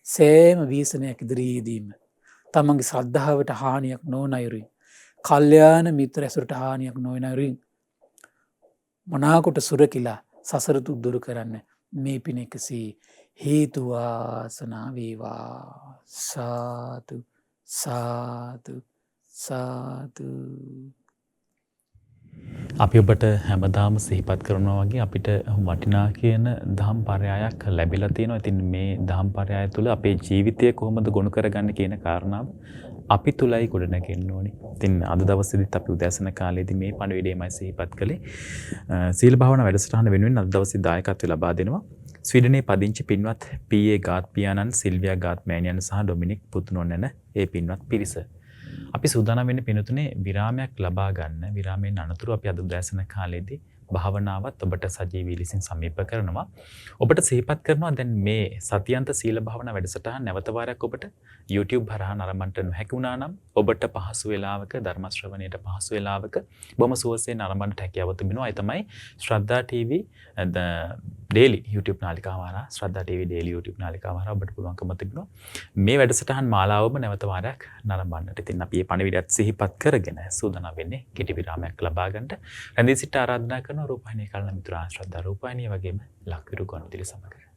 සෑම ව්‍යසනයක් ඉදිරියේදීම තමන්ගේ ශ්‍රද්ධාවට හානියක් නොවන අයුරින්, කල්යාණ මිත්‍ර ඇසුරට හානියක් නොවන අයුරින් මනාකොට සුරකිලා සසර දුක් දුරු කරන්න මේ පින එකසේ හේතු වාසනා වේවා. සාදු සාදු සාදු. අපි ඔබට හැමදාම සිහිපත් කරනවා වගේ අපිට වටිනා කියන දහම් පරයයක් ලැබිලා තියෙනවා. ඉතින් මේ දහම් පරයය තුළ අපේ ජීවිතය කොහොමද ගොනු කරගන්නේ කියන කාරණාව අපි තුලයි ගොඩනගෙන්න ඕනේ. ඉතින් අද දවසේදීත් අපි උදෑසන කාලේදී මේ පණිවිඩයමයි සිහිපත් කළේ. සීල භාවනා වැඩසටහන වෙනුවෙන් අද දවසේ දායකත්වය ලබා දෙනවා ස්වීඩනයේ පදිංචි පින්වත් පී.ඒ. ගාත් පියාණන්, සිල්වියා ගාත් මෑණියන් සහ ඩොමිනික් පුතුණොන්නන ඒ පින්වත් පිරිස. අපි සූදානම් වෙන්නේ පින්තුනේ විරාමයක් ලබා ගන්න. විරාමයෙන් අනතුරු අපි අද උදෑසන කාලේදී භාවනාවත් ඔබට සජීවී ලෙසින් සමීප කරනවා. ඔබට සිහිපත් කරනවා දැන් මේ සතියන්ත සීල භාවනා වැඩසටහන නැවත වාරයක් ඔබට YouTube හරහා නරඹන්න නොහැකි වුණා නම් ඔබට පහසු වේලාවක ධර්ම ශ්‍රවණයට පහසු වේලාවක බොහොම සුවසේ නරඹන්නට හැකියාව තිබෙනවා. ඒ තමයි ශ්‍රද්ධා TV daily YouTube නාලිකාව හරහා ශ්‍රද්ධා TV daily YouTube නාලිකාව හරහා ඔබට පුළුවන්කම තිබෙනවා මේ වැඩසටහන් මාලාවම නැවත වාරයක් නරඹන්නට. ඉතින් අපි මේ පණිවිඩයත් සිහිපත් කරගෙන සූදානම් වෙන්නේ කෙටි විරාමයක් ලබා ගන්නට. රැඳී සිට ආරාධනා කරන රූපහිනිය කලන මිතුරා ශ්‍රද්ධා රූපහිනිය වගේම ලක්විරු ගුවන්විදුලි සමග